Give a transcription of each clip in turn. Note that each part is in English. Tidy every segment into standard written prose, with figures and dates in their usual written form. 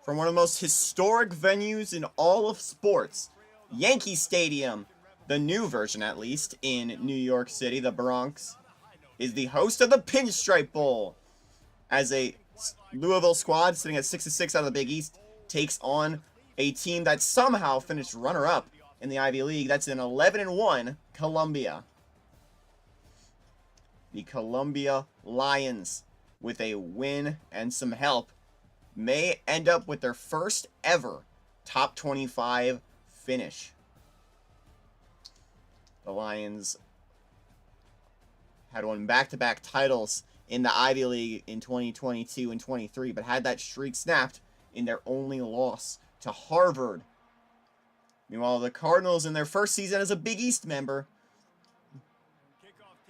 from one of the most historic venues in all of sports, Yankee Stadium, the new version at least, in New York City, the Bronx, is the host of the Pinstripe Bowl. As a Louisville squad sitting at 6-6 out of the Big East takes on a team that somehow finished runner-up in the Ivy League. That's an 11-1 Columbia. The Columbia Lions, with a win and some help, may end up with their first ever top 25 finish. The Lions had won back-to-back titles in the Ivy League in 2022 and 23, but had that streak snapped in their only loss to Harvard. Meanwhile, the Cardinals, in their first season as a Big East member,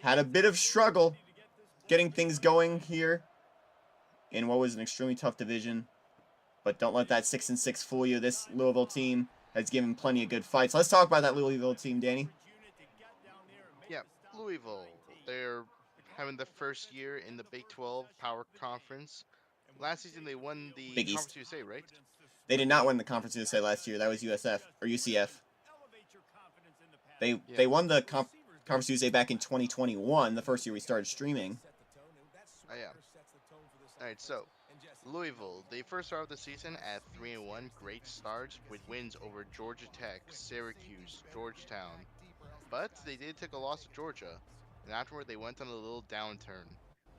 had a bit of struggle getting things going here in what was an extremely tough division. But don't let that 6-6 fool you. This Louisville team has given plenty of good fights. Let's talk about that Louisville team, Danny. Yeah, Louisville. They're having the first year in the Big 12 Power Conference. Last season they won the Big Conference East. USA, right? They did not win the Conference USA last year. That was USF or UCF. They Yeah. they won the Conference USA back in 2021, the first year we started streaming. Oh yeah. All right, so Louisville. They first started the season at 3-1, great starts with wins over Georgia Tech, Syracuse, Georgetown. But they did take a loss to Georgia, and afterward they went on a little downturn.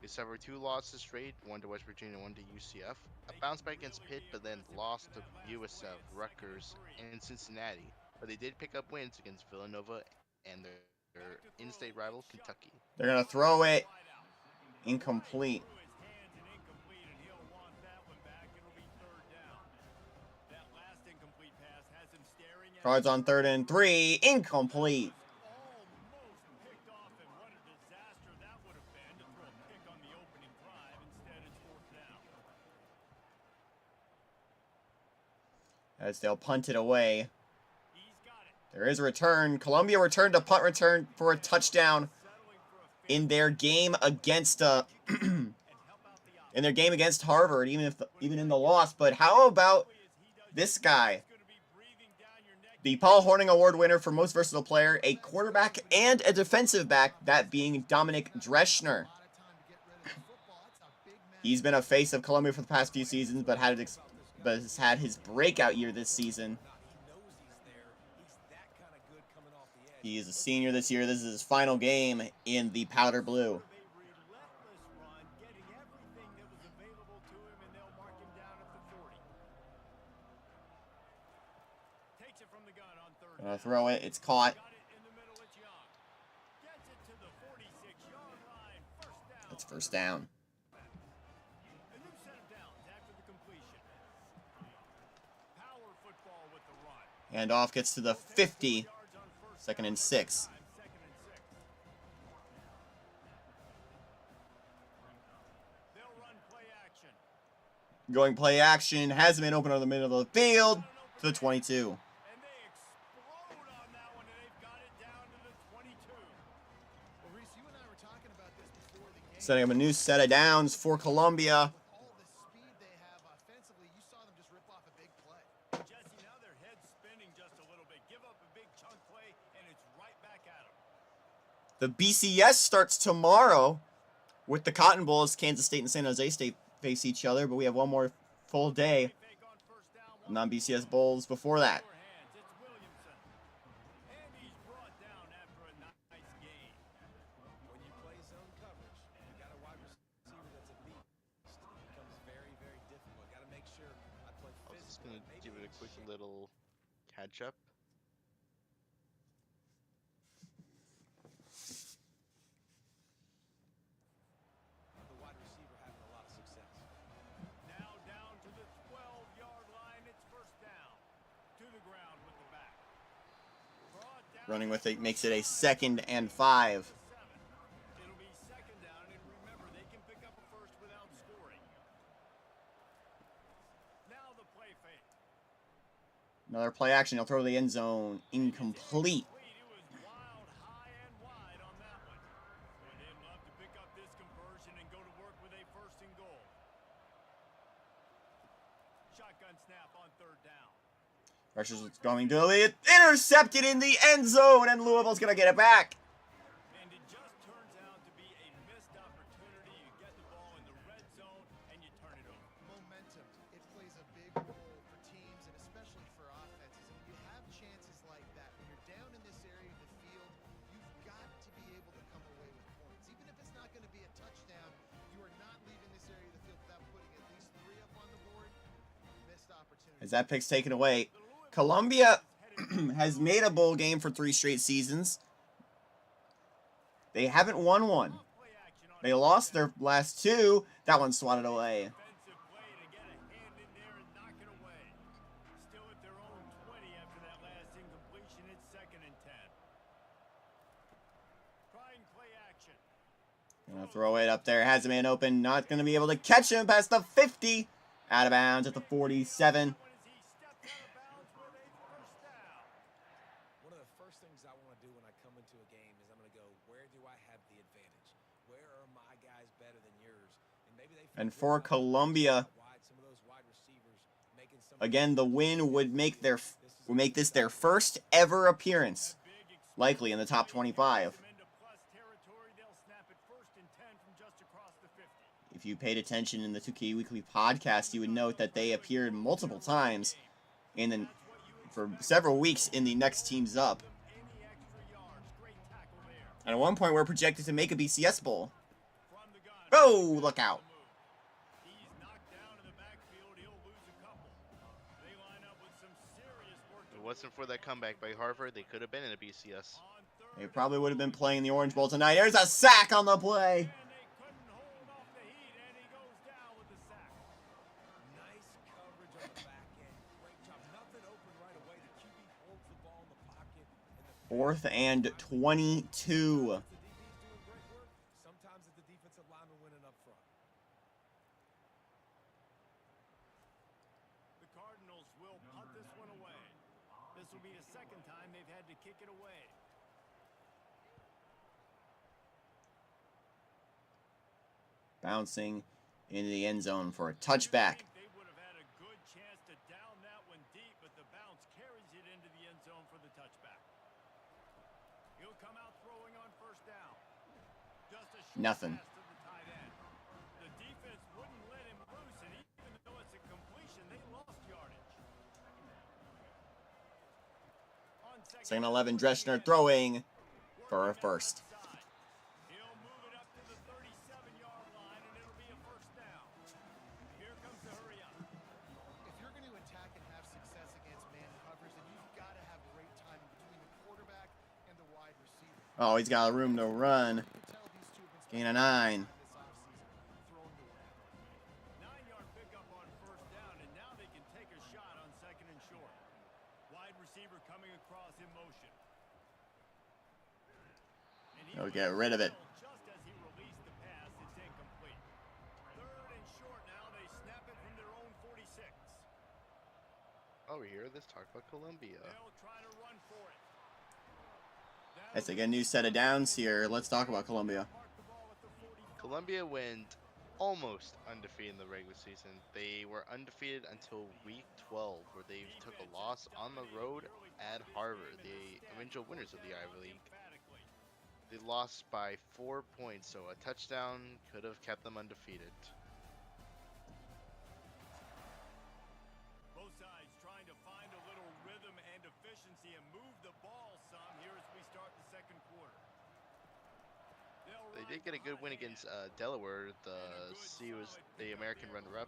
They suffered two losses straight, one to West Virginia, one to UCF. A bounce back against Pitt, but then lost to USF, Rutgers, and Cincinnati. But they did pick up wins against Villanova and their in-state rival Kentucky. They're going to throw it incomplete. Cards on 3rd and 3. Incomplete. As they'll punt it away. There is a return. Columbia returned a punt return for a touchdown in their game against in their game against Harvard, even in the loss. But how about this guy? The Paul Hornung Award winner for most versatile player, a quarterback and a defensive back, that being Dominic Dreschner. He's been a face of Columbia for the past few seasons, but has had his breakout year this season. He is a senior this year. This is his final game in the powder blue. Gonna throw it. It's caught. That's first down. Handoff gets to the 50. 2nd and 6. Going play action. Has been open on the middle of the field to the 22. Setting up a new set of downs for Columbia. The BCS starts tomorrow with the Cotton Bowl as Kansas State and San Jose State face each other, but we have one more full day of non-BCS Bowls before that. I was just going to give it a quick little catch up. Running with it makes it a 2nd and 5. Another play action. He'll throw the end zone. Incomplete. Pressure's going to it. Intercepted in the end zone, and Louisville's going to get it back. And it just turns out to be a missed opportunity. You get the ball in the red zone, and you turn it over. Momentum, it plays a big role for teams, and especially for offenses. And when you have chances like that, when you're down in this area of the field, you've got to be able to come away with points. Even if it's not going to be a touchdown, you are not leaving this area of the field without putting at least 3 up on the board. Missed opportunity. As that pick's taken away, Columbia has made a bowl game for 3 straight seasons. They haven't won one. They lost their last 2. That one swatted away. Defensive play to get a hand in there and knock it away. Still at their own 20 after that last incompletion. It's 2nd and 10. Trying play action. Gonna throw it up there. Has a man open. Not gonna be able to catch him past the 50. Out of bounds at the 47. One of the first things I want to do when I come into a game is I'm going to go, where do I have the advantage? Where are my guys better than yours? And maybe they And for Columbia, again, the win would make this their first ever appearance, likely in the top 25. If you paid attention in the 2K Weekly podcast, you would note that they appeared multiple times for several weeks in the next teams up. And at one point, we're projected to make a BCS Bowl. Oh, look out. If it wasn't for that comeback by Harvard, they could have been in a BCS. They probably would have been playing the Orange Bowl tonight. There's a sack on the play. Fourth and 22. Sometimes it's the defensive lineman winning up front. The Cardinals will punt this one away. This will be the 2nd time they've had to kick it away. Bouncing into the end zone for a touchback. They would have had a good chance to down that one deep, but the bounce carries it into the end zone for the touchback. He'll come out throwing on 1st down. Just a short Nothing. pass to the tight end. The defense wouldn't let him loose, and even though it's a completion, they lost yardage. On 2nd 11, Dreschner throwing for a first. He'll move it up to the 37-yard line, and it'll be a 1st down. Here comes the hurry up. If you're going to attack and have success against man covers, then you've got to have great timing between the quarterback and the wide receiver. Oh, he's got room to run. You can tell these two have been Gain of 9. this offseason, throwing the ball. 9-yard pickup on 1st down, and now they can take a shot on 2nd and short. Wide receiver coming across in motion. And he He'll get rid of it. just as he released the pass, it's incomplete. 3rd and short now. They snap it from their own 46. Over here, let's talk about Columbia. They'll try to run for it. Let's take a new set of downs here. Let's talk about Columbia. Park the ball at the 45. Columbia went almost undefeated in the regular season. They were undefeated until week 12, where they took a loss on the road at Harvard, the eventual winners of the Ivy League. They lost by 4 points, so a touchdown could have kept them undefeated. Both sides trying to find a little rhythm and efficiency and move the ball some here as we start the 2nd quarter. They did get a good win against Delaware. C was the American runner-up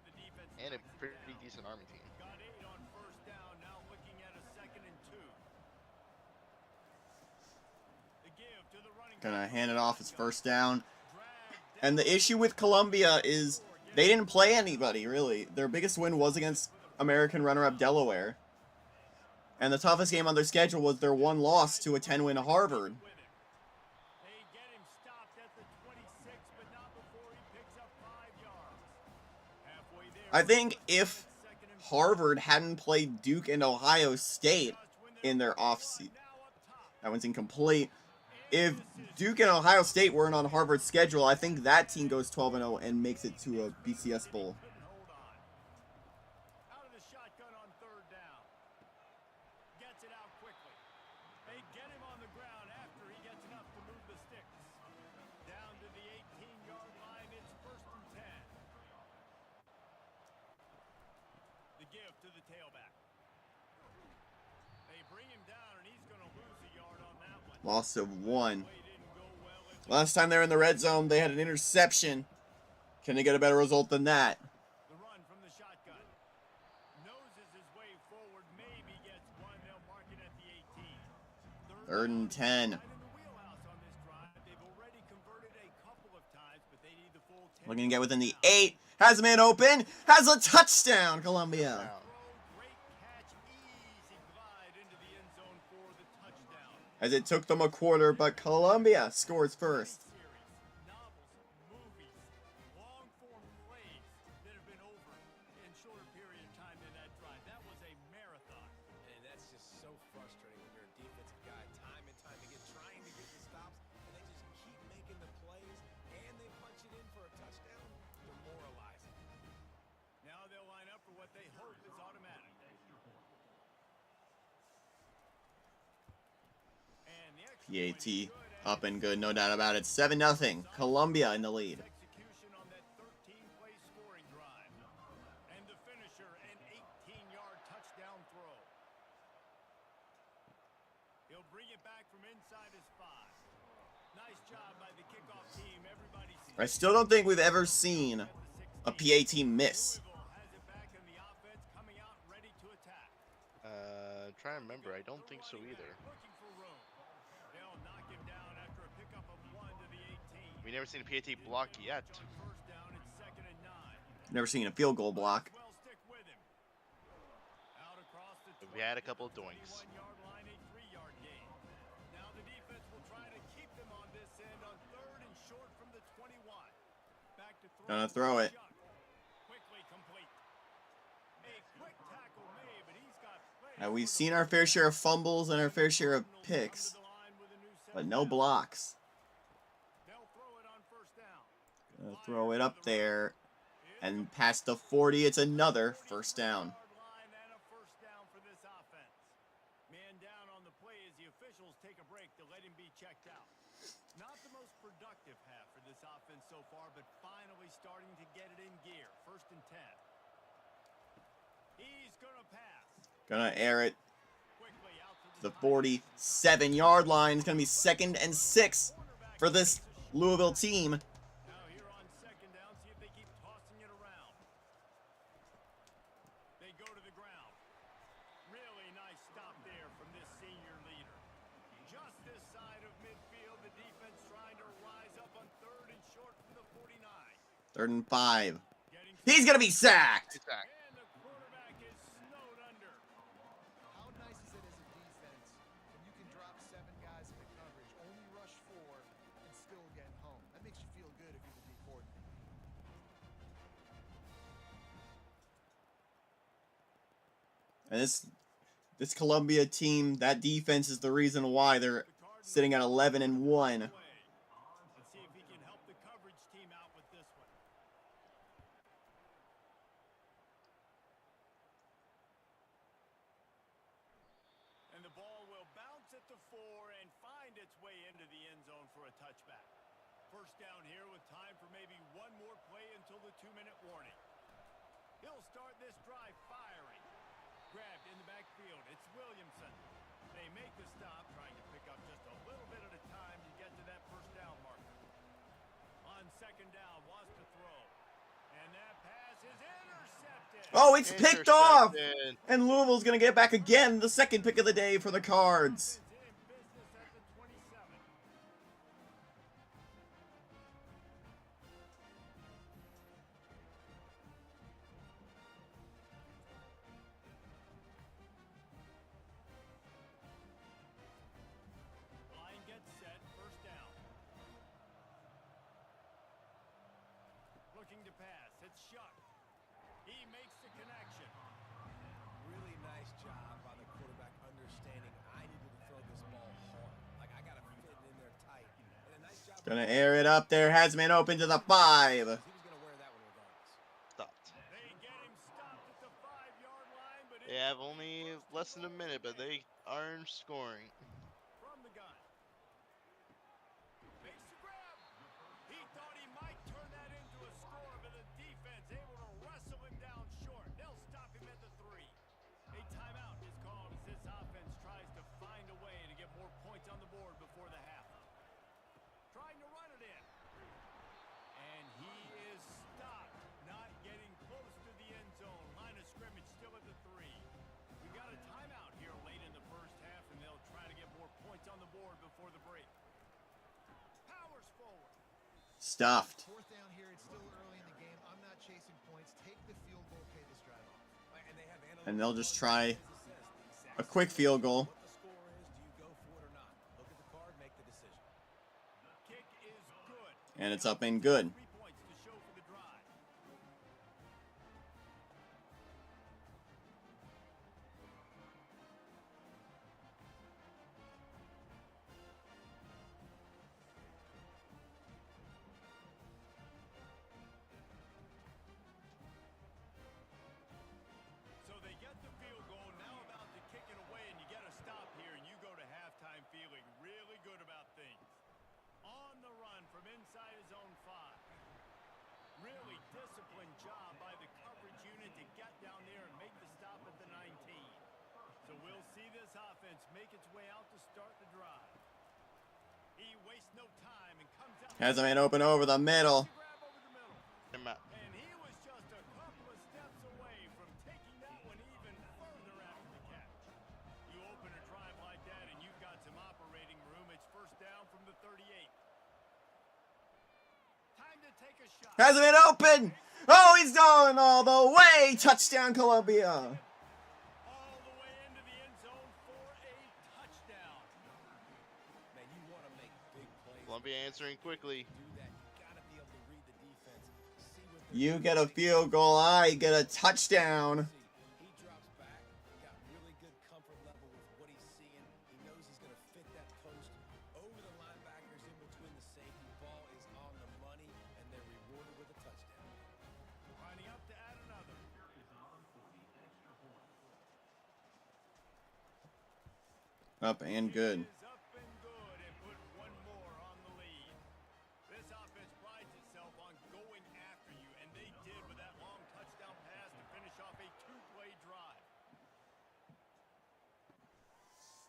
and a pretty decent Army team. Got 8 on 1st down, now looking at a 2nd and 2. The give to the running Gonna hand it off as 1st down. And the issue with Columbia is they didn't play anybody, really. Their biggest win was against American runner-up Delaware. And the toughest game on their schedule was their one loss to a 10-win Harvard. They get him stopped at the 26, but not before he picks up 5 yards. Halfway there. I think if Harvard hadn't played Duke and Ohio State in their offseason, that one's incomplete. If Duke and Ohio State weren't on Harvard's schedule, I think that team goes 12-0 and makes it to a BCS Bowl. Hold on. Out of the shotgun on third down. Gets it out quickly. They get him on the ground after he gets enough to move the sticks. Down to the 18-yard line, it's 1st and 10. The give to the tailback. They bring him down, and he's going to lose a yard on that one. Loss of 1. Play didn't go well at the Last time they were in the red zone, they had an interception. Can they get a better result than that? The run from the shotgun. Noses his way forward, maybe gets one. They'll mark it at the 18. 3rd and 10. Right in the wheelhouse on this drive. They've already converted a couple of times, but they need the full 10. Looking to get within the 8. Has a man open. Has a touchdown, Columbia. Throw, great catch, easy glide into the end zone for the touchdown. As it took them a quarter, but Columbia scores first. Series, novels, movies, long-form plays that have been over in shorter period of time than that drive. That was a marathon. And that's just so frustrating when you're a defensive guy, time and time again, trying to get the stops, and they just keep making the plays, and they punch it in for a touchdown. Demoralizing. Now they'll line up for what they hope is automatic. And the extra point is PAT good. up and good, no doubt about it. 7-0. Columbia in the lead. Execution on that 13-play scoring drive. And the finisher, an 18-yard touchdown throw. He'll bring it back from inside his 5. Nice job by the kickoff team. Everybody's I still don't think we've ever seen a PAT miss. Louisville has it back in the offense, coming out ready to attack. Trying to remember. I don't think so either. Looking for room. They'll knock him down after a pickup of 1 to the 18. We never seen a PAT block yet. On first down, it's 2nd and 9. Never seen a field goal block. Well, stick with him. Out across the We had a couple of doinks. 21-yard line, a 3-yard gain. Now the defense will try to keep them on this end on 3rd and short from the 21. Back to throw. Gonna throw it. Quickly complete. A quick tackle made, but he's got plenty We've seen our fair share of fumbles and our fair share of picks, to the line with a new set but of no downs. blocks. They'll throw it on first down. Gonna throw it up there. And past the 40, it's another first down. Line and a first down for this offense. Man down on the play as the officials take a break to let him be checked out. Not the most productive half for this offense so far, but finally starting to get it in gear. 1st and 10. He's gonna pass. Gonna air it Quickly out to to the 47-yard line. It's gonna be 2nd and 6 for this Louisville team. Now here on 2nd down, see if they keep tossing it around. They go to the ground. Really nice stop there from this senior leader. Just this side of midfield, the defense trying to rise up on 3rd and short from the 49. 3rd and 5. Getting He's gonna be sacked. It's back. and the quarterback is snowed under. How nice is it as a defense when you can drop 7 guys into coverage, only rush 4, and still get home? That makes you feel good if you're the D coordinator. And this Columbia team, that defense is the reason why they're sitting at 11 and 1. Let's see if he can help the coverage team out with this one. And the ball will bounce at the 4 and find its way into the end zone for a touchback. First down here with time for maybe one more play until the 2-minute warning. He'll start this drive firing. Grabbed in the backfield. It's Williamson. They make the stop, trying to pick up just a little bit at a time to get to that first down marker. On 2nd down, wants to throw. And that pass is intercepted. Oh, it's picked off! Intercepted. And Louisville's gonna get back again, the 2nd pick of the day for the Cards. Is in business at the 27. Line gets set, first down. Looking to pass, it's Shuck. He makes the connection. Really nice job by the quarterback understanding I needed to throw this ball hard. Like, I got to fit it in there tight. And a nice job. Gonna air it up there. Has man open to the 5. He was going to wear that one regardless. Stopped. They get him stopped at the 5-yard line. They have only less than a minute, but they are scoring. From the gun. Makes the grab. He thought he might turn that into a score, but the defense able to wrestle him down short. They'll stop him at the 3. A timeout is called as this offense tries to find a way to get more points on the board before the half. Trying to run it in. And he is stopped, not getting close to the end zone. Line of scrimmage still at the 3. We got a timeout here late in the first half, and they'll try to get more points on the board before the break. Powers forward. Stuffed. Fourth down here, it's still early in the game. I'm not chasing points. Take the field goal, pay this drive off. And they'll just try a quick field goal. What the score is, do you go for it or not? Look at the card, make the decision. Kick is good. And it's up and good. 3 points to show for the drive. So they get the field goal, now about to kick it away, and you get a stop here, and you go to halftime feeling really good about things. On the run from inside his own 5. Really disciplined job by the coverage unit to get down there and make the stop at the 19. So we'll see this offense make its way out to start the drive. He wastes no time and comes out. Has a man open over the middle. Grab over the middle. They're ma- And he was just a couple of steps away from taking that one even further after the catch. You open a drive like that and you've got some operating room. It's first down from the 38. Time to take a shot. Has a man open. Oh, he's going all the way. Touchdown, Columbia. All the way into the end zone for a touchdown. Man, you want to make big plays. Columbia answering quickly. Do that. You got to be able to read the defense. See what they're You doing. get a field goal. I get a touchdown. He drops back, got really good comfort level with what he's seeing. He knows he's going to fit that post over the linebackers in between the safety. Ball is on the money, and they're rewarded with a touchdown. Lining up to add another. Up and good. Is up and good and put one more on the lead. This offense prides itself on going after you, and they did with that long touchdown pass to finish off a 2-play drive.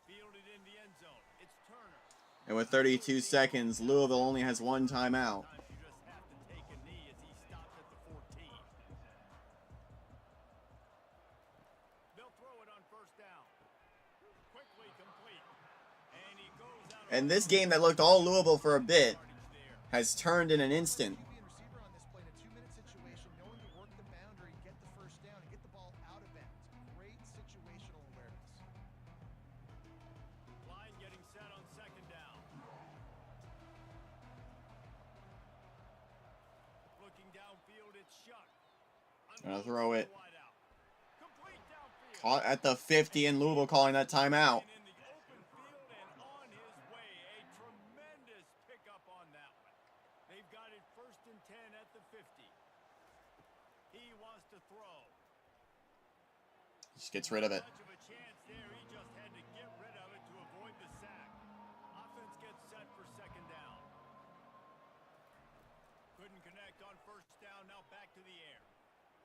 Fielded in the end zone. It's Turner. And with 32 seconds, Louisville only has one timeout. Sometimes you just have to take a knee as he stops at the 14. They'll throw it on first down. Quickly complete. And he goes out. And this game that looked all Louisville for a bit there. has turned in an instant. QB and receiver on this play in a 2-minute situation, knowing to work the boundary, get the first down, and get the ball out of bounds. Great situational awareness. Line getting set on second down. Looking downfield, it's Shuck. Gonna throw it. Wide out. Complete downfield. Caught at the 50 and Louisville calling that timeout. And in the open field and on his way. A tremendous pickup on that one. They've got it first and 10 at the 50. He wants to throw. Just gets rid of it. Much of a chance there. He just had to get rid of it to avoid the sack. Offense gets set for second down. Couldn't connect on first down. Now back to the air.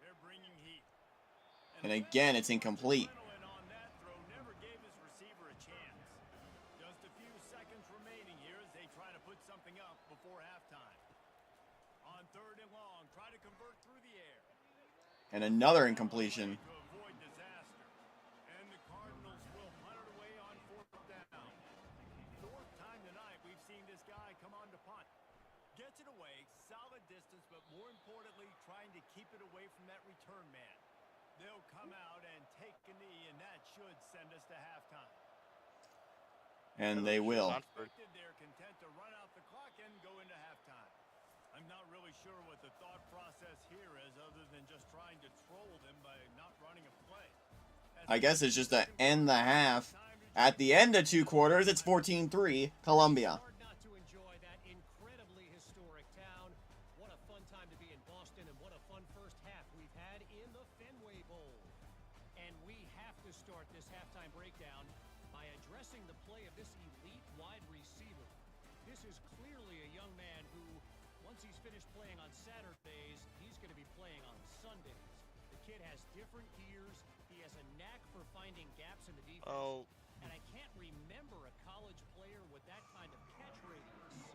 They're bringing heat. And again, it's incomplete. Adrenaline on that throw never gave his receiver a chance. Just a few seconds remaining here as they try to put something up before halftime. On third and long, try to convert through the air. And another incompletion. To avoid disaster. And the Cardinals will punt it away on fourth down. Fourth time tonight we've seen this guy come on to punt. Gets it away, solid distance, but more importantly, trying to keep it away from that return man. They'll come out and take a knee, and that should send us to halftime. And they will. They're content to run out the clock and go into halftime. I'm not really sure what the thought process here is other than just trying to troll them by not running a play. I guess it's just to end the half. At the end of 2 quarters, it's 14-3, Columbia. Hard not to enjoy that incredibly historic town. What a fun time to be in Boston, and what a fun first half we've had in the Fenway Bowl. And we have to start this halftime breakdown by addressing the play of this elite wide receiver. This is clearly a young man who, once he's finished playing on Saturdays, he's going to be playing on Sundays. The kid has different gears. He has a knack for finding gaps in the defense. Oh, And I can't remember a college player with that kind of catch radius.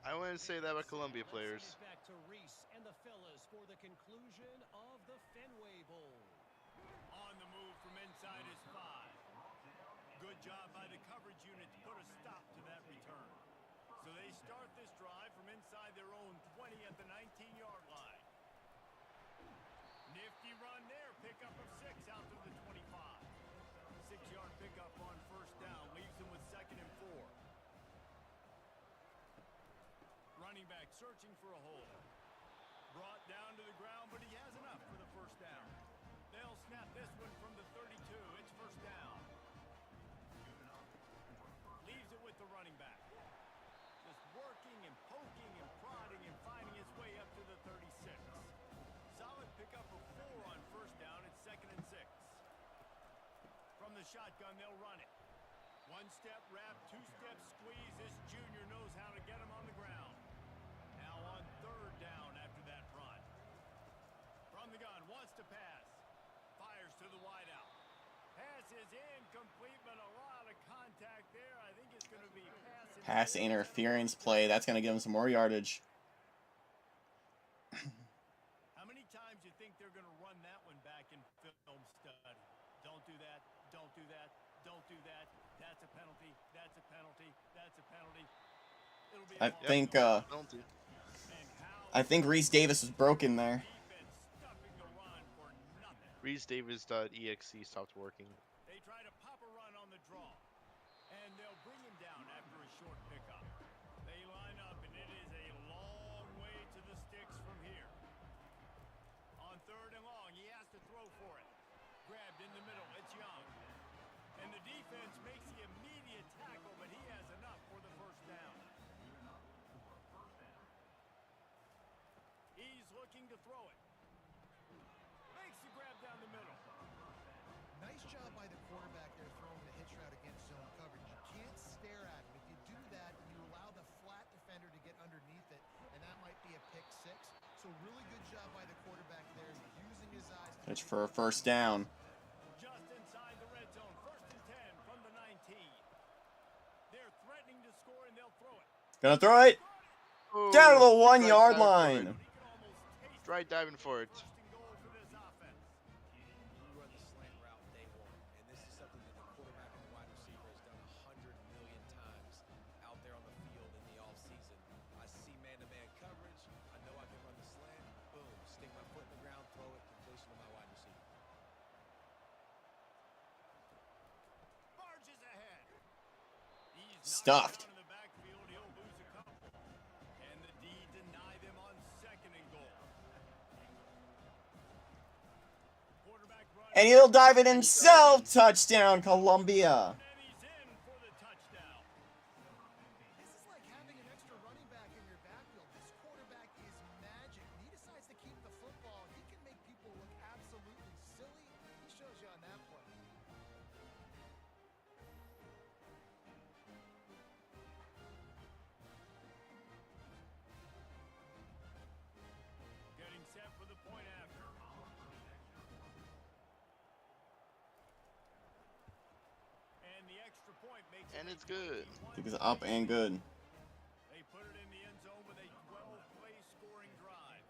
I wouldn't say that about Columbia players. Let's send it back to Reese and the fellas for the conclusion of the Fenway Bowl. On the move from inside his 5. Good job by the coverage unit to put a stop to that return. So they start this drive from inside their own 20 at the 19-yard line. Nifty run there, pickup of 6 out to the 25. 6-yard pickup on first down, leaves them with 2nd and 4. Running back searching for a hole. Brought down to the ground, but he has enough for the first down. They'll snap this one from the 32. It's first down. Leaves it with the running back. Just working and poking and prodding and finding his way up to the 36. Solid pickup of 4 on first down. It's 2nd and 6. From the shotgun, they'll run it. 1-step wrap, 2-step squeeze. This junior knows how to get him on the ground. Now on 3rd down after that run. From the gun, wants to pass. Fires to the wideout. Pass is incomplete, but a lot of contact there. I think it's going to be Pass interference play. That's going to give him some more yardage. How many times do you think they're going to run that one back in film study? Don't do that. Don't do that. Don't do that. That's a penalty. That's a penalty. That's a penalty. It'll be Penalty. I think Reese Davis was broken there. ReeseDavis.exe stopped working. They try to pop a run on the draw, and they'll bring him down after a short pickup. They line up, and it is a long way to the sticks from here. On 3rd and long, he has to throw for it. Grabbed in the middle, it's Young. And the defense makes the immediate tackle, but he has enough for the first down. He's looking to throw it. Makes the grab down the middle. Nice job by the quarterback there throwing the hitch route against zone coverage. You can't stare at him. If you do that, you allow the flat defender to get underneath it, and that might be a pick 6. So really good job by the quarterback there, using his eyes. Pitch for a first down. Just inside the red zone. 1st and 10 from the 19. They're threatening to score, and they'll throw it. Gonna throw it Oh, down to the 1-yard diving for line. it. Try diving for it. First and goal for this offense. You run the slant route day 1, and this is something that the quarterback and the wide receiver has done 100 million times out there on the field in the offseason. I see man-to-man coverage. I know I can run the slant. Boom, stick my foot in the ground, throw it, completion to my wide receiver. Barges ahead. He's Stuffed. knocked down in the backfield. He'll lose a couple. And the D deny them on 2nd and goal. Quarterback run. And he'll dive it himself. Touchdown, Columbia. And he's in for the touchdown. This is like having an extra running back in your backfield. This quarterback is magic. When he decides to keep the football, he can make people look absolutely silly. He shows you on that play. Getting set for the point after. And the extra point makes it And a it's good. 21. I think it's up and good. They put it in the end zone with a 12-play scoring drive.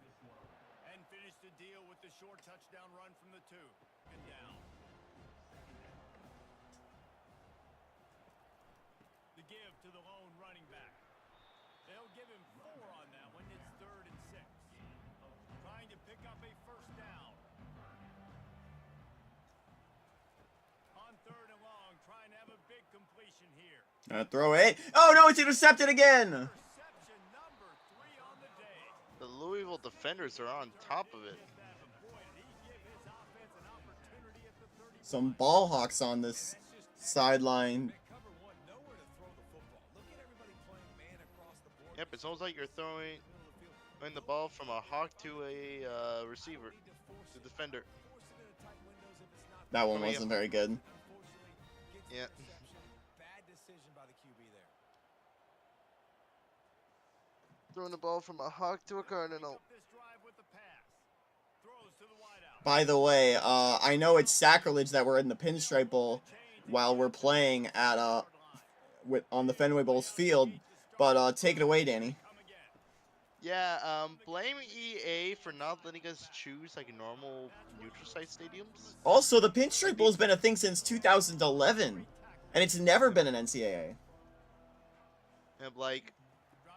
And finish the deal with the short touchdown run from the 2. And down. The give to the lone running back. They'll give him 4 on that one. It's 3rd and 6. Trying to pick up a first down. On 3rd and long, trying to have a big completion here. Gonna throw it. Oh no, it's intercepted again. Interception number 3 on the day. The Louisville defenders are on top of it. Some ball hawks on this sideline. Cover 1, nowhere to throw the football. Look at everybody playing man across the board. Yep, it's almost like you're throwing the ball from a hawk to a receiver, to defender. Force it into tight windows if it's not That one Oh, yeah. wasn't very good. Unfortunately, gets Yeah. the interception. Bad decision by the QB there. Throwing the ball from a hawk to a cardinal. This drive with the pass. Throws to the wideout. By the way, I know it's sacrilege that we're in the Pinstripe Bowl while we're playing at on the Fenway Bowl's field, but take it away, Danny. Yeah, blame EA for not letting us choose like normal neutral site stadiums. Also, the Pinstripe Bowl's been a thing since 2011, and it's never been an NCAA. And like,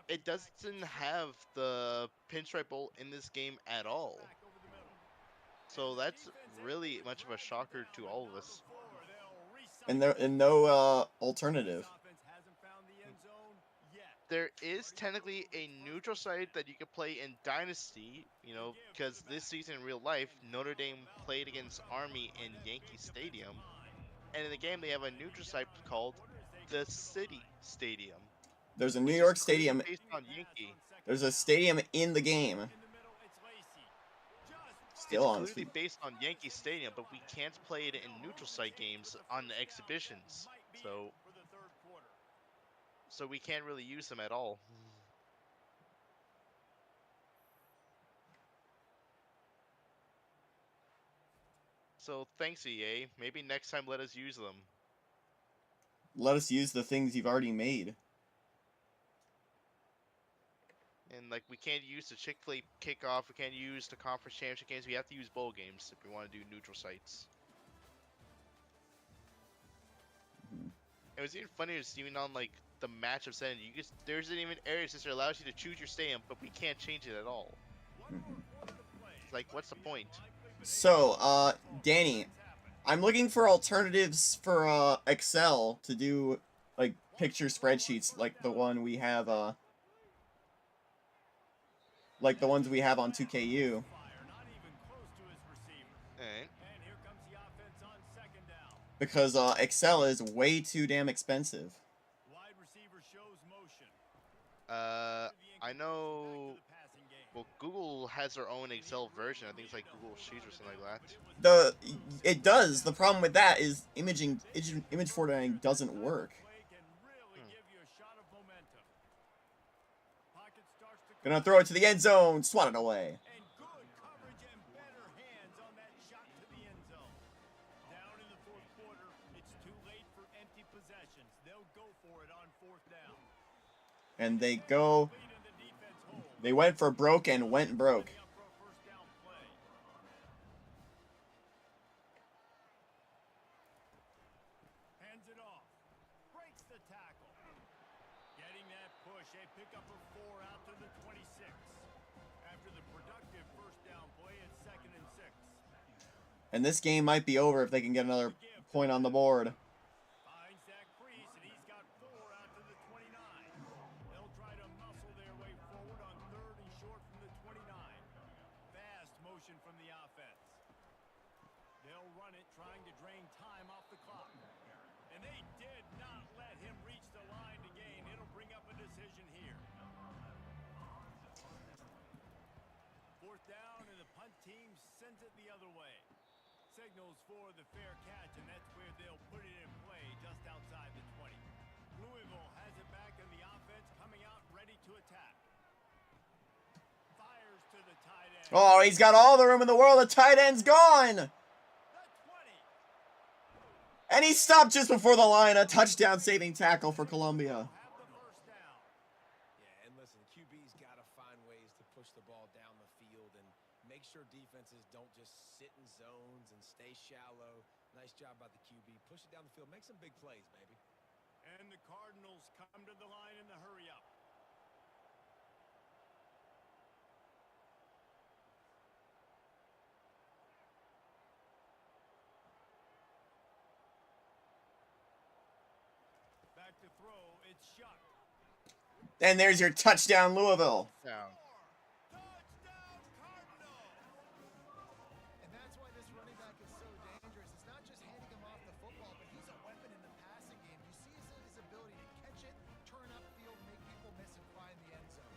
it doesn't have the Pinstripe Bowl in this game at all. So that's really much of a shocker to all of us. And no alternative. There is technically a neutral site that you can play in Dynasty, you know, because this season in real life, Notre Dame played against Army in Yankee Stadium. And in the game, they have a neutral site called the City Stadium. There's a New which is York clearly stadium. based on Yankee. There's a stadium in the game. Still on It's its clearly feet. based on Yankee Stadium, but we can't play it in neutral site games on the exhibitions. So we can't really use them at all. So thanks EA. Maybe next time let us use them. Let us use the things you've already made. And like we can't use the Chick-fil-A kickoff, we can't use the conference championship games, we have to use bowl games if we want to do neutral sites. It was even funnier even on like the matchup setting. There's even areas that allows you to choose your stadium, but we can't change it at all. It's like, what's the point? So, Danny, I'm looking for alternatives for Excel to do like picture spreadsheets like the one we have like the ones we have on 2KU. Alright. Because Excel is way too damn expensive. I know. Well, Google has their own Excel version. I think it's like Google Sheets or something like that. It does. The problem with that is image formatting doesn't work. Gonna throw it to the end zone. Swat it away. And they went for broke and went broke. Hands it off. Breaks the tackle. Getting that push. A pickup of 4 out to the 26. After the productive first down play, it's 2nd and 6. And this game might be over if they can get another point on the board. Finds that crease, and he's got 4 out to the 29. They'll try to muscle their way forward on 3rd and short from the 29. Fast motion from the offense. They'll run it, trying to drain time off the clock. And they did not let him reach the line to gain. It'll bring up a decision here. 4th down, and the punt team sends it the other way. Signals for the fair catch, and that's where they'll put it in play, just outside the 20. Louisville has it back, and the offense coming out ready to attack. Fires to the tight end. Oh, he's got all the room in the world. The tight end's gone. And he stopped just before the line. A touchdown-saving tackle for Columbia. Yeah, and listen, QB's got to find ways to push the ball down the field and make sure defenses don't just sit in zones and stay shallow. Nice job by the QB. Push it down the field. Make some big plays, baby. And the Cardinals come to the line in the hurry-up. Back to throw. It's shot. And there's your touchdown, Louisville. Down. Touchdown, Cardinals! And that's why this running back is so dangerous. It's not just handing him off the football, but he's a weapon in the passing game. You see his ability to catch it, turn upfield, make people miss, and find the end zone.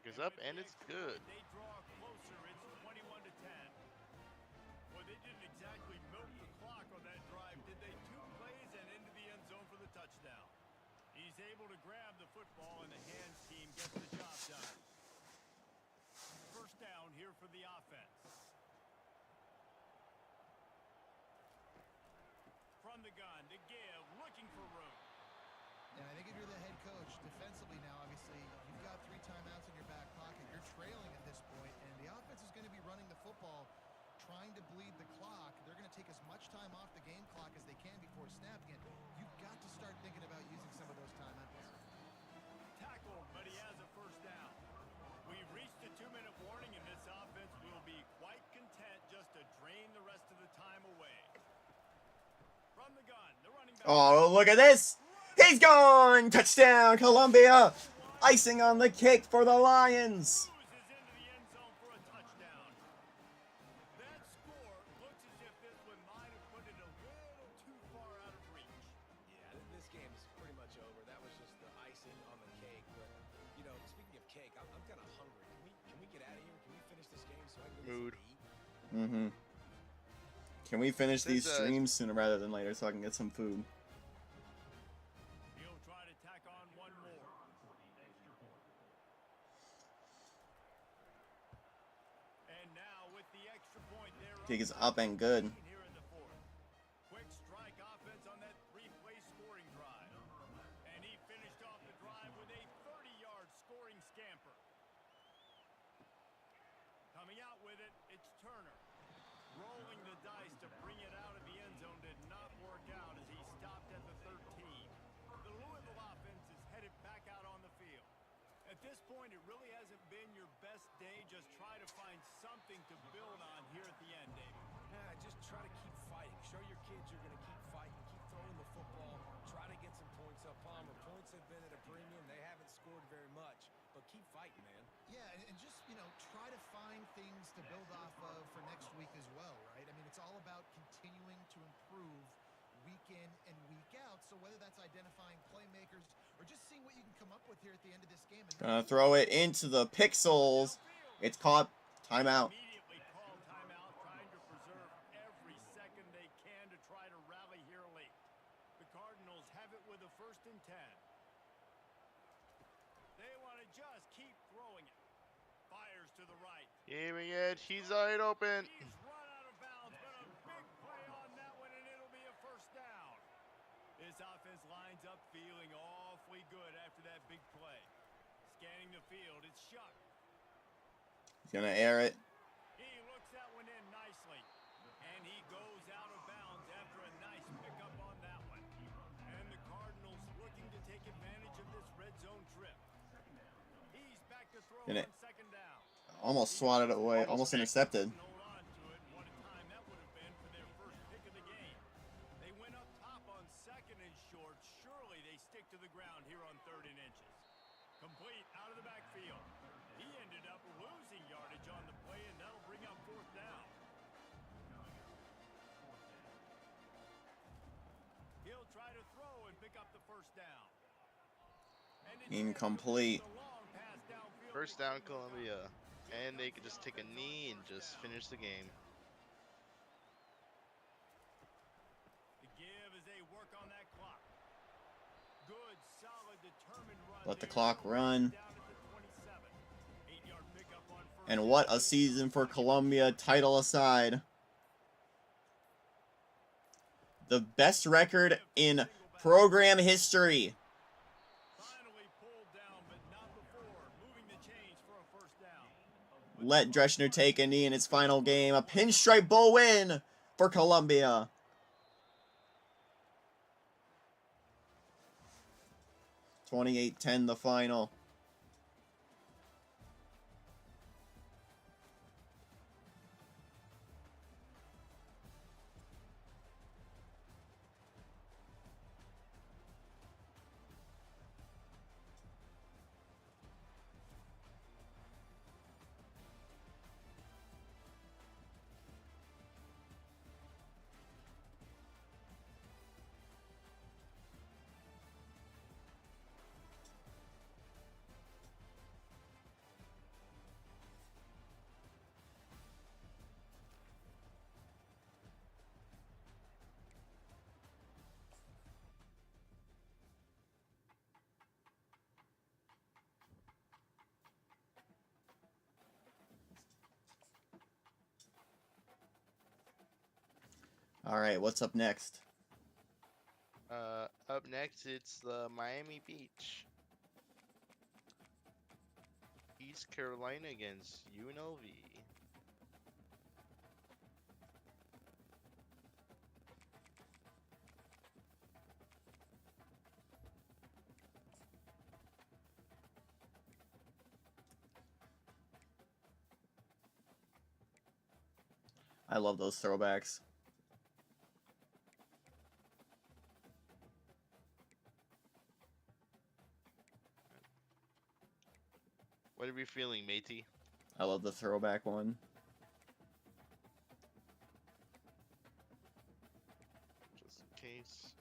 Kick is up, and it's good. They draw closer. It's 21 to 10. Well, they didn't exactly milk the clock on that drive, did they? 2 plays and into the end zone for the touchdown. He's able to grab the football, and the hands team gets the job done. First down here for the offense. From the gun to give, looking for room. Yeah, I think if you're the head coach, defensively now, obviously, you've got 3 timeouts in your back pocket. You're trailing at this point, and the offense is going to be running the football, trying to bleed the clock. They're going to take as much time off the game clock as they can before snapping it. You've got to start thinking about using some of those timeouts. Tackled, but he has a first down. We've reached the 2-minute warning, and this offense will be quite content just to drain the rest of the time away. From the gun, the running back. Oh, look at this. He's gone. Touchdown, Columbia. Icing on the cake for the Lions. Is into the end zone for a touchdown. That score looks as if this one might have put it a little too far out of reach. Yeah, this game is pretty much over. That was just the icing on the cake. But, you know, speaking of cake, I'm kind of hungry. Can we get out of here? Can we finish this game so I can get Mood. something to eat? Mm-hmm. Can we finish these There's, streams sooner rather than later so I can get some food? He'll try to tack on one more. And now with the extra point there. Kick is up and good. Here in the 4th. Quick strike offense on that 3-play scoring drive. And he finished off the drive with a 30-yard scoring scamper. Coming out with it, it's Turner. Rolling the dice to bring it out of the end zone did not work out as he stopped at the 13. The Louisville offense is headed back out on the field. At this point, it really hasn't been your best day. Just try to find something to build on here at the end, David. Yeah, just try to keep fighting. Show your kids you're going to keep fighting. Keep throwing the football. Try to get some points up. Palmer, points have been at a premium. They haven't scored very much. But keep fighting, man. Yeah, and just, you know, try to find things to build off of for next week as well, right? I mean, it's all about continuing to improve week in and week out. So whether that's identifying playmakers or just seeing what you can come up with here at the end of this game. And Gonna throw it into the pixels. It's caught. Timeout. Immediately called timeout, trying to preserve every second they can to try to rally here late. The Cardinals have it with a 1st and 10. They want to just keep throwing it. Fires to the right. Aiming it. He's wide open. He's run out of bounds, but a big play on that one, and it'll be a first down. This offense lines up feeling awfully good after that big play. Scanning the field, it's Shuck. He's gonna air it. He looks that one in nicely. And he goes out of bounds after a nice pickup on that one. And the Cardinals looking to take advantage of this red zone trip. He's back to throw And on it 2nd down. almost swatted it away. Almost intercepted. Hold on to it. What a time that would have been for their first pick of the game. They went up top on 2nd and short. Surely they stick to the ground here on 3rd and inches. Complete out of the backfield. He ended up losing yardage on the play, and that'll bring up 4th down. He'll try to throw and pick up the first down. And it's Incomplete. the long pass downfield. First down, Columbia. And they could just take a knee and just finish the game. The give as they work on that clock. Good, solid, determined run. Let the there. clock run. Down at the 27. 8-yard pickup on first And down. what a season for Columbia, title aside. The best record in program history. Finally pulled down, but not before. Moving the chains for a first down. Let Dreschner take a knee in its final game. A Pinstripe Bowl win for Columbia. 28-10 the final. All right, what's up next? Up next, it's the Miami Beach. East Carolina against UNLV. I love those throwbacks. What are we feeling, matey? I love the throwback one. Just in case.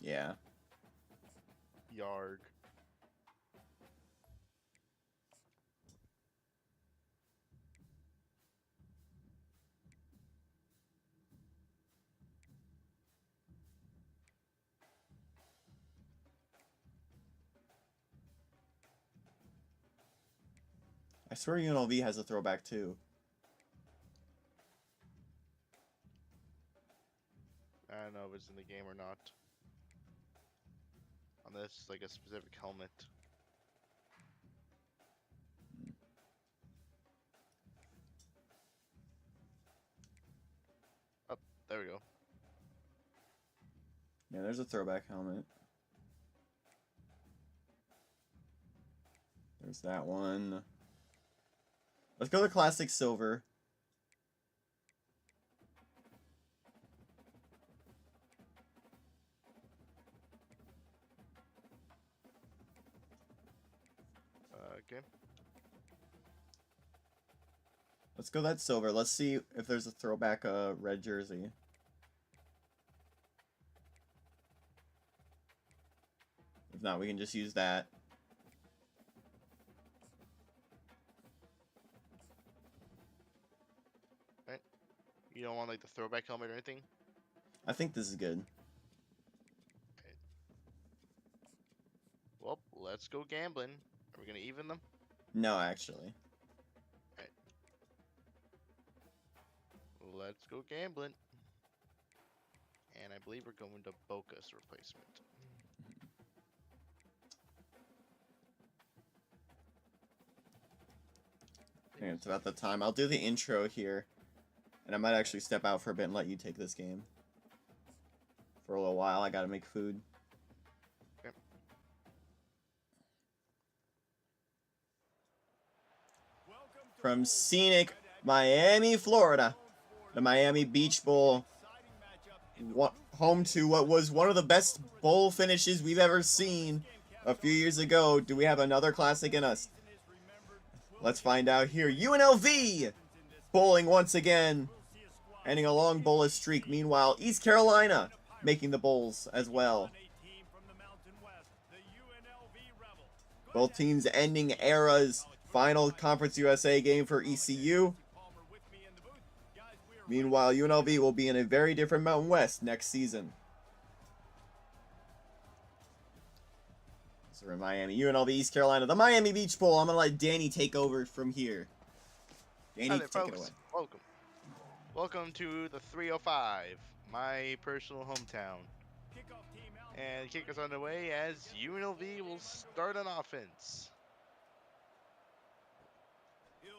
Yeah. Yarg. I swear UNLV has a throwback too. I don't know if it's in the game or not. Unless like a specific helmet. Oh, there we go. Yeah, there's a throwback helmet. There's that one. Let's go to classic silver. Okay. Let's go that silver. Let's see if there's a throwback red jersey. If not, we can just use that. Right. You don't want like the throwback helmet or anything? I think this is good. Well, let's go gambling. Are we gonna even them? No, actually. Let's go gambling. And I believe we're going to Boca's replacement. I think it's about the time. I'll do the intro here. And I might actually step out for a bit and let you take this game. For a little while, I gotta make food. Okay. From scenic Miami, Florida, the Miami Beach Bowl, home to what was one of the best bowl finishes we've ever seen a few years ago. Do we have another classic in us? Let's find out here. UNLV bowling once again, ending a long bowler streak. Meanwhile, East Carolina making the bowls as well. Both teams ending eras. Final Conference USA game for ECU. Meanwhile, UNLV will be in a very different Mountain West next season. So we're in Miami, UNLV, East Carolina, the Miami Beach Bowl. I'm going to let Danny take over from here. Danny, Hi there, take it folks. away. Welcome. Welcome to the 305, my personal hometown. And kick us underway as UNLV will start on offense.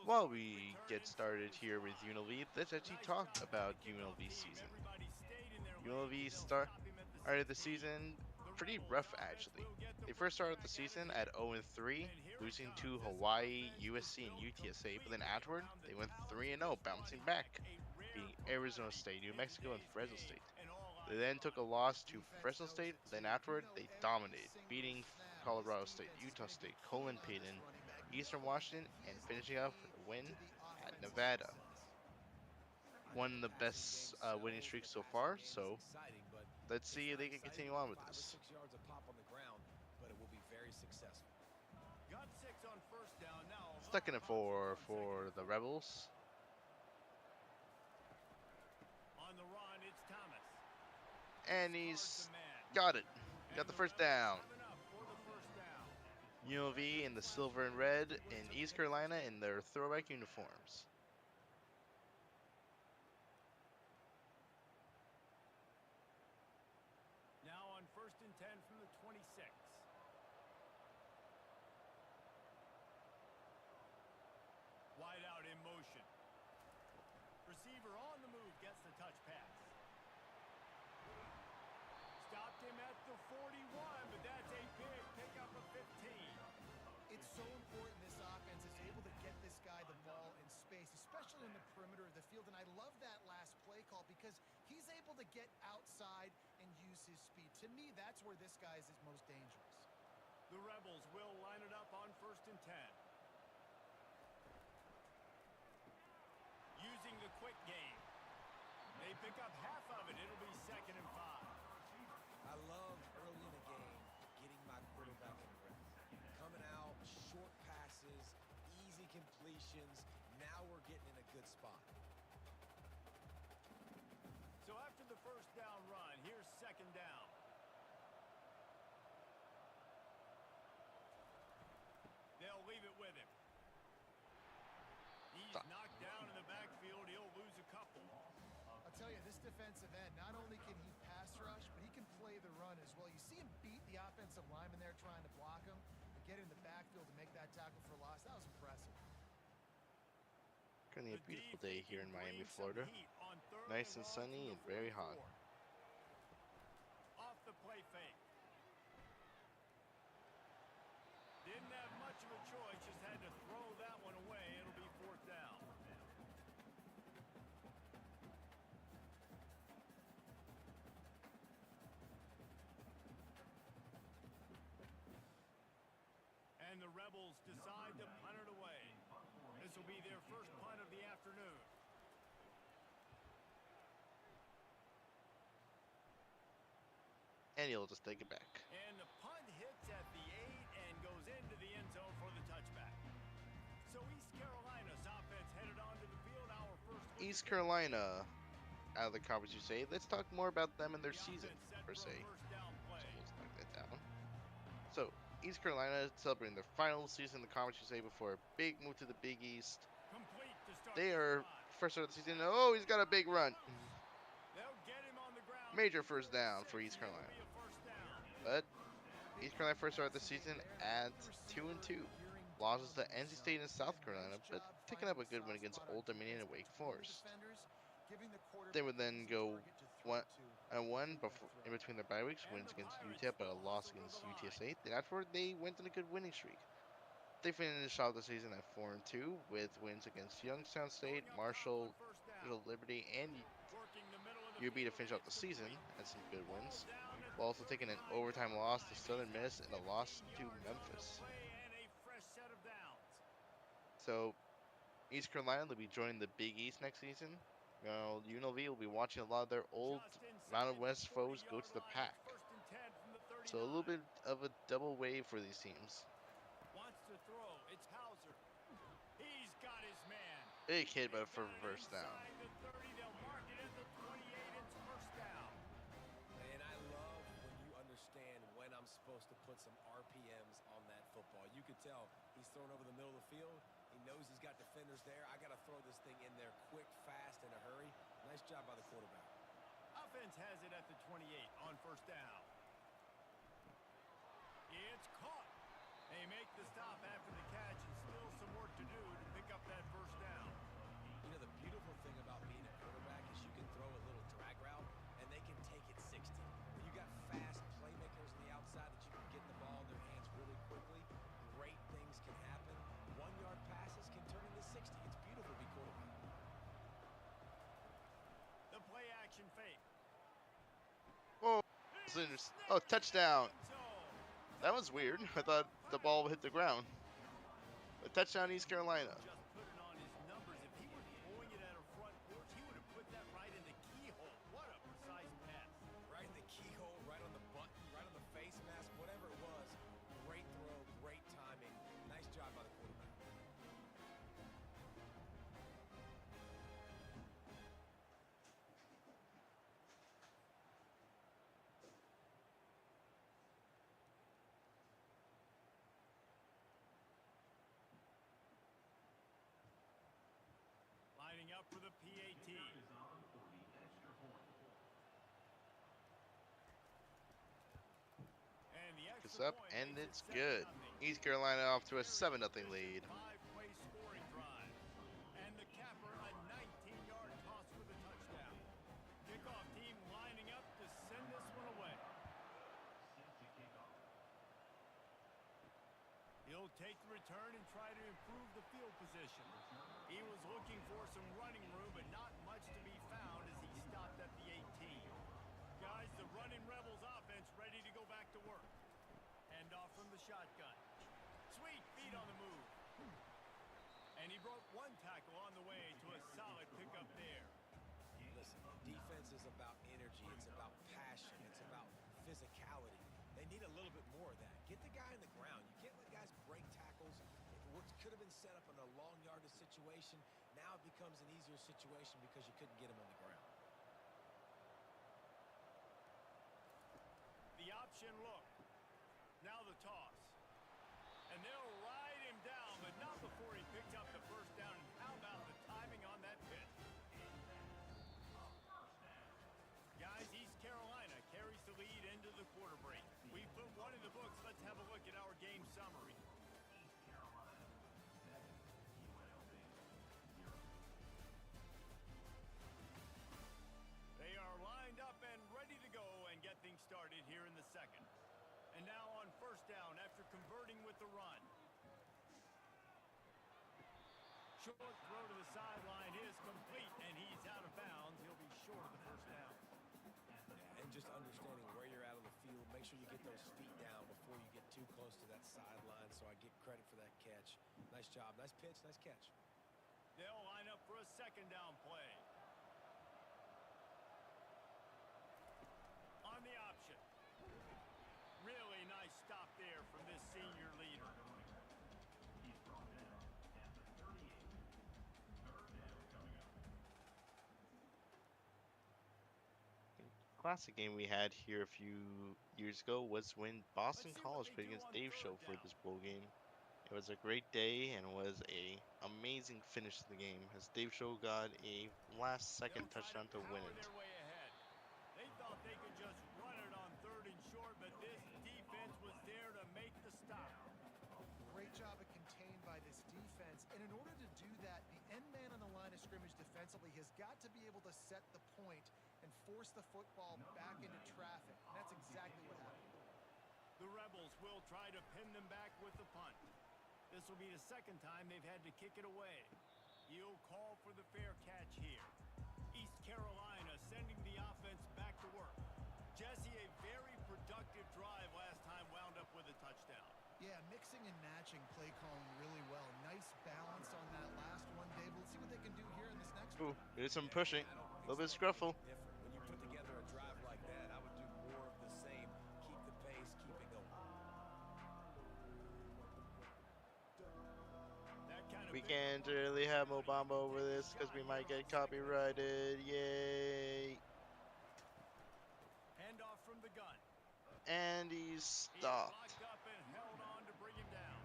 While we get started here with UNLV, let's actually talk about UNLV season. UNLV started the season pretty rough actually. They first started the season at 0-3, losing to Hawaii, USC, and UTSA, but then afterward they went 3-0, bouncing back, beating Arizona State, New Mexico, and Fresno State. They then took a loss to Fresno State, but then afterward they dominated, beating Colorado State, Utah State, Colin Payton, Eastern Washington, and finishing up with a win at Nevada. One of the best winning streaks so far, so let's see if they can continue on with this. Stuck in it for the Rebels. And he's got it. Got the first down. UNLV in the silver and red, and East Carolina in their throwback uniforms. 41, but that's a big pickup of 15. It's so important this offense is able to get this guy the ball in space, especially in the perimeter of the field. And I love that last play call because he's able to get outside and use his speed. To me, that's where this guy is his most dangerous. The Rebels will line it up on 1st and 10. Using the quick game. They pick up half of it. It'll be 2nd and 5. I love early in the game getting my quarterback in rhythm. Coming out, short passes, easy completions. Now we're getting in a good spot. So after the 1st down run, here's 2nd down. They'll leave it with him. He's knocked down in the backfield. He'll lose a couple. I'll tell you, this defensive end, not only can he pass rush, but he can play the run as well. You see him beat the offensive lineman there trying to block him and get in the backfield to make that tackle for loss. That was impressive. Gonna be a beautiful day here in Miami, Florida. Nice and sunny and very hot. Off the play fake. Didn't have much of a choice, just had to throw that one away. It'll be 4th down. And the Rebels decide to punt it away. This will be their first punt of the afternoon. And he'll just take it back. And the punt hits at the 8 and goes into the end zone for the touchback. So East Carolina's offense headed onto the field. Our first East Carolina, out of the conference USA. Let's talk more about them and their season, per se. So let's knock that down. So, East Carolina celebrating their final season in the conference USA before a big move to the Big East. They are first start of the season. Oh, he's got a big run. Major 1st down for East Carolina. But East Carolina first start of the season at 2-2. Losses to NC State and South Carolina, but picking up a good win against Old Dominion and Wake Forest. They would then go 1-1 before in between their bye weeks, wins against UTEP, but a loss against UTSA. Then afterward, they went on a good winning streak. They finished off the season at 4-2 with wins against Youngstown State, Marshall, Liberty, and UB to finish out the season. Had some good wins, while also taking an overtime loss to Southern Miss and a loss to Memphis. So, East Carolina will be joining the Big East next season. UNLV will be watching a lot of their old Mountain West foes go to the pack. So a little bit of a double wave for these teams. Wants to throw. It's Hauser. He's got his man. Big hit, but for first down. They'll mark it at the 28. It's 1st down. And I love when you understand when I'm supposed to put some RPMs on that football. You could tell he's thrown over the middle of the field. He knows he's got defenders there. I got to throw this thing in there quick, fast, in a hurry. Nice job by the quarterback. Offense has it at the 28 on 1st down. It's caught. They make the stop after the catch and still some work to do to pick up that 1st down. You know, the beautiful thing about being a quarterback is you can throw a little drag route and they can take it 60. When you got fast playmakers on the outside that you can get the ball in their hands really quickly, great things can happen. 1-yard passes can turn into 60. It's beautiful to be quarterback. The play action fake. Oh, touchdown. That was weird. I thought the ball hit the ground. A touchdown, East Carolina. Just put it on his numbers. If he were throwing it at a front porch, he would have put that right in the keyhole. What a precise pass. Right in the keyhole, right on the button, right on the face mask, whatever it was. Great throw, great timing. Nice job by the quarterback. Lining up for the PAT. And the It's extra up, point and makes it's it good. 7-0. East Carolina off to a 7-0 lead. 5-play scoring drive. And the capper, a 19-yard toss for the touchdown. Kickoff team lining up to send this one away. will take the return and try to improve the field position. He was looking for some running room, but not much to be found as he stopped at the 18. Guys, the running Rebels offense ready to go back to work. Hand off from the shotgun. Sweet feet on the move. And he broke one tackle on the way to a solid pickup there. Listen, defense is about energy. It's about passion. It's about physicality. They need a little bit more of that. Get the guy in the ground. You can't let guys break tackles. What could have been set up in a long yardage situation, now it becomes an easier situation because you couldn't get him on the ground. The option look. Now the toss. And they'll ride him down, but not before he picks up the first down. And how about the timing on that pitch? Guys, East Carolina carries the lead into the quarter break. We put one in the books. Let's have a look at our game summary. They are lined up and ready to go and get things started here in the second. And now on first down after converting with the run. Short throw to the sideline is complete, and he's out of bounds. He'll be short of the first down. And just understanding where you're at on the field, make sure you get those feet down before you get too close to that sideline, so I get credit for that catch. Nice job, nice pitch, nice catch. They'll line up for a second down play. On the option. Really nice stop there from this senior leader. Classic game we had here a few years ago was when Boston College played against Dave Show for this bowl game. It was a great day and was a amazing finish to the game as Dave Show got a last-second touchdown to win it. They thought they could just run it on third and short, but this defense was there to make the stop. Great job of contained by this defense. And in order to do that, the end man on the line of scrimmage defensively has got to be able to set the point and force the football back into traffic. And that's exactly what happened. The Rebels will try to pin them back with the punt. This will be the second time they've had to kick it away. He'll call for the fair catch here. East Carolina sending the offense back to work. Jesse, a very productive drive last time, wound up with a touchdown. Yeah, mixing and matching play calling really well. Nice balance on that last one, Dave. Let's see what they can do here in this next one. Ooh, there's some pushing. A little bit scruffle. Different. When you put together a drive like that, I would do more of the same. Keep the pace, keep it going. We can't really have Mobamba over this because we might get copyrighted. Yay! Handoff from the gun. And he's stopped. He blocked up and held on to bring him down.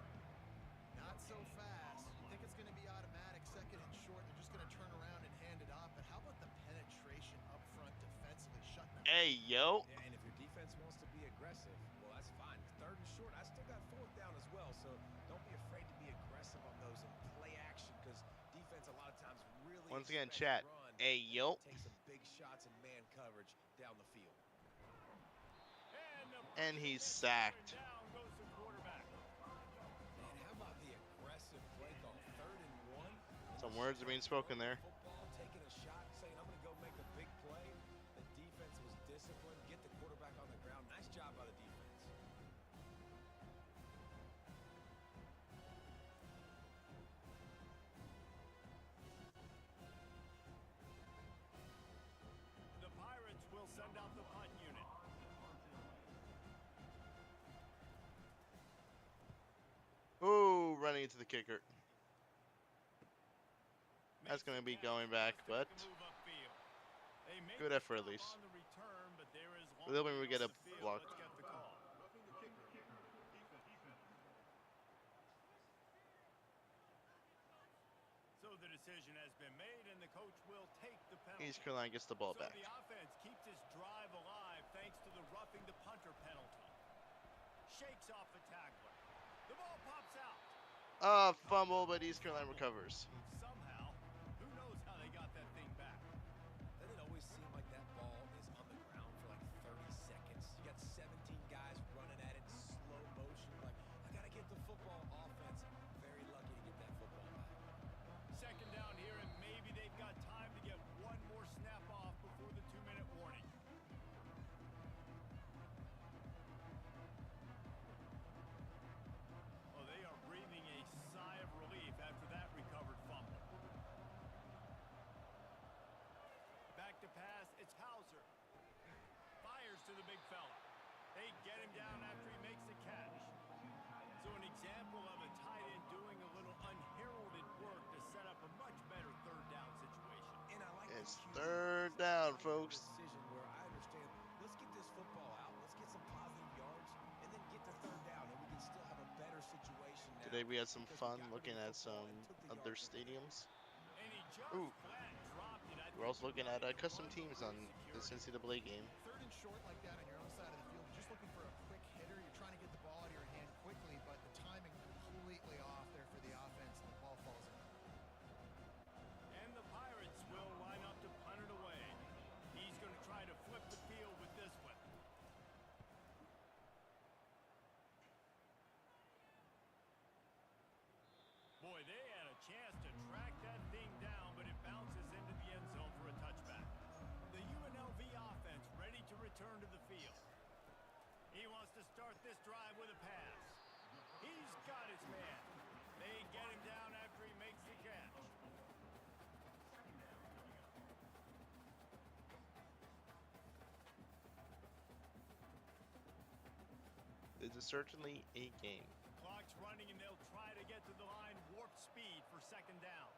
Not so fast. You think it's going to be automatic, second and short. They're just going to turn around and hand it off. But how about the penetration up front defensively, shutting them? Hey, yo! Yeah, and if your defense wants to be aggressive, well, that's fine. Third and short, I still got fourth down as well. So don't be afraid to be aggressive on those and play action because defense a lot of times really. Once again, expects chat. run, Hey, yo! take some big shots and man coverage down the field. And he's sacked. Down goes the quarterback. And how about the aggressive play call? Third and one. Some words are being spoken there. Football, taking a shot, saying I'm going to go make a big play. The defense was disciplined, get the quarterback on the ground. Nice job by the defense. The Pirates will send out the punt unit. Ooh, running into the kicker. That's going to be going back, but good effort at least. We're hoping we get a block. So the decision has been made, and the coach will take the penalty. East Carolina gets the ball So back. the offense keeps its drive alive thanks to the roughing the punter penalty. Shakes off the tackler. The ball pops out. Fumble, but East Carolina recovers. Somehow, who knows how they got that thing back. Doesn't it always seem like that ball is on the ground for like 30 seconds? You got 17 guys running at it in slow motion. Like, I got to get the football off to the big fella. They get him down after he makes the catch. So an example of a tight end doing a little unheralded work to set up a much better third down situation. And I like It's the third down, folks. decision where I understand, let's get this football out, let's get some positive yards, and then get to third down, and we can still have a better situation now. Today we had some because we fun got rid looking of the at football some and took the of their yards away. stadiums. And he just Ooh. flat dropped it. I We're also think looking they're at ready to custom run teams for on this security. NCAA game. Third and short like that on your own side of the field, just looking for a quick hitter. You're trying to get the ball out of your hand quickly, but the timing completely off there for the offense, and the ball falls in. And the Pirates will line up to punt it away. He's going to try to flip the field with this one. Boy, they had a chance to track that thing down, but it bounces into the end zone for a touchback. The UNLV offense ready to return to the field. He wants to start this drive with a pass. He's got his man. They get him down after he makes the catch. This is certainly a game. Clock's running, and they'll try to get to the line warp speed for second down.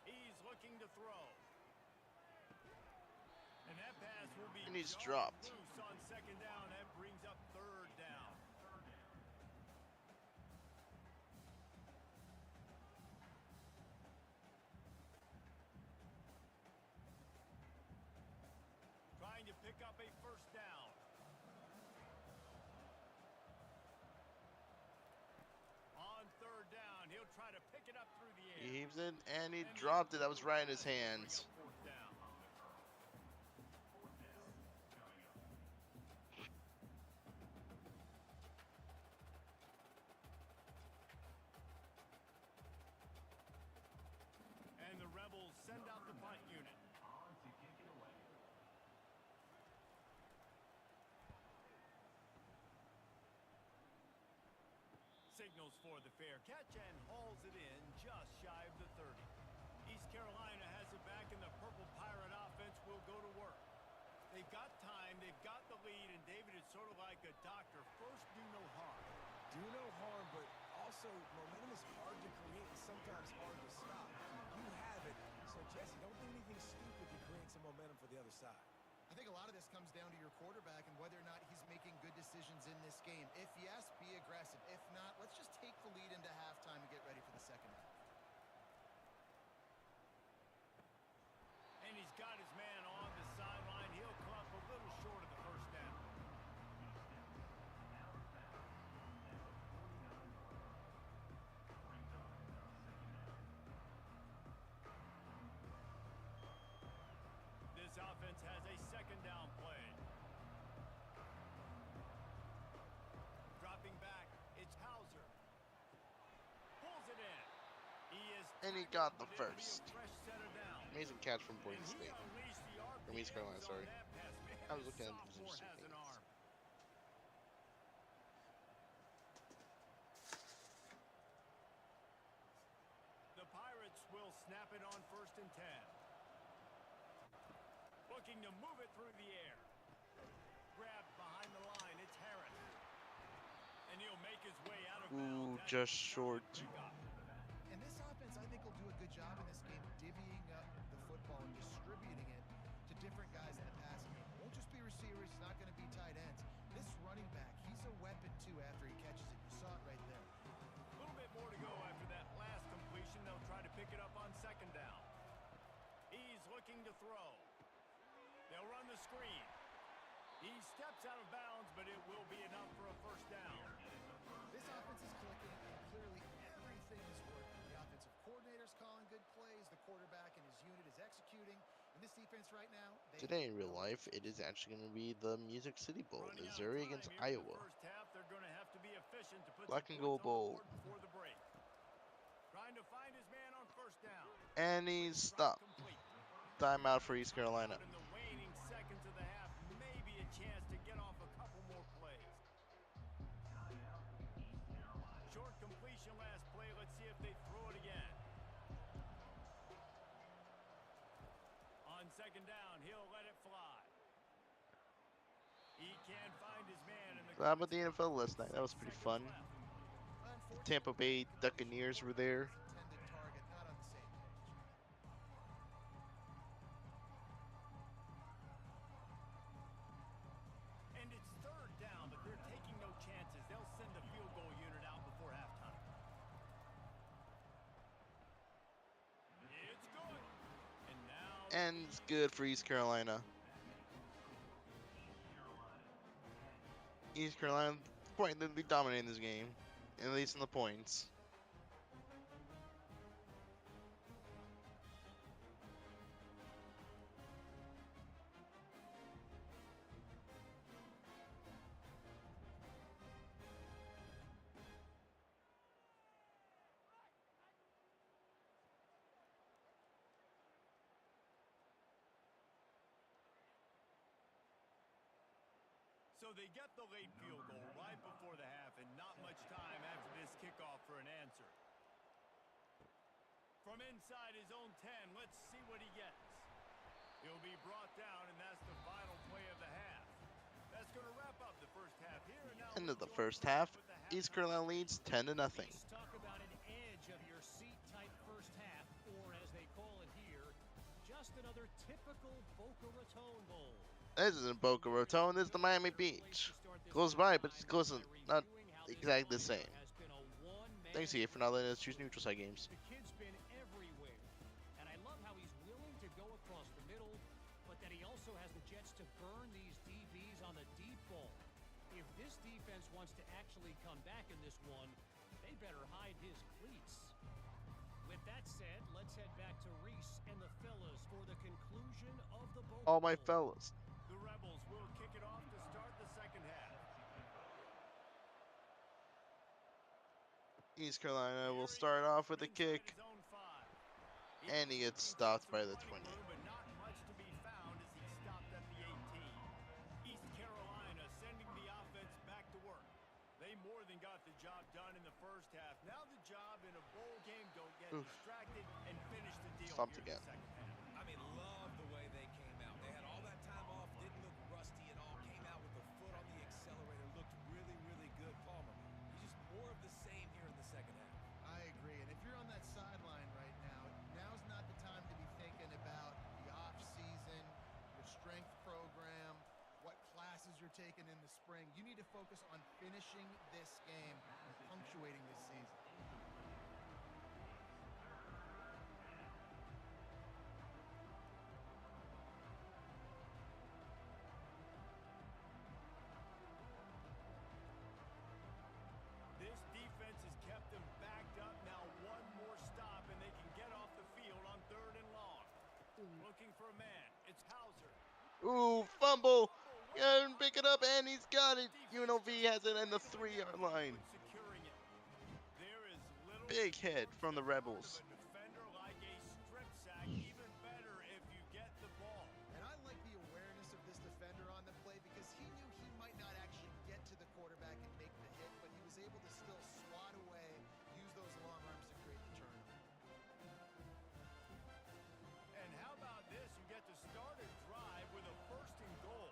He's looking to throw. And that pass will be And he's just dropped. loose on second down. That brings up third down. Trying to pick up a first down. On third down, he'll try to pick it up through the air. He heaves it and he dropped it. That was right in his Bring up hands. fourth down. And the Rebels send out the punt unit. Signals for the fair catch and hauls it in just shy of the 30. East Carolina has it back, and the Purple Pirate offense will go to work. They've got time, they've got the lead, and David is sort of like a doctor. First, do no harm. Do no harm, but also momentum is hard to create and sometimes hard to stop. You have it, so Jesse, don't do anything stupid to create some momentum for the other side. I think a lot of this comes down to your quarterback and whether or not he's making good decisions in this game. If yes, be aggressive. If not, let's just take the lead into halftime and get ready for the second half. And he's got his man on the sideline. He'll come up a little short of the first down. This offense has a second down play. Dropping back, it's Hauser. Pulls it in. He is And he tackled, got the but it'll be a first. fresh set of downs. Amazing catch from And Poinsettia he State. unleashed the From East Carolina, RPMs sorry. on that pass. Man, I was looking at the sophomore position has an things. arm. The Pirates will snap it on 1st and 10. Looking to move it through the air. Grabbed behind the line. It's Harris. And he'll make his way out of Ooh, bounds. just short. And this offense, I think, will do a good job in this game divvying up the football and distributing it to different guys in the passing game. It won't just be receivers. It's not going to be tight ends. This running back, he's a weapon, too, after he catches it. You saw it right there. A little bit more to go after that last completion. They'll try to pick it up on second down. He's looking to throw. They'll run the screen. He steps out of bounds, but it will be enough for a first down. This offense is clicking, and clearly everything is working. The offensive coordinator's calling good plays. The quarterback and his unit is executing. And this defense right now, Today in real life, it is actually going to be the Music City Bowl, Running out of Missouri time against here in the Iowa. first half, they're going to have to be efficient to put Black some and Gold points on the Bowl. board before the break. Trying to find his man on first down. And he's Drop stopped. complete. Timeout for East Carolina. Out in the waning seconds of the half, maybe a chance to get off a couple more plays. Short completion last play. Let's see if they throw it again. On second down, he'll let it fly. He can't find his man in the So how about the NFL last night? That was pretty fun. The Tampa Bay Buccaneers were there. Intended target, not on the same page. And it's third down, but they're taking no chances. They'll send the field goal unit out before halftime. It's good. And now And it's good for East Carolina. East Carolina pointedly dominating this game, at least in the points. so they get the late field goal right before the half and not much time after this kickoff for an answer. From inside his own 10, let's see what he gets. He'll be brought down, and that's the final play of the half. That's going to wrap up the first half here. And now End of the first half, East Carolina leads 10-0. Let's talk about an edge of your seat type first half, or as they call it here, just another typical Boca Raton Bowl. This isn't Boca Raton, this is the Miami Beach. Close by, but it's close, not exactly the same. Thanks, EA, for not letting us choose neutral site games. The kid's been everywhere, and I love how he's willing to go across the middle, but that he also has the jets to burn these DBs on the deep ball. If this defense wants to actually come back in this one, they better hide his cleats. With that said, let's head back to Reese and the fellas for the conclusion of the Boca All my Bowl. fellas. the Rebels will kick it off to start the second half. East Carolina will start off with a kick, and he gets stopped by the 20. But not much to be found as he stopped at the 18. East Carolina sending the offense back to work. They more than got the job done in the first half. Now the job in a bowl game, don't get distracted and finish the deal Stopped here in again. the second half. I mean, love the way they came out. They had all that time off, didn't look rusty at all, came out with the foot on the accelerator, looked really, really good. Palmer, it's just more of the same here in the second half. I agree, and if you're on that sideline right now, now's not the time to be thinking about the off-season, your strength program, what classes you're taking in the spring. You need to focus on finishing this game and punctuating this season. This defense has kept them backed up. Now one more stop, and they can get off the field on third and long. Looking for a man. It's Hauser. Ooh, fumble! And pick it up, and he's got it. UNLV has it in the 3-yard line. Securing it. There is little Big hit from the Rebels. a defender like a strip sack. Even better if you get the ball. And I like the awareness of this defender on the play because he knew he might not actually get to the quarterback and make the hit, but he was able to still swat away, use those long arms to create the turnover. And how about this? You get to start a drive with a first and goal.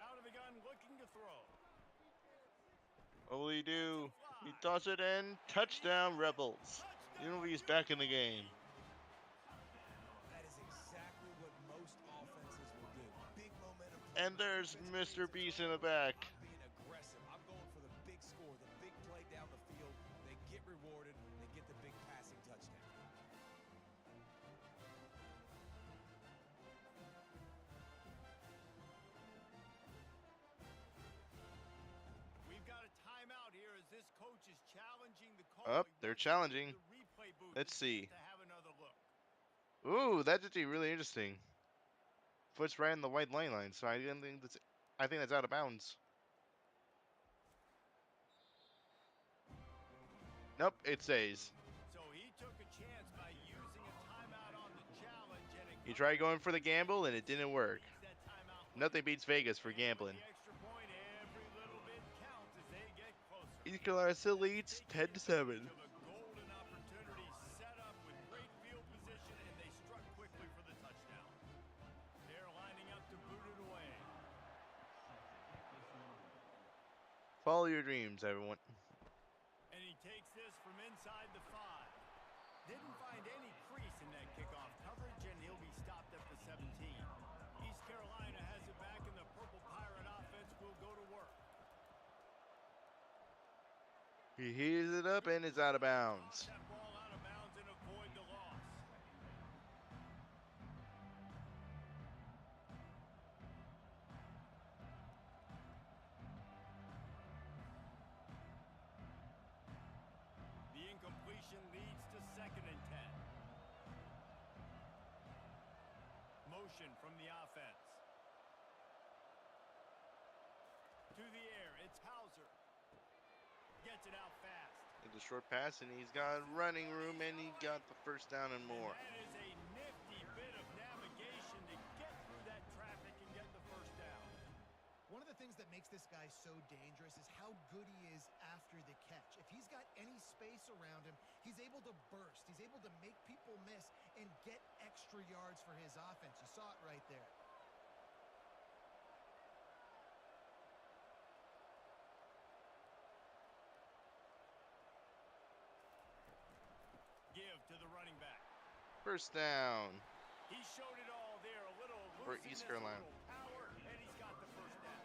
Out of the gun, looking to throw. What will he do? He does it in. Touchdown, Rebels. UNLV's back in the game. That is exactly what most offenses will do. Big momentum. And there's Mr. Beast in the back. I'm being aggressive. I'm going for the big score, the big play down the field. They get rewarded. They get the big passing touchdown. We've got a timeout here as this coach is challenging the call. Up, they're challenging. The replay booth Let's see. to have another look. Ooh, that's actually really interesting. Foot's right in the white line, so I think that's out of bounds. Nope, it stays. So he took a chance by using a timeout on the challenge, and it He tried going for the gamble and it didn't work. beats that timeout. Nothing beats Vegas for gambling. The extra point, every little bit counts as they get closer. East Carolina still leads 10-7. Of a golden opportunity set up with great field position Follow your dreams, everyone. And he takes this from inside the 5. Didn't find any crease in that kickoff coverage, and he'll be stopped at the 17. East Carolina has it back, and the Purple Pirate offense will go to work. He heaves it up and it's out of bounds. Toss that ball out of bounds and avoid the loss. The incompletion leads to 2nd and 10. Motion from the offense. To the air, it's Hauser. Gets it out fast. It's a short pass, and he's got running room, and he got the first down and more. And that is a nifty bit of navigation to get through that traffic and get the first down. One of the things that makes this guy so dangerous is how good he is after the catch. If he's got any space around him, he's able to burst. He's able to make people miss and get extra yards for his offense. You saw it right there. Give to the running back. First down. He showed it all there. A little For looseness, East Carolina. a little power, and he's got the first down.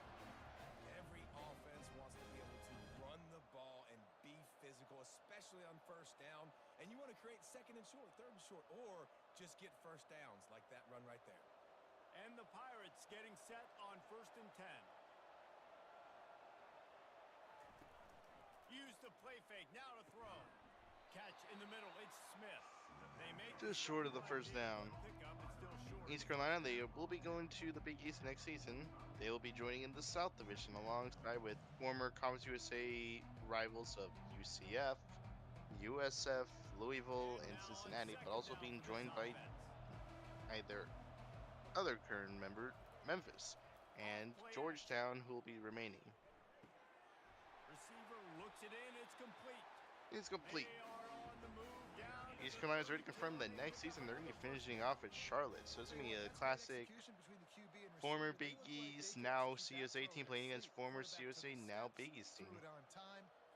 Every offense wants to be able to run the ball and be physical, especially on first down. And you want to create 2nd and short, 3rd and short, or just get first downs like that run right there. And the Pirates getting set on 1st and 10. Use the play fake. Now to throw. Catch in the middle. It's Smith. They make Just short of the first down. Pickup, it's still short. East Carolina, they will be going to the Big East next season. They will be joining in the South Division alongside with former Conference USA rivals of UCF, USF, Louisville, and Cincinnati, but also being joined by either other current member, Memphis, and Georgetown, who will be remaining. Receiver looks it in. It's complete. It's complete. They are on the move down. East Carolina has already confirmed that next season they're going to be finishing off at Charlotte, so it's going to be a classic former Big East, now CUSA team playing against former CUSA, now Big East team.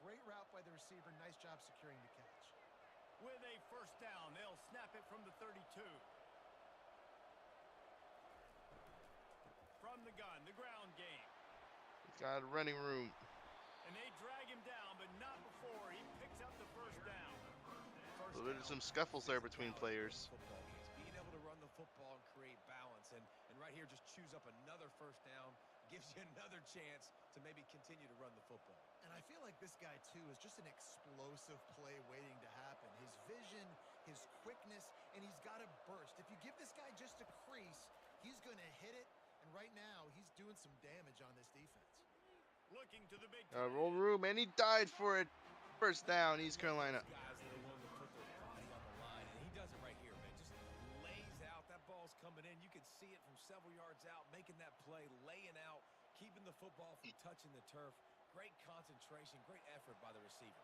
Great route by the receiver. Nice job securing the catch. With a first down, they'll snap it from the 32. From the gun, the ground game. He's got running room. And they drag him down, but not before he picks up the first down. A little bit of some scuffles there between players. Being able to run the football and create balance, and right here just choose up another first down, gives you another chance to maybe continue to run the football. And I feel like this guy, too, is just an explosive play waiting to happen. His vision, his quickness, and he's got a burst. If you give this guy just a crease, he's going to hit it. And right now, he's doing some damage on this defense. Looking to the big Roll room, and he died for it. First down, East Carolina. Guys that are willing to put their body on the line, and he does it right here, man. Just lays out. That ball's coming in. You can see it from several yards out, making that play, laying out, keeping the football from touching the turf. Great concentration, great effort by the receiver.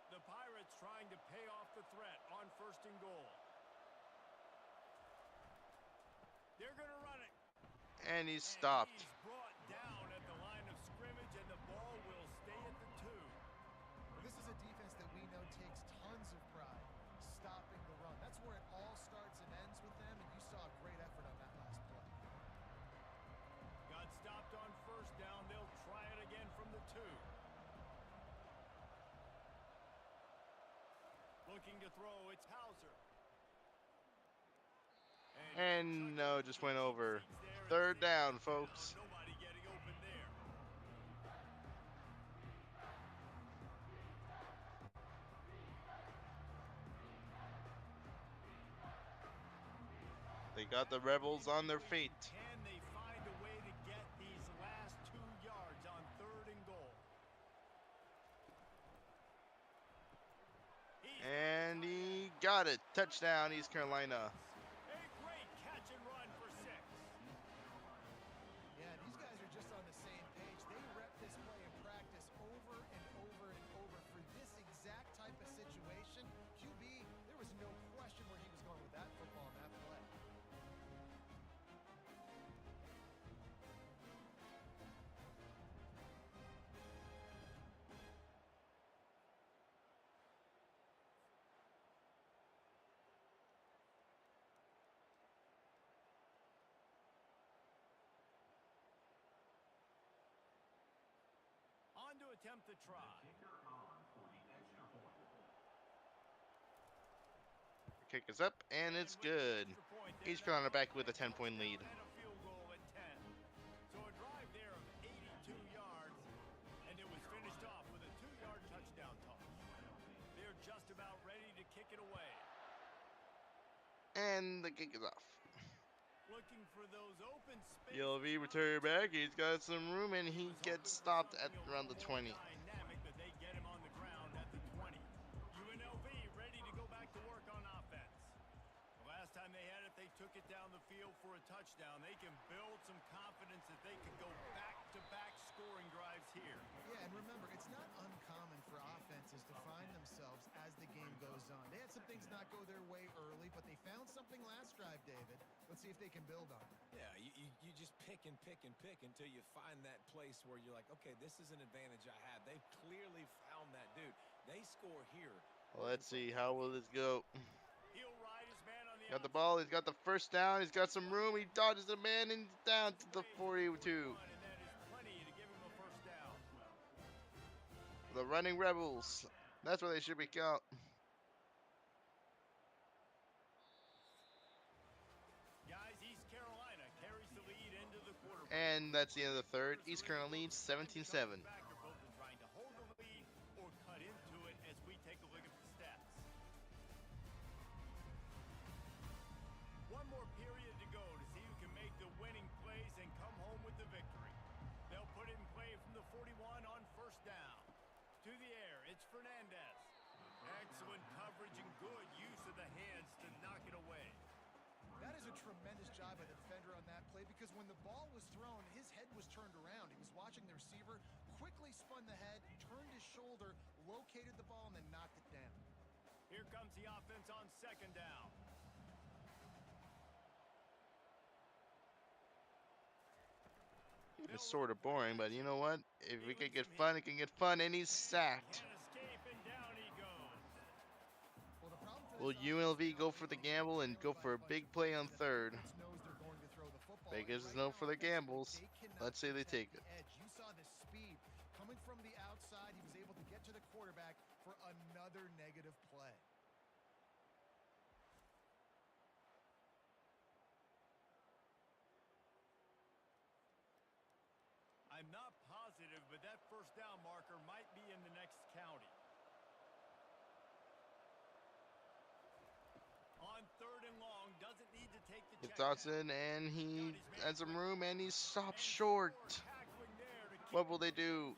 The Pirates trying to pay off the threat on 1st and goal. They're going to run it. And he's stopped. He's brought down at the line of scrimmage, and the ball will stay at the 2. This is a defense that we know takes tons of pride stopping the run. That's where it all starts and ends with them, and you saw a great effort on that last play. Got stopped on first down. They'll try it again from the 2. Looking to throw, it's Hauser. And no, just went over. 3rd down, folks. Nobody getting open there. They got the Rebels on their feet. Can they find a way to get these last 2 yards on 3rd and goal? And he got it. Touchdown, East Carolina. A great catch and run for 6. Yeah, these guys are just on the same page. They rep this play in practice over and over and over for this exact type of situation. QB, there was no question where he was going with that football and that play. attempt the try. Kick is up, and it's good. East Carolina back with a 10-point lead. And a field goal at 10. So a drive there of 82 yards, and it was finished off with a 2-yard touchdown toss. They're just about ready to kick it away. And the kick is off. Looking for those open spaces. ULV return back. He's got some room, and he gets stopped at around the 20. Dynamic, but they get him on the ground at the 20. UNLV ready to go back to work on offense. The last time they had it, they took it down the field for a touchdown. They can build some confidence that they can go back-to-back scoring drives here. Yeah, and remember, it's not uncommon for offenses to find themselves as the game goes on. They had some things not go their way early, but they found something last drive, David. Let's see if they can build on it. Yeah, you just pick and pick and pick until you find that place where you're like, okay, this is an advantage I have. They've clearly found that, dude. They score here. Well, let's see, how will this go? He'll ride his man on the Got the ball, he's got the first down, he's got some room, he dodges the man, and he's down to the 42. And that is plenty to give him a first down. The running Rebels. That's where they should be out. Guys, East Carolina carries the lead into the quarterback. And that's the end of the third. East Carolina leads 17-7. They're both trying to hold the lead or cut into it as we take a look at the stats. One more period to go to see who can make the winning plays and come home with the victory. They'll put it in play from the 41 on first down. To the air, it's Fernandez. Excellent coverage and good use of the hands to knock it away. That is a tremendous job by the defender on that play because when the ball was thrown, his head was turned around. He was watching the receiver, quickly spun the head, turned his shoulder, located the ball, and then knocked it down. Here comes the offense on second down. It's sort of boring, but you know what? If we can get fun, it can get fun, and he's sacked. Can't escape, and down he goes. Well, the problem for Will this UNLV go for the gamble and go for a big play on third? offense knows they're going to throw the football. Vegas And is right known now, for the gambles. they cannot Let's say they take protect it. the edge. You saw the speed coming from the outside. He was able to get to the quarterback for another negative play. I'm not positive, but that first down marker might be in the next county. On third and long, doesn't need to take the It's check. Dodson, and he has some room, and he stopped short. What will they do?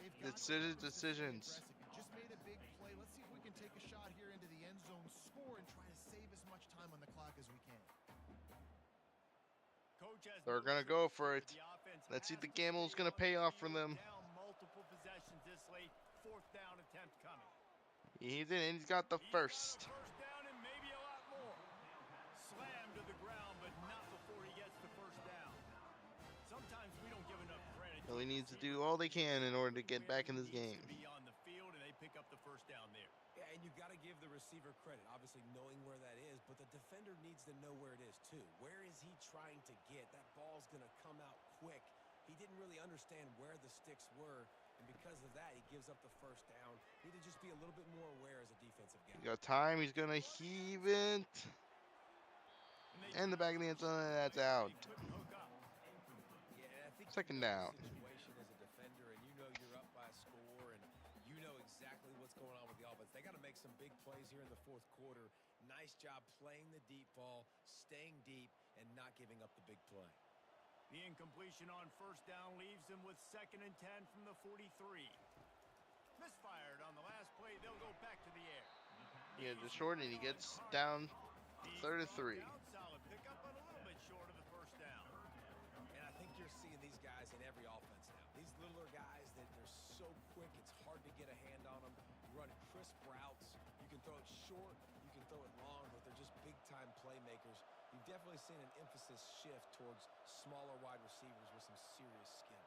They've got Decisions. aggressive. You just made a big play. Let's see if we can take a shot here into the end zone, score, and try to save as much time on the clock as we can. They're gonna go for it. Let's see if the gamble's gonna pay off for them. Down multiple possessions this late. Fourth down attempt coming. He's in, and he's got the first. First down and maybe a lot more. Slammed to the ground, but not before he gets the first down. Sometimes we don't give enough credit. Well, he needs to do all they can in order to get back in this game. Be on the field, and they pick up the first down there. Yeah, and you got to give the receiver credit, obviously knowing where that is, but the defender needs to know where it is too. Where is he trying to get? That ball's going to come out quick. He didn't really understand where the sticks were, and because of that, he gives up the first down. Need to just be a little bit more aware as a defensive guy. He got time. He's gonna heave it. And the back of the end zone, that's out. Yeah, I think Second you know down. the situation as a defender, and you know you're up by a score, and you know exactly what's going on with the offense. They got to make some big plays here in the fourth quarter. Nice job playing the deep ball, staying deep, and not giving up the big play. The incompletion on first down leaves them with 2nd and 10 from the 43. Misfired on the last play. They'll go back to the air. He gets it short, and he gets down to 33. Solid pickup, but a little bit short of the first down. And I think you're seeing these guys in every offense now. These littler guys that they're so quick, it's hard to get a hand on them. You run crisp routes. You can throw it short, you can throw it long, but they're just big-time playmakers. You've definitely seen an emphasis shift towards smaller wide receivers with some serious skill.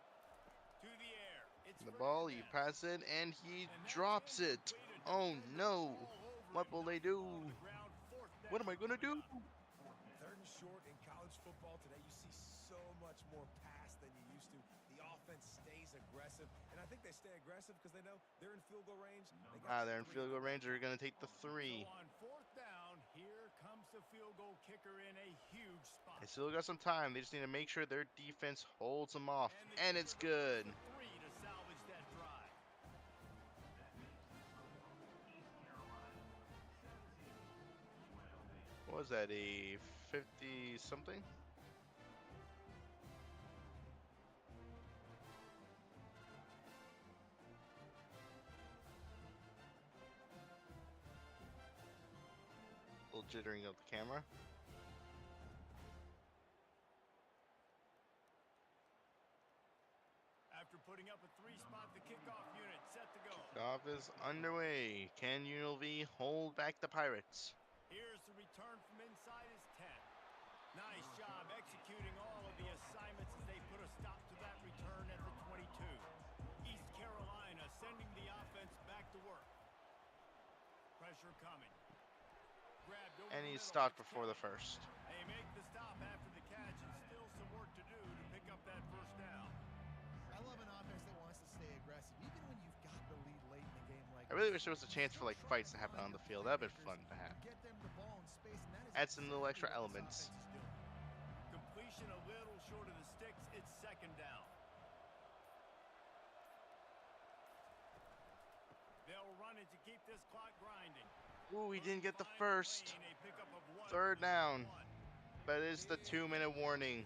To the air. It's The ball, he passes it, and he drops it. Oh no! What will they do? What am I gonna do? Third and short in college football today, you see so much more pass than you used to. The offense stays aggressive, and I think they stay aggressive because they know they're in field goal range. They're in field goal range. They're going to take the 3. So on fourth down, here comes the field goal kicker in a huge spot. They still got some time. They just need to make sure their defense holds them off, and it's good. 3 to salvage that drive. What was that, a 50-something? A little jittering of the camera. After putting up a 3-spot, the kickoff unit set to go. Kickoff is underway. Can UNLV hold back the Pirates? Here's the return from inside his 10. Nice job executing all of the assignments as they put a stop to that return at the 22. East Carolina sending the offense back to work. Pressure coming. Grabbed over And the he middle. stopped before the first. They make the stop after the catch and still some work to do to pick up that first down. I love an offense that wants to stay aggressive, even when you've got the lead late in the game like I really this. wish there was a chance for like fights to happen on the field. That'd been fun to have. Get them the ball in space, and that is Add some little extra exactly what this elements. offense is doing. Completion a little short of the sticks. It's second down. They'll run it to keep this clock grinding. Ooh, he didn't get the Final first. play, and a pickup of 1 Third for down. 1. But it's the 2-minute warning.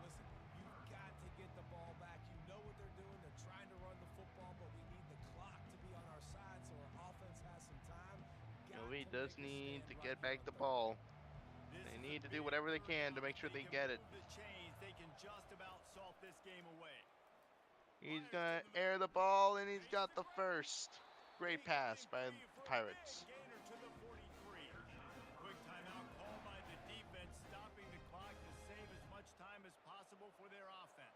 Listen, you've got to get the ball back. You know what they're doing. They're trying to run the football, but we need the clock to be on our side so our offense has some time. UNLV does need to get back the ball. This They is need a to do big whatever they third can to down. make sure If they can get it. move the chains, they can just about salt this game away. He's gonna air the ball, and he's got the first. Great pass by the Pirates. Gainer to the 43. Quick timeout called by the defense, stopping the clock to save as much time as possible for their offense.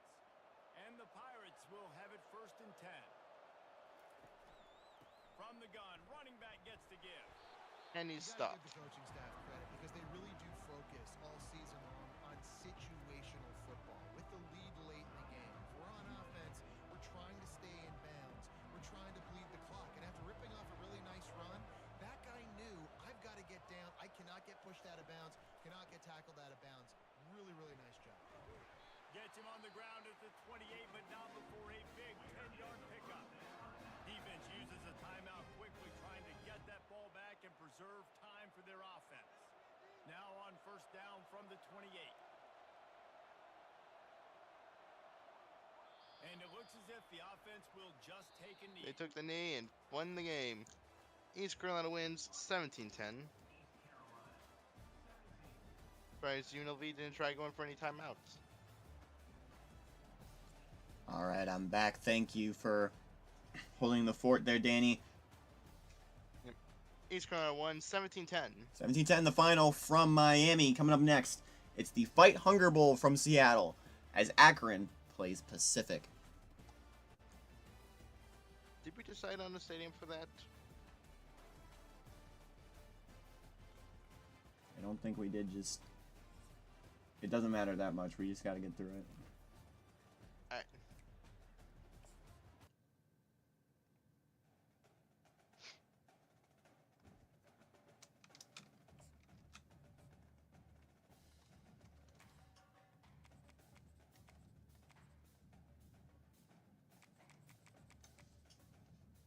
And the Pirates will have it first and 10. From the gun, running back gets the give. And he's You gotta stopped. give the coaching staff credit because they really do focus all season long on situational football. With the lead late in the game, if we're on offense, we're trying to stay in bounds. We're trying to bleed the clock. And after ripping off a really nice run, that guy knew I've got to get down. I cannot get pushed out of bounds. Cannot get tackled out of bounds. Really, really nice job. Gets him on the ground at the 28, but not before a big 10-yard pickup. Defense uses a timeout quickly, trying to get that ball back and preserve time for their offense. Now on first down from the 28. And it looks as if the offense will just take a knee. They took the knee and won the game. East Carolina wins 17-10. Surprised UNLV didn't try going for any timeouts. All right, I'm back. Thank you for holding the fort there, Danny. East Carolina won 17-10. 17-10 the final from Miami. Coming up next, it's the Fight Hunger Bowl from Seattle as Akron plays Pacific. Did we decide on the stadium for that? I don't think we did. Just it doesn't matter that much. We just got to get through it. Alright.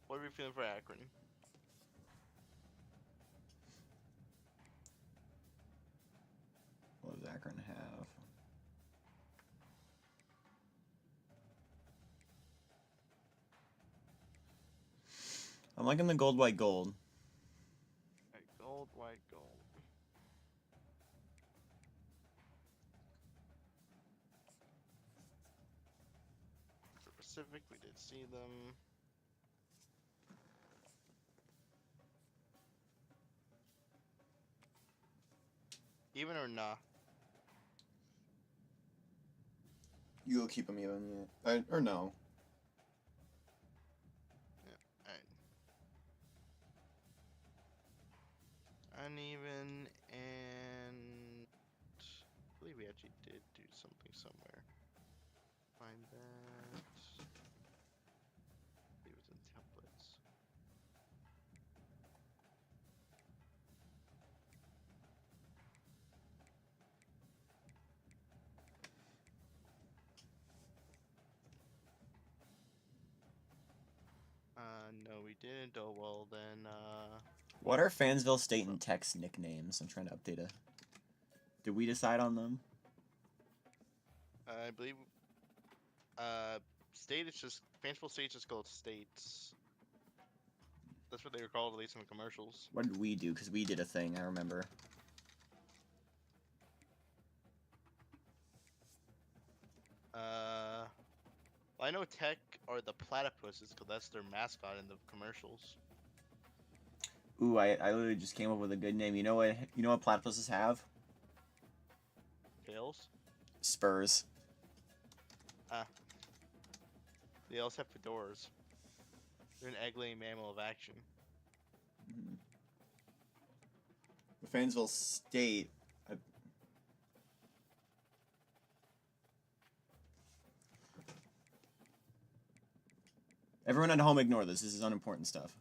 What are we feeling for Akron? What does Akron have? I'm liking the gold, white, gold. Right, gold, white, gold. For Pacific, we did see them. Even or nah? You will keep them even, yeah. Or no. Alright. Uneven, and I believe we actually did do something somewhere. Find that. It was in templates. No, we didn't. Oh well, then. What are Fansville State and Tech's nicknames? I'm trying to update it. Did we decide on them? I believe. State is just Fanciful State's just called States. That's what they were called, at least in the commercials. What did we do? Because we did a thing, I remember. Well, I know Tech are the platypuses because that's their mascot in the commercials. Ooh, I literally just came up with a good name. You know what platypuses have? Tails. Spurs. They also have fedoras. They're an egg-laying mammal of action. The Fansville State. Everyone at home, ignore this. This is unimportant stuff.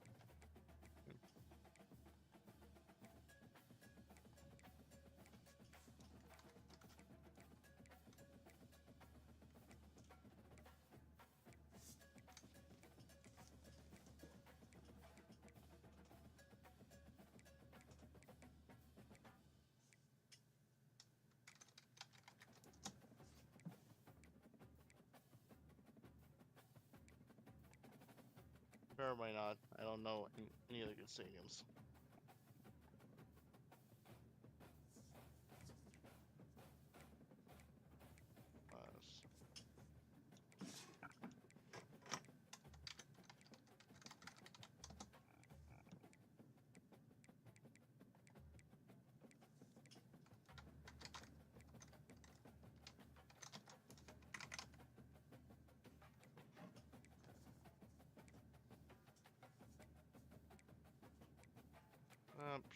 Or might not. I don't know any other good stadiums.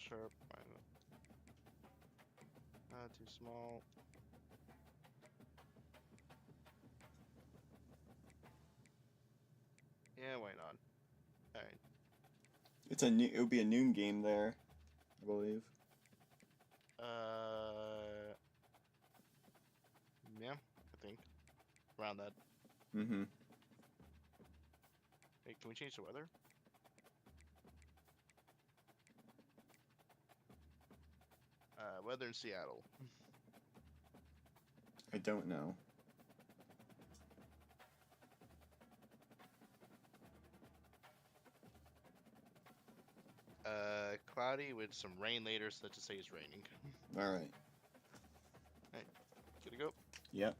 Sure. Why not? Too small. Yeah, why not? Alright. It would be a noon game there, I believe. Yeah, I think. Around that. Mm-hmm. Hey, can we change the weather? Weather in Seattle. I don't know. Cloudy with some rain later, so let's just say it's raining. Alright. Alright, good to go. Yep.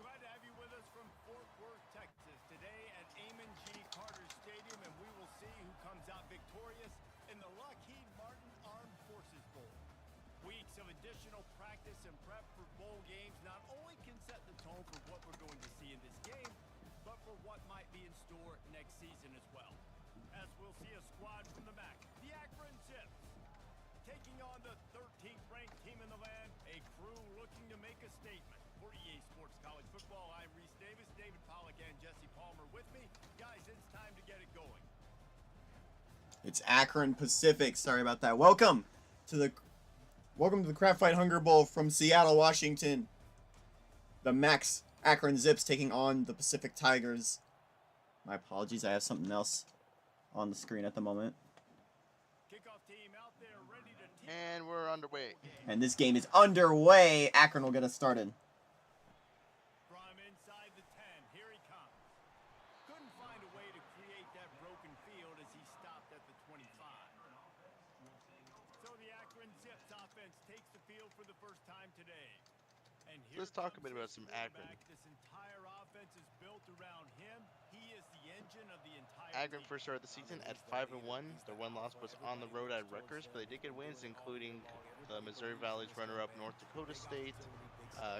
Glad to have you with us from Fort Worth, Texas, today at Amon G. Carter Stadium, and we will see who comes out victorious in the Lockheed Martin Armed Forces Bowl. Weeks of additional practice and prep for bowl games not only can set the tone for what we're going to see in this game, but for what might be in store next season as well. As we'll see a squad from the MAC, the Akron Zips, taking on the 13th ranked team in the land, a crew looking to make a statement. For EA Sports College Football, I'm Reese Davis, David Pollack, and Jesse Palmer with me. Guys, it's time to get it going. It's Akron Pacific. Sorry about that. Welcome to the Craft Fight Hunger Bowl from Seattle, Washington. The Max Akron Zips taking on the Pacific Tigers. My apologies, I have something else on the screen at the moment. Kickoff team out there ready to And we're underway. And this game is underway. Akron will get us started. from inside the 10. Here he comes. Couldn't find a way to create that broken field as he stopped at the 25. So the Akron Zips offense takes the field for the first time today. And here Let's talk a comes bit about his some Akron. quarterback. This entire offense is built around him. He is the engine of the entire Akron team. first started the season at 5-1. Their one loss was on the road at Rutgers, but they did get wins, including the Missouri Valley's runner-up North Dakota State,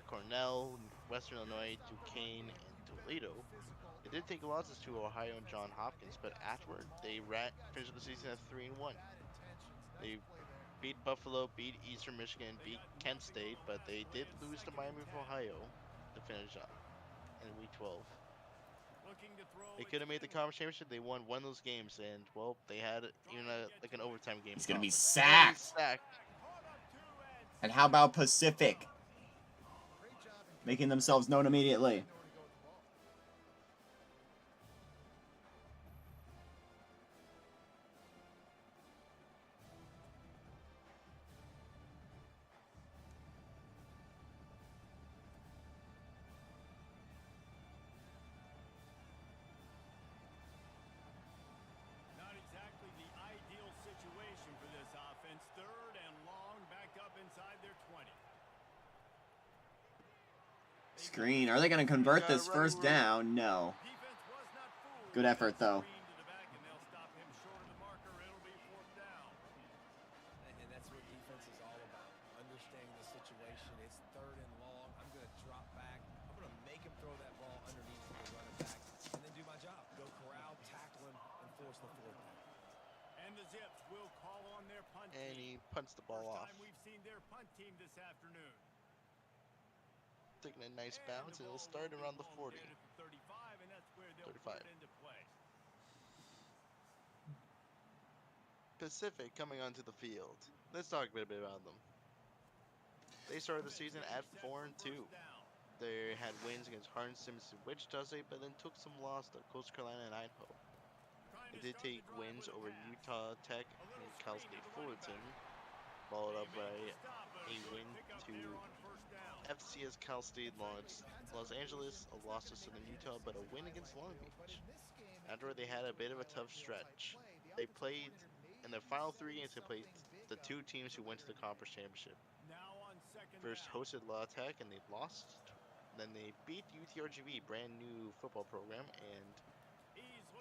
Cornell, Western Illinois, Duquesne, and Toledo. They did take losses to Ohio and John Hopkins, but afterward they finished the season at 3-1. They beat Buffalo, beat Eastern Michigan, beat Kent State, but they did lose to Miami of Ohio to finish up in Week 12. They could have made the conference championship. They won one of those games, and well, they had even like an overtime game. He's gonna be Penalty sacked. sacked. And how about Pacific? Making themselves known immediately. Not exactly the ideal situation for this offense. Third and long, back up inside their 20. Screen. Are they going to convert this first down? No. Defense was not fooled. Good effort, though. Screen to the back, and they'll stop him short of the marker. It'll be fourth down. And that's what defense is all about. Understanding the situation. It's third and long. I'm going to drop back. I'm going to make him throw that ball underneath the running back and then do my job. Go corral, tackle him, and force the fourth down. And the Zips will call on their punt And team. he punts the ball First off. time we've seen their punt team this afternoon. Taking a nice And bounce, the and it'll ball start will be around the long 40. down at the 35, and that's where they'll 35. put it into play. Pacific coming onto the field. Let's talk a bit about them. They started the season at 4-2. They had wins against Hardin, Simmons, and Wichita State, but then took some loss to Coastal Carolina and Idaho. They did take wins over Utah Tech and Cal State Fullerton, followed up by a win to FCS Cal State Los Angeles, a loss to Southern Utah, but a win against Long Beach. After they had a bit of a tough stretch. They played in their final 3 games. They played the 2 teams who went to the conference championship. First hosted La Tech and they lost. Then they beat UTRGV, brand new football program, and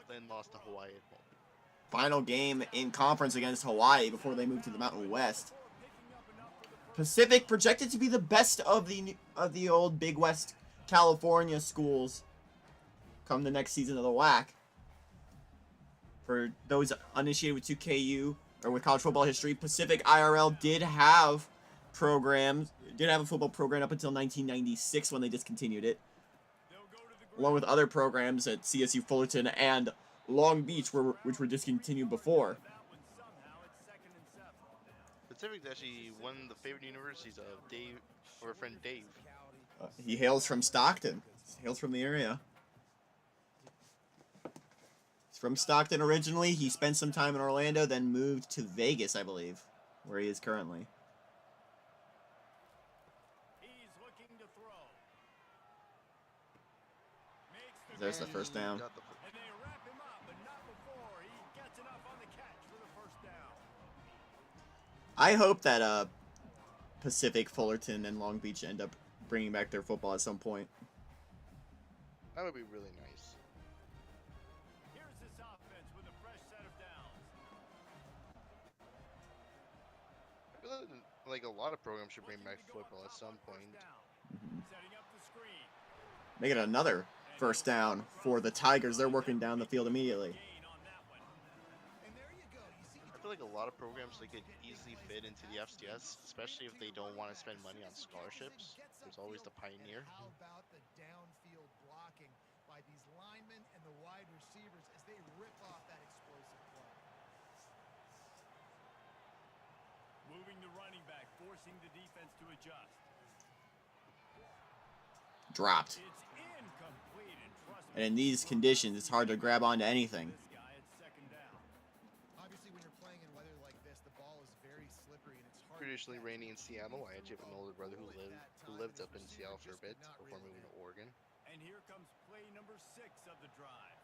then lost to Hawaii at home. Final game in conference against Hawaii before they moved to the Mountain West. Pacific projected to be the best of the old Big West California schools come the next season of the WAC. For those uninitiated with 2KU or with college football history, Pacific IRL did have a football program up until 1996 when they discontinued it, along with other programs at CSU Fullerton and Long Beach, which were discontinued before. Pacific's actually one of the favorite universities of our friend Dave. He hails from Stockton. He hails from the area. He's from Stockton originally. He spent some time in Orlando, then moved to Vegas, I believe, where he is currently. There's the first down. I hope that Pacific, Fullerton, and Long Beach end up bringing back their football at some point. That would be really nice. Here's this offense with a fresh set of downs. I feel like a lot of programs should bring back football at some point. Setting up the screen. Make it another first down for the Tigers. They're working down the field immediately. I feel like a lot of programs they could easily fit into the FCS, especially if they don't want to spend money on scholarships. There's always the Pioneer. How about the downfield blocking by these linemen and the wide receivers as they rip off that explosive play? Moving the running back, forcing the defense to adjust. Dropped. It's incomplete, and trust me, And in these conditions, it's hard to grab onto anything. this guy at second down. Obviously, when you're playing in weather like this, the ball is very slippery and it's hard. Traditionally rainy in Seattle. I actually have an older brother who lived up in Seattle for a bit before moving to Oregon. And here comes play number 6 of the drive.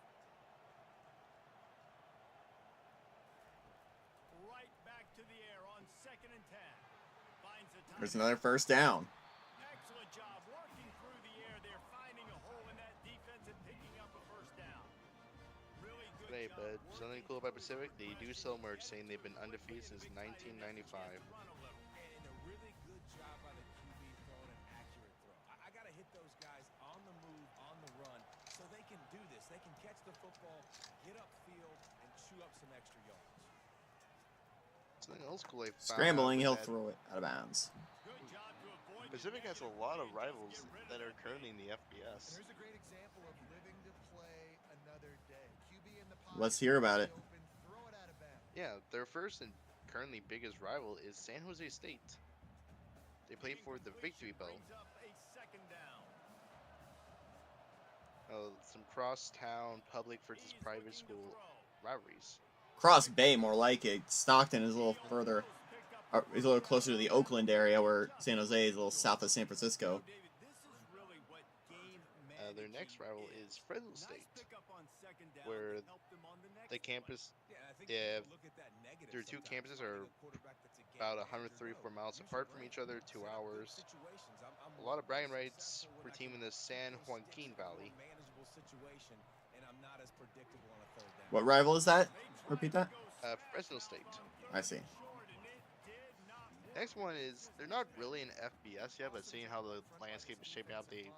Right back to the air on 2nd and 10. Finds a time. There's another first down. Excellent job working through the air. They're finding a hole in that defense and picking up a first down. Really good Hey, job but working something cool about Pacific, they do sell merch saying they've been undefeated since 1995. And a really good job by the QB throwing an accurate throw. I got to hit those guys on the move, on the run, they can catch the football, get upfield, and chew up some extra yards. Something else cool I found out Scrambling, was he'll that throw it out of bounds. Good job to avoid the Pacific has a negative lot of play and just rivals get rid of that are that currently in bait. the And FBS. here's a great example of living to play another day. QB in the pocket, Let's hear about it. open, throw it out of bounds. Yeah, their first and currently biggest rival is San Jose State. They play for the Victory Bell. Brings up a second down. Some crosstown public versus He's private looking to school throw. rivalries. Cross Bay, more like it. Stockton is a little further. Is a little closer to the Oakland area, where San Jose is a little south of San Francisco. David, this is really what game Their next rival managing is Fresno Nice State, pickup on second down where that helped them on the next the play. campus, Yeah, I think yeah, people look at that negative their two sometimes, campuses finding are a quarterback that's a game about manager. 134 No, miles use your apart from brain. each other, 2 Set up good hours. situations. I'm A lot of more bragging rights successful for when I team can in the San pick those Joaquin sticks in a Valley. more manageable situation, and I'm not as predictable on a third down. What rival is that? They tried Repeat to that. go Fresno smash State. mouth on I third see. and short, and it did not work. Next one is, they're not really in FBS yet, but seeing how the landscape is shaping out, they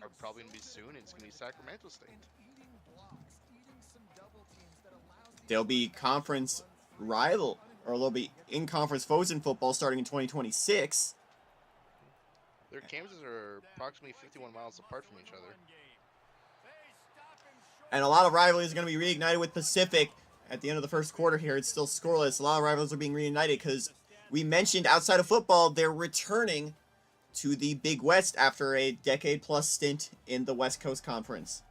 are probably going to be soon, and it's going to be Sacramento State. And eating blocks, eating some double teams that allows these They'll be linebackers to conference run free. rival, or they'll be in conference foes in football starting in 2026. Their campuses are approximately 51 miles apart from each other. And a lot of rivalries are going to be reignited with Pacific at the end of the first quarter here. It's still scoreless. A lot of rivalries are being reunited because we mentioned outside of football, they're returning to the Big West after a decade-plus stint in the West Coast Conference.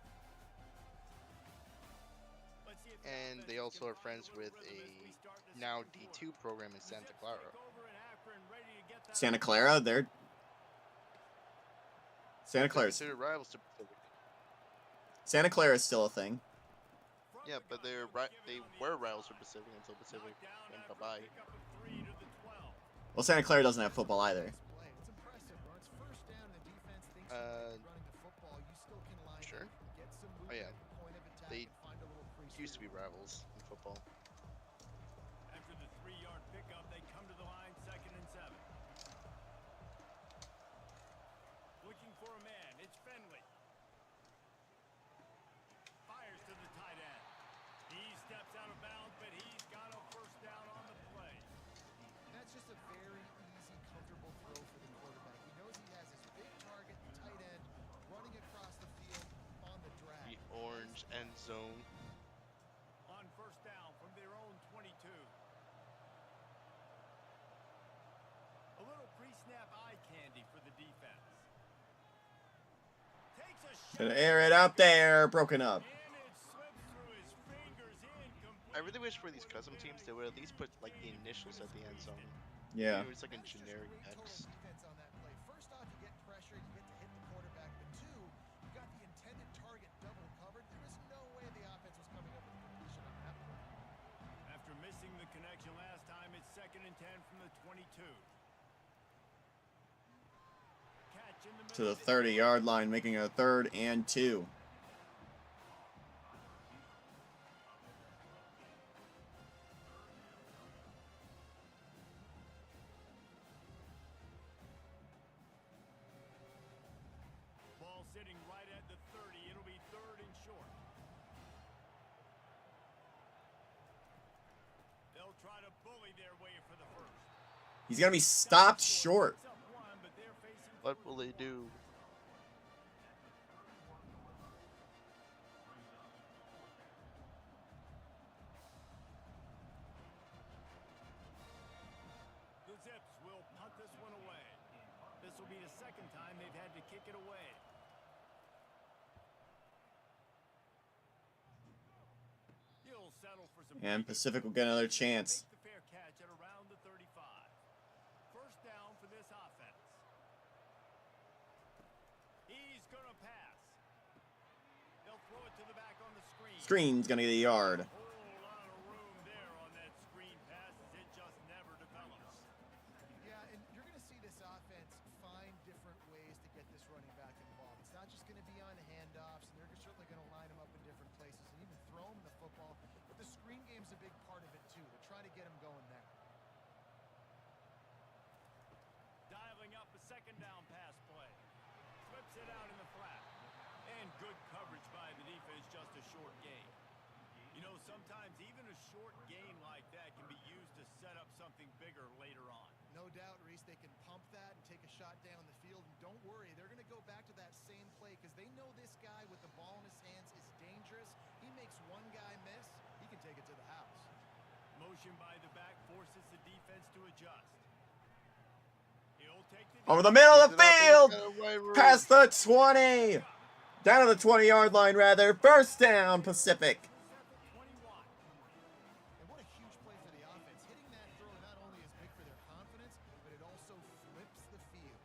And they also are friends with a now D2 program in Santa Clara. Santa Clara, they're... Santa Clara's... Considered rivals to Pacific. Santa Clara is still a thing. Yeah, but they were rivals for Pacific until Pacific went bye-bye. Well, Santa Clara doesn't have football either. It's impressive. When it's first down, the defense thinks you might be running the football. You still can line Sure. up, get some Oh, yeah. movement at the point of attack, They and find a little crease used to for be your rivals in football. After the 3-yard pickup, they come to the line, 2nd and 7. Looking for a man, it's Fenley. Fires to the tight end. He steps out of bounds, but he's got a first down on the play. And that's just a very easy, comfortable throw for the quarterback. He knows he has his big target, the tight end, running across the field on the drag. The orange end zone. On first down from their own 22. A little pre-snap eye candy for the defense. Takes a shot. Gonna air it out there. Broken up. And it slips through his fingers, incomplete. I really wish for these custom teams they would at least put like the initials at the end zone. Yeah. It's like a That's just generic great total X. defense on that play. First off, you get pressure, you get to hit the quarterback, but two, you got the intended target double covered. There was no way the offense was coming up with a completion on that play. After missing the connection last time, it's 2nd and 10 from the 22. Catch in the To the middle. 30-yard line, making a 3rd and 2. Ball sitting right at the 30. It'll be 3rd and short. They'll try to bully their way for the first. He's gonna be stopped short. It's up one, but they're facing What will they do? The Zips will punt this one away. This will be the second time they've had to kick it away. He'll settle for some And big Pacific will get another chance. Make the fair catch at around the 35. First down for this offense. He's gonna pass. They'll throw it to the back on the screen. Screen's gonna get a yard. A whole lot of room there on that screen pass as it just never develops. Yeah, and you're going to see this offense find different ways to get this running back involved. It's not just going to be on handoffs, and they're certainly going to line him up in different places and even throw him the football. But the screen game's a big part of it, too. They're trying to get him going there. Dialing up a second down pass play. Flips it out in the flat. And good coverage by the defense just to a short gain. You know, sometimes even a short gain like that can be used to set up something bigger later on. No doubt, Reese, they can pump that and take a shot down the field. And don't worry, they're going to go back to that same play because they know this guy with the ball in his hands is dangerous. He makes one guy miss, he can take it to the house. Motion by the back forces the defense to adjust. He'll take the Over the middle of the field. Past the 20. Down to the 20-yard line, rather. First down, Pacific. And what a huge play for the offense. Hitting that throw not only is big for their confidence, but it also flips the field.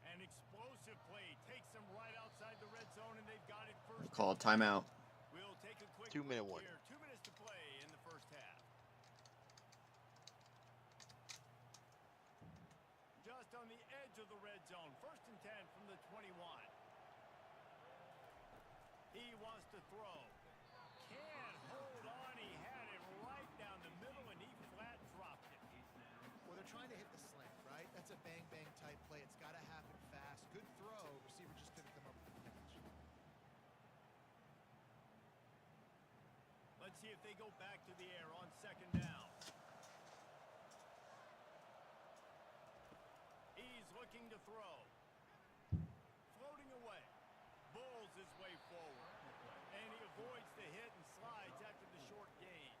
An explosive play takes them right outside the red zone, and they've got it first. Call a timeout. We'll take a quick 2-minute break one. here. 2 minutes to play in the first half. Just on the edge of the red zone. First and 10 from the 21. He wants to throw. Can't hold on. He had it right down the middle, and he flat dropped it. Well, they're trying to hit the slant, right? That's a bang-bang type play. It's got to happen fast. Good throw. Receiver just couldn't come up with the catch. Let's see if they go back to the air on second down. He's looking to throw. Floating away. Bulls his way forward. And he avoids the hit and slides after the short gain.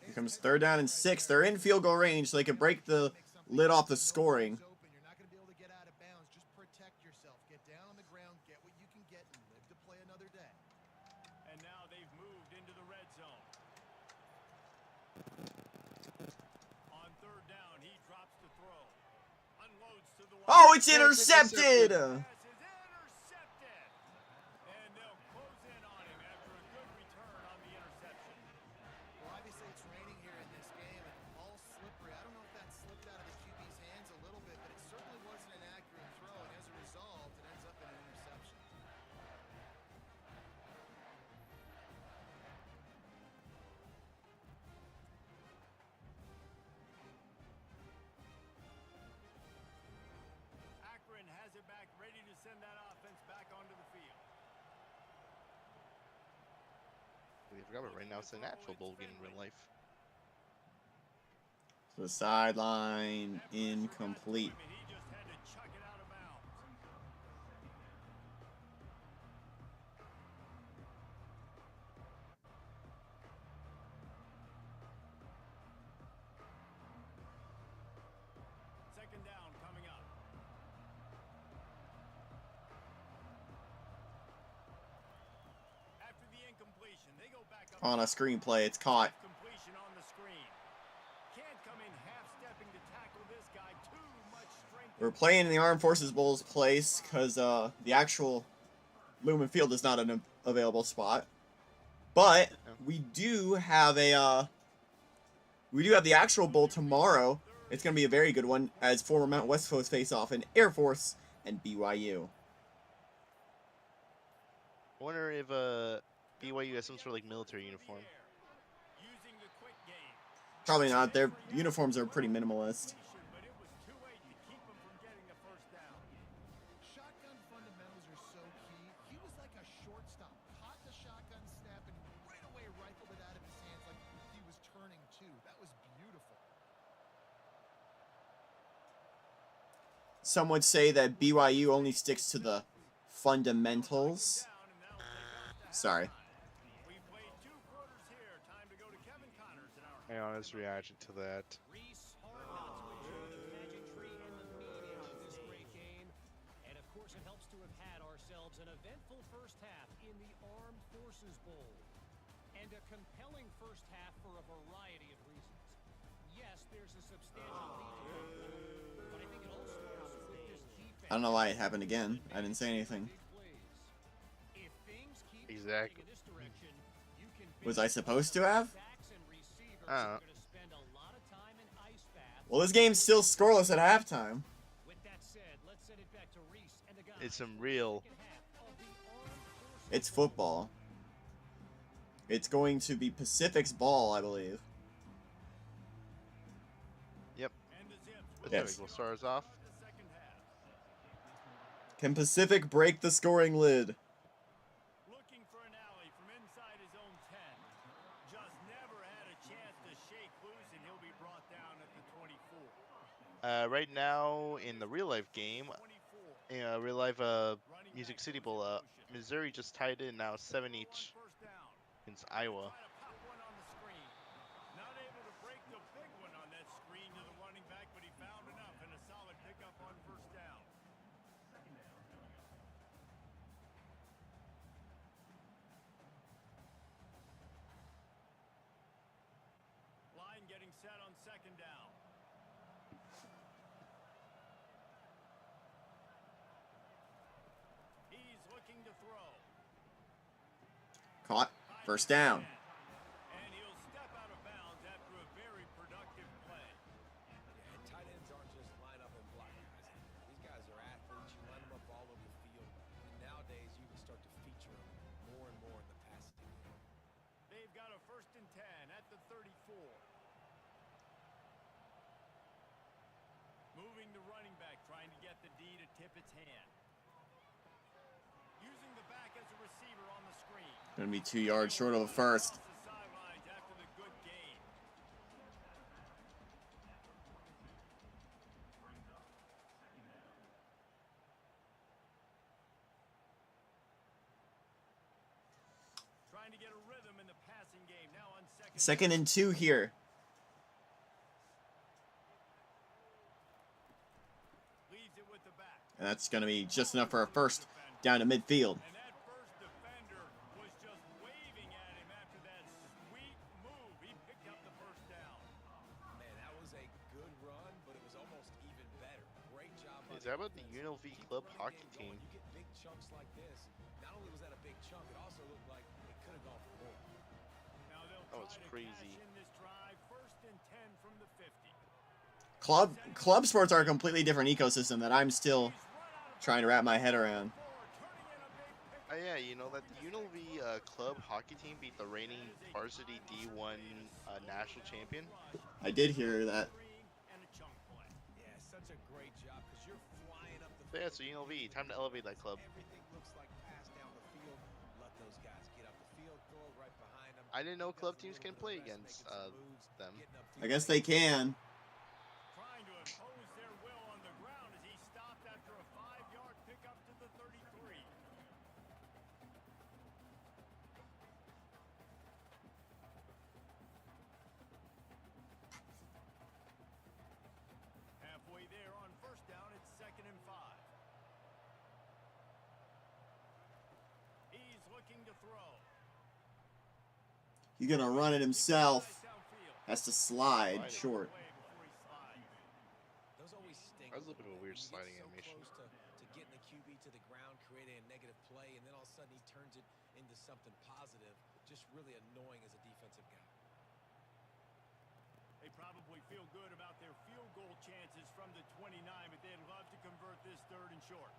Here comes third down and 6. They're in field goal range, so they can break the lid off the scoring. You're not going to be able to get out of bounds. Just protect yourself. Get down on the ground, get what you can get, and live to play another day. And now they've moved into the red zone. On third down, he drops the throw. Unloads to the wide. Oh, it's intercepted! Pass is intercepted. And they'll close in on him after a good return on the interception. Well, obviously it's raining here in this game, and all slippery. I don't know if that slipped out of the QB's hands a little bit, but it certainly wasn't an accurate throw, and as a result, it ends up in an interception. Akron has it back, ready to send that offense back onto the field. We forgot, but right now it's a natural bowl game in real life. The sideline incomplete. He just had to chuck it out of bounds. Second down coming up. After the incompletion, they go back up On a screenplay, it's caught. completion on the screen. Can't come in half-stepping to tackle this guy. Too much strength. We're playing in the Armed Forces Bowl's place because the actual Lumen Field is not an available spot. But we do have the actual bowl tomorrow. It's going to be a very good one as former Mount West foes face off in Air Force and BYU. I wonder if BYU has some sort of like military uniform. Using the quick game. Probably not. Their uniforms are pretty minimalist. But it was too late to keep him from getting the first down. Shotgun fundamentals are so key. He was like a shortstop. Caught the shotgun snap and right away rifled it out of his hands like he was turning too. That was beautiful. Some would say that BYU only sticks to the fundamentals. Sorry. We played 2 quarters here. Time to go to Kevin Connors in our My honest reaction to that. Reese, hard not to enjoy the pageantry and the meaning of this great game. And of course, it helps to have had ourselves an eventful first half in the Armed Forces Bowl. And a compelling first half for a variety of reasons. Yes, there's a substantial lead to come, but I think it all starts with this defense. I don't know why it happened again. I didn't say anything. If things keep Exactly. trending in this direction, you can Was I supposed to have? backs and receivers I don't are know. going to spend a lot of time in ice baths. Well, this game's still scoreless at halftime. With that said, let's sent it back to Reese and the guys. It's some real. It's football. It's going to be Pacific's ball, I believe. Yep. Yes. Pacific will start us off. Can Pacific break the scoring lid? Looking for an alley from inside his own 10. Just never had a chance to shake loose, and he'll be brought down at the 24. Right now in the real life game, real life Music City Bowl, Missouri just tied in now 7 each against Iowa. Not able to break the big one on that screen to the running back, but he found enough and a solid pickup on first down. Line getting set on second down. He's looking to throw. Caught. First down. And he'll step out of bounds after a very productive play. Yeah, and tight ends aren't just line up and block guys. These guys are athletes. You line them up all over the field. And nowadays, you can start to feature them more and more in the passing game. They've got a 1st and 10 at the 34. Moving the running back, trying to get the D to tip its hand. Using the back as a receiver on the screen. Gonna be 2 yards short of a first. Across the sidelines after the good gain. Trying to get a rhythm in the passing game. Now on Second and 2 here. leaves it with the back. And that's gonna be just enough for a first down to midfield. And that first defender was just waving at him after that sweet move. He picked up the first down. Man, that was a good run, but it was almost even better. Great job. Is that about the UNLV club hockey team? You get big chunks like this. Not only was that a big chunk, it also looked like it could have gone for more. Now they'll Oh, it's try to crazy. cash in this drive. 1st and 10 from the 50. Club sports are a completely different ecosystem that I'm still trying to wrap my head around. Oh yeah, you know that the UNLV club hockey team beat the reigning varsity D1 national champion. I did hear that. And a chunk play. Yeah, such a great job because you're flying up the So yeah, so UNLV, time to elevate that club. Everything looks like pass down the field. Let those guys get up the field, throw it right behind them. I didn't know club teams can play against them. I guess they can. Trying to impose their will on the ground as he stopped after a 5-yard pickup to the 33. Halfway there on first down, it's 2nd and 5. He's looking to throw. He's gonna run it himself. Has to slide short. Those always stink. That was a little bit of a weird When you sliding get so animation. close to getting the QB to the ground, creating a negative play, and then all of a sudden he turns it into something positive. Just really annoying as a defensive guy. They probably feel good about their field goal chances from the 29, but they'd love to convert this 3rd and short.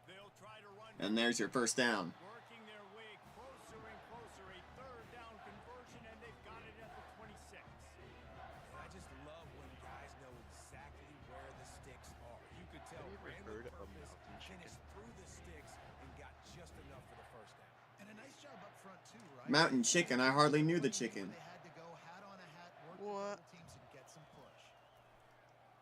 They'll try to run. And there's your first down. Working their way closer and closer. A 3rd down conversion, and they've got it at the 26. And I just love when guys know exactly where the sticks are. You could tell Have you ever ran with heard of purpose, mountain chicken? finished through the sticks, and got just enough for the first down. And a nice job up front too, right? Mountain chicken. I hardly knew the chicken. They had to go hat on a hat, work What? with double teams and get some push.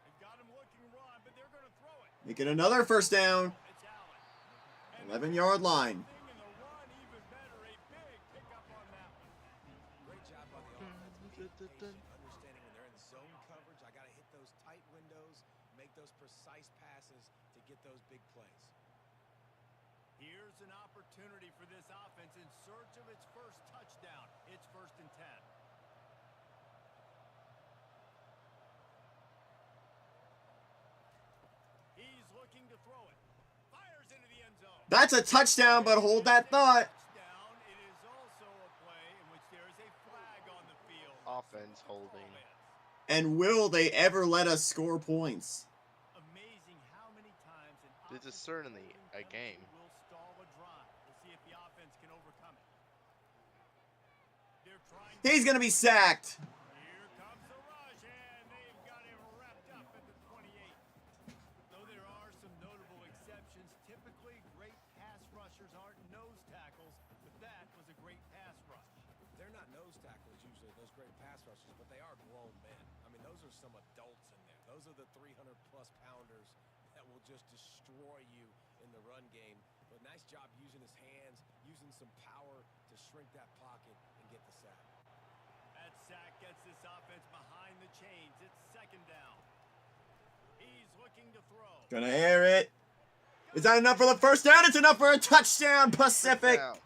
They've got him looking run, but they're going to throw it. Making another first down. It's Allen. 11-yard line. Thing in the run, even better. A big pickup on that one. Great job by the offense. Being patient, understanding when they're in zone coverage, I got to hit those tight windows, make those precise passes to get those big plays. Here's an opportunity for this offense in search of its first touchdown. It's 1st and 10. He's looking to throw it. Fires into the end zone. That's a touchdown, but hold that thought. Touchdown. It is also a play in which there is a flag on the field. Offense holding. And will they ever let us score points? Amazing This is certainly a game. Will stall a drive. We'll see if the offense can overcome it. They're trying. He's going to be sacked. Here comes the rush, and they've got him wrapped up at the 28. Though there are some notable exceptions, typically great pass rushers aren't nose tackles, but that was a great pass rush. They're not nose tacklers usually, those great pass rushers, but they are grown men. I mean, those are some adults in there. Those are the 300-plus pounders that will just destroy you in the run game. But nice job using his hands, using some power to shrink that pocket and get the sack. That sack gets this offense behind the chains. It's second down. He's looking to throw. Gonna air it. Is that enough for the first down? It's enough for a touchdown, Pacific. Now,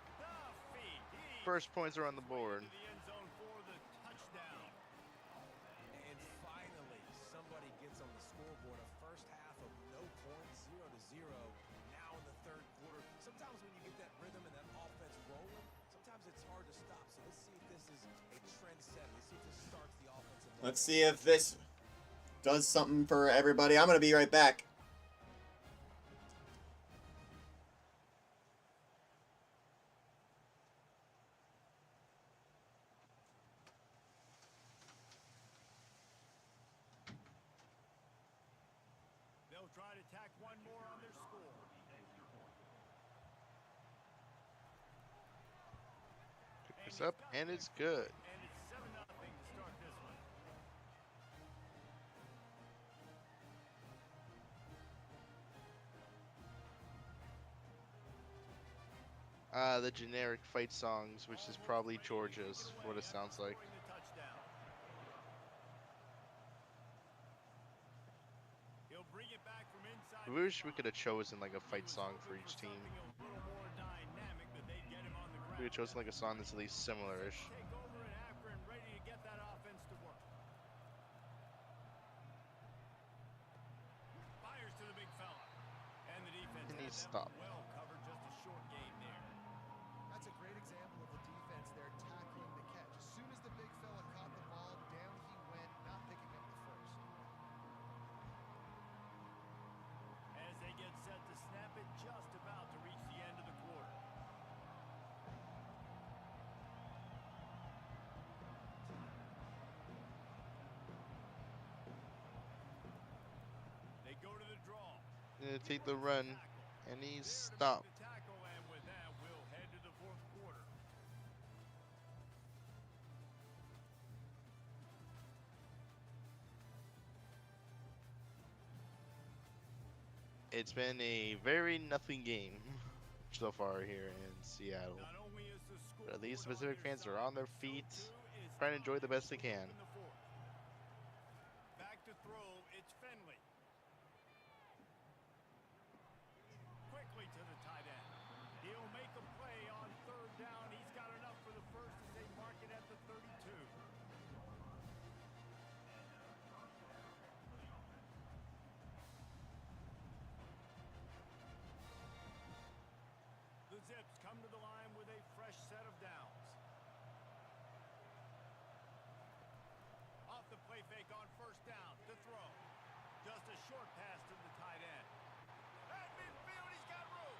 first points are on the board. To the end zone for the touchdown. And finally, somebody gets on the scoreboard. A first half of no points, 0-0. Now in the third quarter. Sometimes when you get that rhythm and that offense rolling, sometimes it's hard to stop. So let's see if this is a trend setter. Let's see if this starts the offensive. Let's see if this does something for everybody. I'm gonna be right back. They'll try to tack one more on their score. Pick this up, and it's good. And it's 7-0 to start this one. The generic fight songs, which is probably Georgia's, what it sounds like. Scoring the touchdown. He'll bring it back from inside. I wish we could have chosen like a fight song for each team. Something a little more dynamic, but they'd get him on the ground. We could have chosen like a song that's at least similar-ish. Take over in Akron, ready to get that offense to work. Fires to the big fella. And the defense And he's had them stopped. well covered, just a short game there. That's a great example of the defense there tackling the catch. As soon as the big fella caught the ball, down he went, not picking up the first. As they get set to snap it, just about to reach the end of the quarter. They go to the draw. Gonna take the run, and he's stopped. The tackle, and with that, we'll head to the fourth quarter. It's been a very nothing game so far here in Seattle. Not only is the But at least the scoreboard Pacific fans their are on side, their so feet, too is trying to enjoy the best they can. in the fourth. Back to throw, it's Finley. Quickly to the tight end. He'll make a play on third down. He's got enough for the first as they mark it at the 32. The Zips come to the line with a fresh set of downs. Off the play fake on first down to throw. Just a short pass to the tight end. At midfield, he's got room.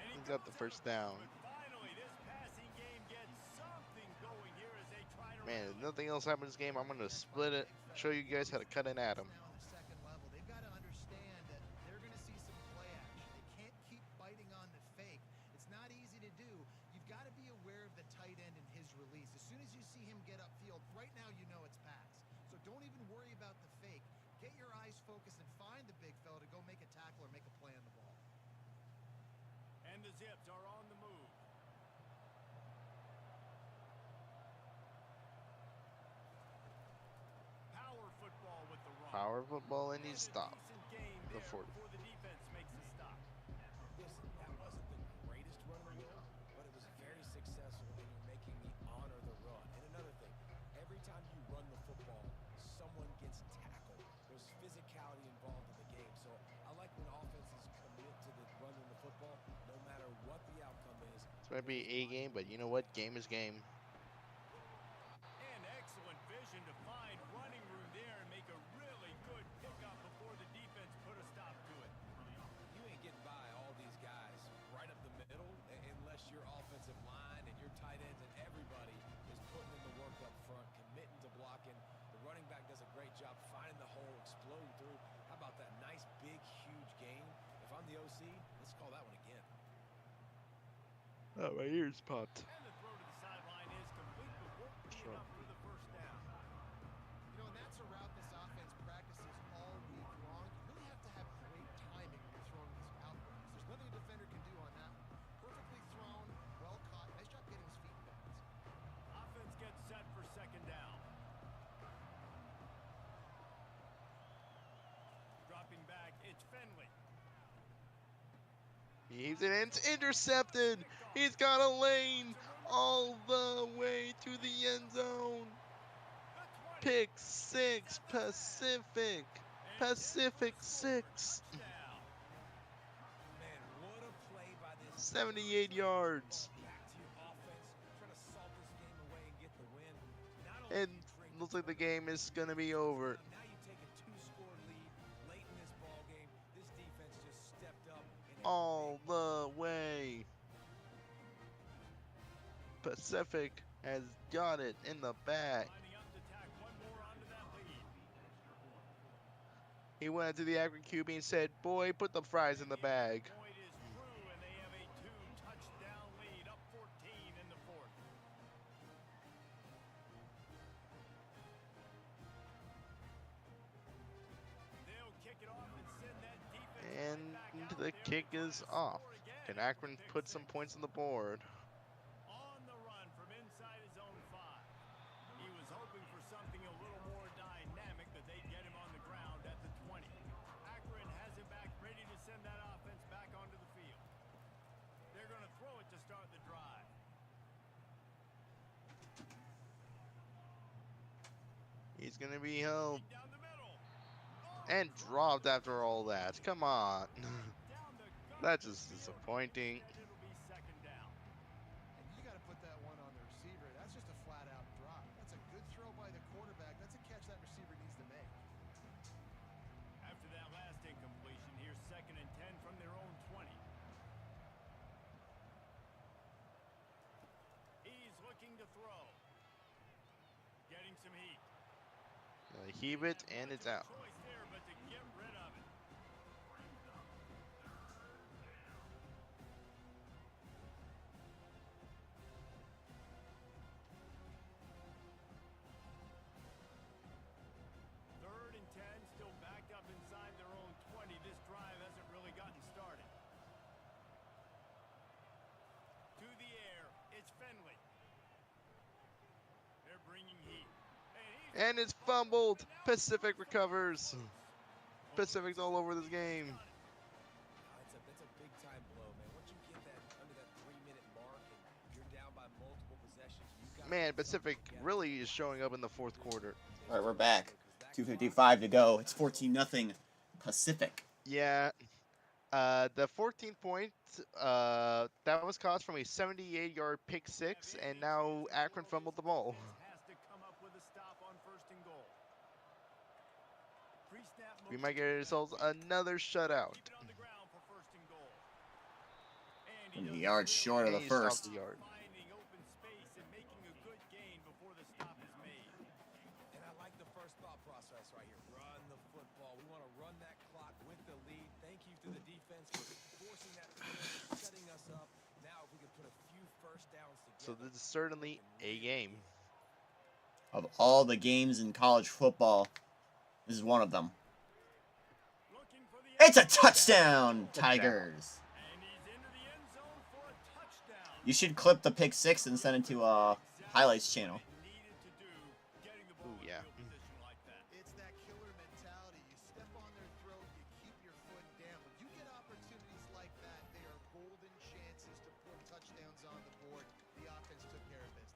And he He's got the goes first up. down. But finally, this passing game gets something going here as they try to Man, run if nothing else happens in this game, I'm gonna split it, show you guys how to cut in at him. Now on the second level, they've got to understand that they're going to see some play action. They can't keep biting on the fake. It's not easy to do. You've got to be aware of the tight end and his release. As soon as you see him get upfield, right now you know it's pass. So don't even worry about the fake. Get your eyes focused and find the big fella to go make a tackle or make a play on the ball. And the Zips are on the move. Power football with the run. Power football, and he's stopped. Decent game The there 40. before the defense makes the stop. Listen, that wasn't the greatest run in the world, but it was very successful, and you're making me honor the run. And another thing, every time you run the football, someone gets tackled. There's physicality involved in the game. So I like when offenses commit to the running the football, no matter what the outcome is. This might be a game, but you know what? Game is game. And excellent vision to find running room there and make a really good pickup before the defense put a stop to it. You ain't Oh, my ears popped. And the throw to the sideline is complete, but won't be enough for the first down. You know, and that's a route this offense practices all week long. You really have to have great timing when you're throwing these out routes. There's nothing a defender can do on that one. Perfectly thrown, well caught. Nice job getting his feet in bounds. Offense gets set for second down. Dropping back, it's Finley. He's intercepted. He's got a lane all the way to the end zone. Pick six, Pacific. Pacific 6. Man, what a play by this 78 yards. back to your offense, trying to salt this game away and get the win. Not only And do you drink looks like the game is going to be over. now you take a 2-score lead late in this ball game. This defense just stepped up in a All big the way. Pacific has got it in the bag. Lining up to tack one more onto that lead. He went to the Akron QB and said, "Boy, put the fries in the bag." Point is through, and they have a 2-touchdown lead, up 14 in the fourth. They'll kick it off and send that defense And right back out the there to kick try to is off. score again. Can Akron Pick put some six. points on the board? On the run from inside his own 5. He was hoping for something a little more dynamic, that they'd get him on the ground at the 20. Akron has it back, ready to send that offense back onto the field. They're going to throw it to start the drive. He's going to be held Down the middle. and dropped after all that. Come on. Down the gut That's of the just field. disappointing. Instead, it'll be second down. And you got to put that one on the receiver. That's just a flat-out drop. That's a good throw by the quarterback. That's a catch that receiver needs to make. After that last incompletion, here's second and 10 from their own 20. He's looking to throw. Getting some heat. Heave it, and it's out. Choice there, but to get rid of it. Third and 10, still backed up inside their own 20. This drive hasn't really gotten started. To the air, it's Finley. They're bringing heat. And it's fumbled. Pacific recovers. Pacific's all over this game. That's a big time blow, man. Once you get that under that 3-minute mark and you're down by multiple possessions, you got Man, Pacific really is showing up in the fourth quarter. All right, we're back. 2:55 to go. It's 14-0 Pacific. Yeah. The 14th point, that was caused from a 78-yard pick six, and now Akron fumbled the ball. Has to come up with a stop on first and goal. Pre-snap We motion might get to the ourselves left. another shutout. Keep it on the ground for first and goal. And he 20 doesn't yards really short of the And he stopped first. the yard. finding open space and making a good gain before the stop is made. And I like the first thought process right here. Run the football. We want to run that clock with the lead. Thank you to the defense for forcing that field, setting us up. Now if we can put a few first downs So together. this is certainly a game. Of all the games in college football, this is one of them. Looking for the It's a touchdown, Tigers. and he's into the end zone for a touchdown. You should clip the pick six and send it to highlights channel. Needed to do getting the ball Ooh, in yeah. field position like that. It's that killer mentality. You step on their throat, you keep your foot down. When you get opportunities like that, they are golden chances to put touchdowns on the board. The offense took care of business.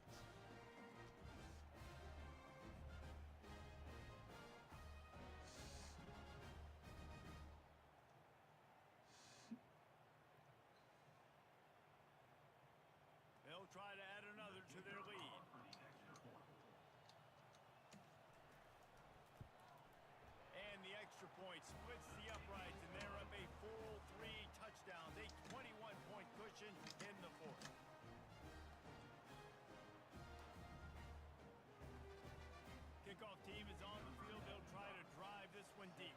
They'll try to add another to their lead. And the extra point splits the uprights, and they're up a full 3 touchdowns, a 21-point cushion in the fourth. Kickoff team is on the field. They'll try to drive this one deep.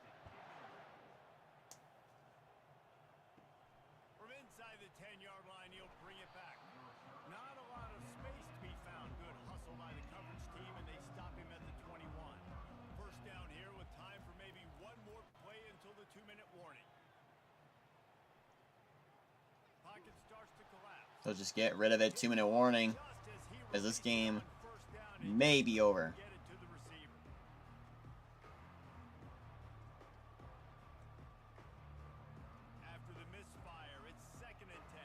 From inside the 10-yard line, he'll bring it back. 2-minute warning. Pocket starts to collapse. So just get rid of it. 2-minute warning. Just As this he game releases it on first down and may be over. get it to the receiver. After the misfire, it's 2nd and 10.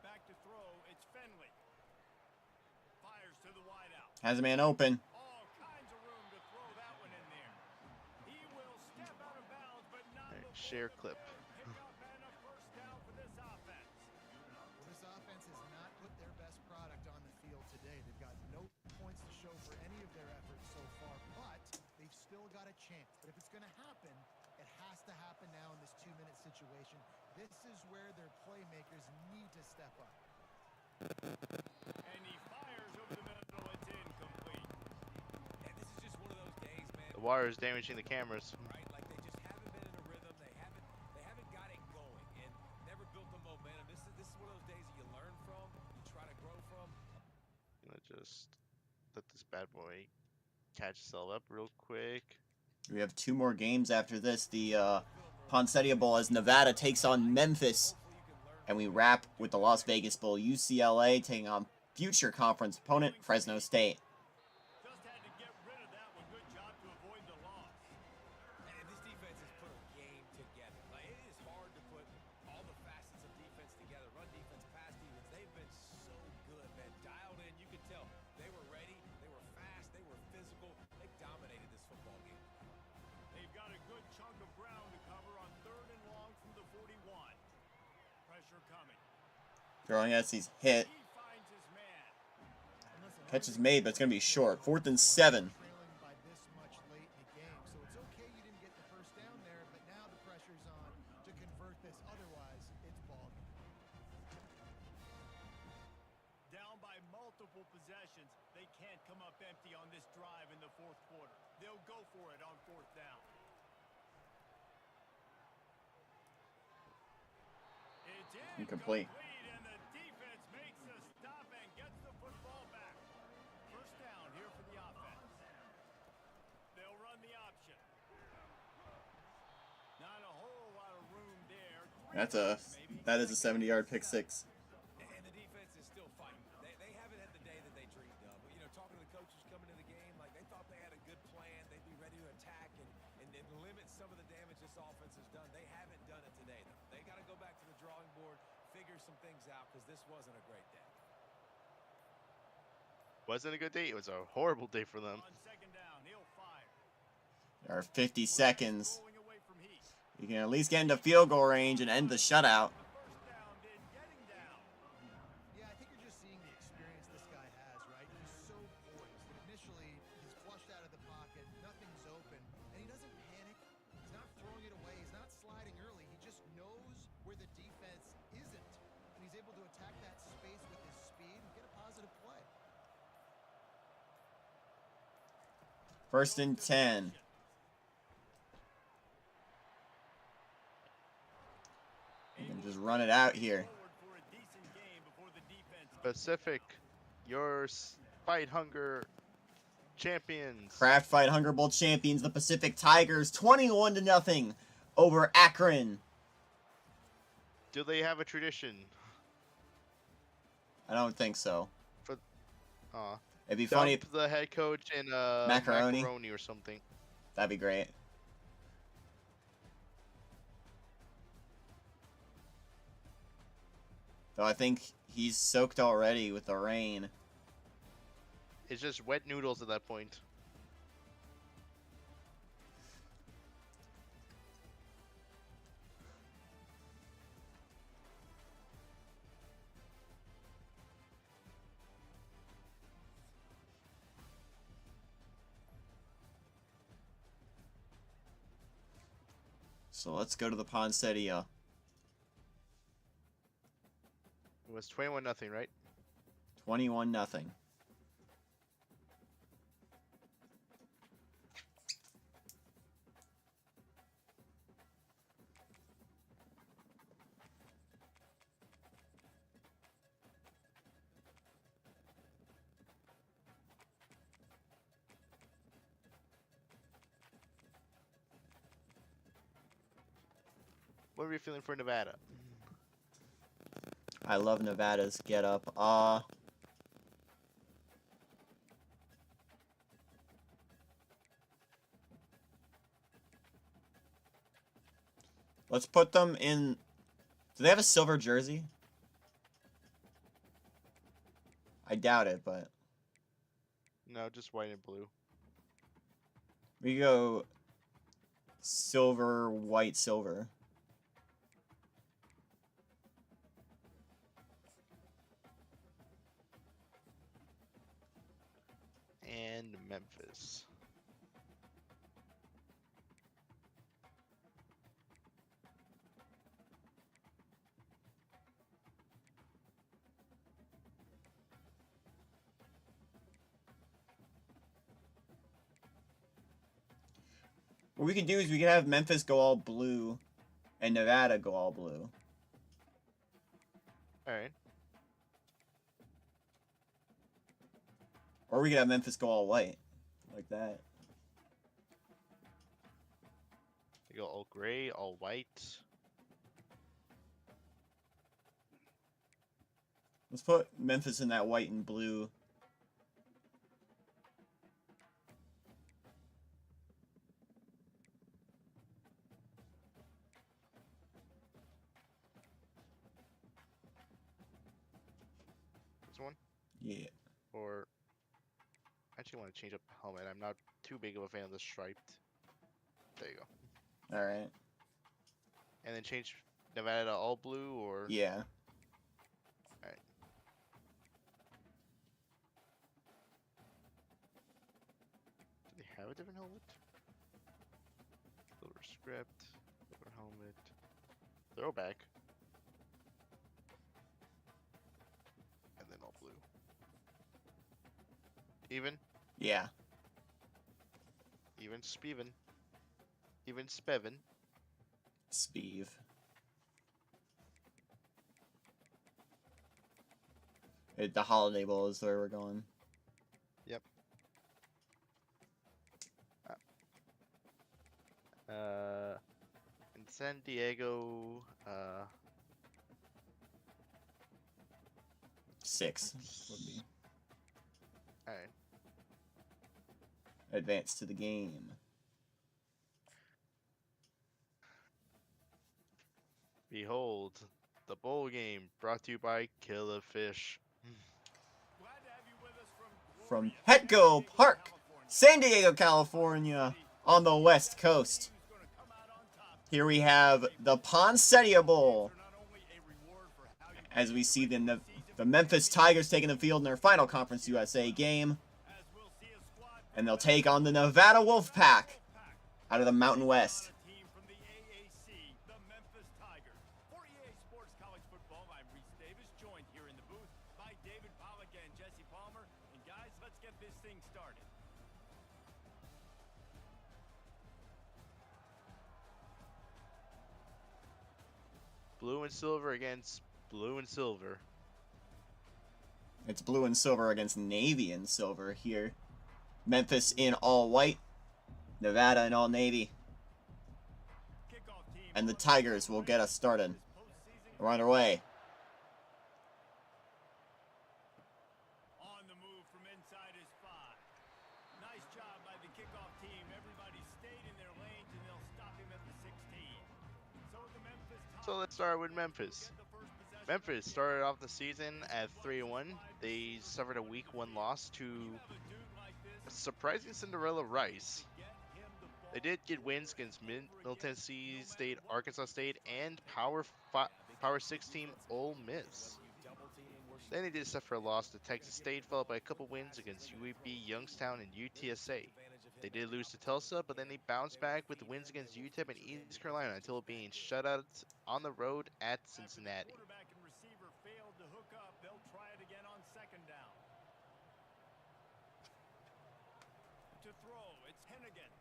Back to throw, it's Finley. Fires to the wideout. Has a man open. All kinds of room to throw that one in there. He will step out of bounds, but not Alright, before share the clip. pick up and a first down for this offense. This offense has not put their best product on the field today. They've got no points to show for any of their efforts so far, but they've still got a chance. But if it's going to happen, it has to happen now in this 2-minute situation. This is where their playmakers need to step up. And he fires over the middle. It's incomplete. And this is just one of those days, man. The water is damaging the cameras. Right? Like they just haven't been in a rhythm. They haven't got it going and never built the momentum. This is one of those days that you learn from, you try to grow from. Gonna just let this bad boy catch itself up real quick. We have 2 more games after this. The Poinsettia Bowl as Nevada takes on Memphis. And we wrap with the Las Vegas Bowl. UCLA taking on future conference opponent Fresno State. Just had to get rid of that one. Good job to avoid the loss. And this defense has put a game together. Like, it is hard to put all the facets of defense together. Run defense, pass defense. They've been so good, man. Dialed in. You could tell they were ready. They were fast. They were physical. They dominated this football game. They've got a good chunk of ground to cover on 3rd and long from the 41. Pressure coming. Throwing as he's hit. He finds his man. And listen, Catch is made, but it's going to be short. 4th and 7. trailing by this much late in the game, so it's okay you didn't get the first down there, but now the pressure's on to convert this. Otherwise, it's ball game. Down by multiple possessions. They can't come up empty on this drive in the 4th quarter. They'll go for it on 4th down. It's Incomplete. and the defense makes the stop and gets the football back. First down here for the offense. They'll run the option. Not a whole lot of room there. That is a 70-yard pick six. And the defense is still fighting. They haven't had the day that they dreamed of. But, you know, talking to the coaches coming into the game, like they thought they had a good plan. They'd be ready to attack and limit some of the damage this offense has done. They haven't done it today, though. They got to go back to the drawing board, figure some things out, because this wasn't a great day. Wasn't a good day. It was a horrible day for them. On 2nd down, he'll fire. There are 50 seconds. Going away from Heath. You can at least get into field goal range and end the shutout. The first down did getting down. Yeah, I think you're just seeing the experience this guy has, right? He's so poised. Initially, he's flushed out of the pocket, nothing's open, and he doesn't panic. He's not throwing it away. He's not sliding early. He just knows where the defense isn't, and he's able to attack that space with his speed and get a positive play. 1st and 10. You can just run it out here. Forward for a decent game before the defense. Pacific, your fight hunger champions. Craft Fight Hunger Bowl champions, the Pacific Tigers, 21-0 over Akron. Do they have a tradition? I don't think so. Aw. It'd be funny if Dump the head coach in Macaroni? macaroni or something. that'd be great. Though I think he's soaked already with the rain. It's just wet noodles at that point. So let's go to the Poinsettia. It was 21-0, right? 21-0. What are we feeling for Nevada? I love Nevada's get up. Let's put them in. Do they have a silver jersey? I doubt it, but No, just white and blue. we go silver, white, silver. And Memphis. What we can do is we can have Memphis go all blue and Nevada go all blue. Alright. Or we could have Memphis go all white. Like that. They go all gray, all white. Let's put Memphis in that white and blue. This one? Yeah. Or I actually want to change up the helmet. I'm not too big of a fan of the striped. There you go. Alright. And then change Nevada to all blue or Yeah. Alright. Do they have a different helmet? Silver script, silver helmet. Throwback. And then all blue. Even? Yeah. Even Speven. Even Spevin. Speeve. The Holiday Bowl is where we're going. Yep. In San Diego, 6 would be. Alright. Advance to the game. Behold, the bowl game brought to you by Killer Fish. Glad to have you with us From Petco Park, San Diego, California, on the West Coast. Here we have the Poinsettia Bowl. As we see the Memphis Tigers taking the field in their final Conference USA game. And they'll take on the Nevada Wolfpack out of the Mountain West. Blue and silver against blue and silver. It's blue and silver against navy and silver here. Memphis in all white, Nevada in all navy. And the Tigers will get us started. We're on our way. On the move from inside his 5. Nice job by the kickoff team. Everybody stayed in their lanes and they'll stop him at the 16. So let's start with Memphis. Memphis started off the season at 3-1. They suffered a week 1 loss to a surprising Cinderella Rice. They did get wins against Middle Tennessee State, Arkansas State, and Power 6 team Ole Miss. Then they did suffer a loss to Texas State, followed by a couple wins against UAB, Youngstown, and UTSA. They did lose to Tulsa, but then they bounced back with wins against UTEP and East Carolina until being shut out on the road at Cincinnati. Quarterback and receiver failed to hook up. They'll try it again on 2nd down. To throw, it's Hennigan.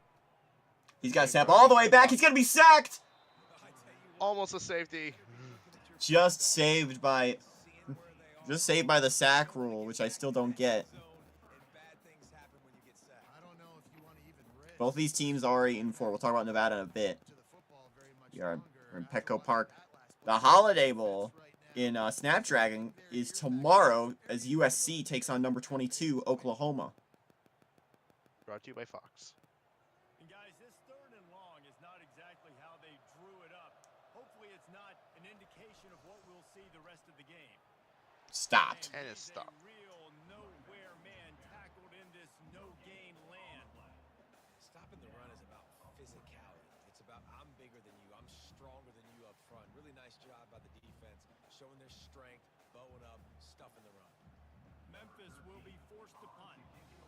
He's got to step all the way back. He's going to be sacked. Almost a safety. Just saved by the sack rule, which I still don't get. Both these teams are 8-4. We'll talk about Nevada in a bit. We are or in Petco Park. The Holiday Bowl in Snapdragon is tomorrow as USC takes on number 22 Oklahoma. Brought to you by Fox. And guys, this 3rd and long is not exactly how they drew it up. Hopefully it's not an indication of what we'll see the rest of the game. Stopped. And it's He's stopped. a real nowhere man tackled in this no-gain land. Stopping the run is about physicality. It's about I'm bigger than you. I'm stronger than you up front. Really nice job by the defense, showing their strength, bowing up, stuffing the run. Memphis will be forced to punt.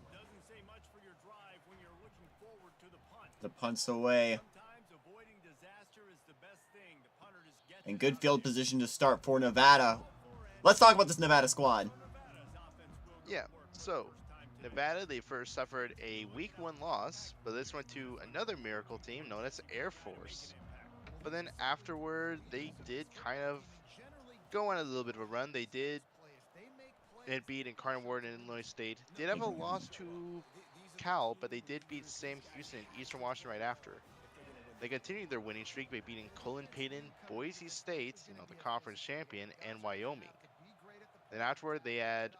Doesn't say much for your drive when you're looking forward to the punt. The punt's away. Sometimes avoiding disaster is the best thing. The punter just gets And it good out field there. position to start for Nevada. Let's talk about this Nevada squad. Nevada's offense will go Yeah, to work so for the first time today. Nevada, they first suffered a week 1 loss, but this went to another miracle team known as Air Force. But then afterward, they did kind of go on a little bit of a run. They did get beat Incarnate in Illinois State. Did have a loss to Cal, but they did beat Sam Houston and Eastern Washington right after. They continued their winning streak by beating Cullen Payton, Boise State, the conference champion, and Wyoming. Then afterward, they had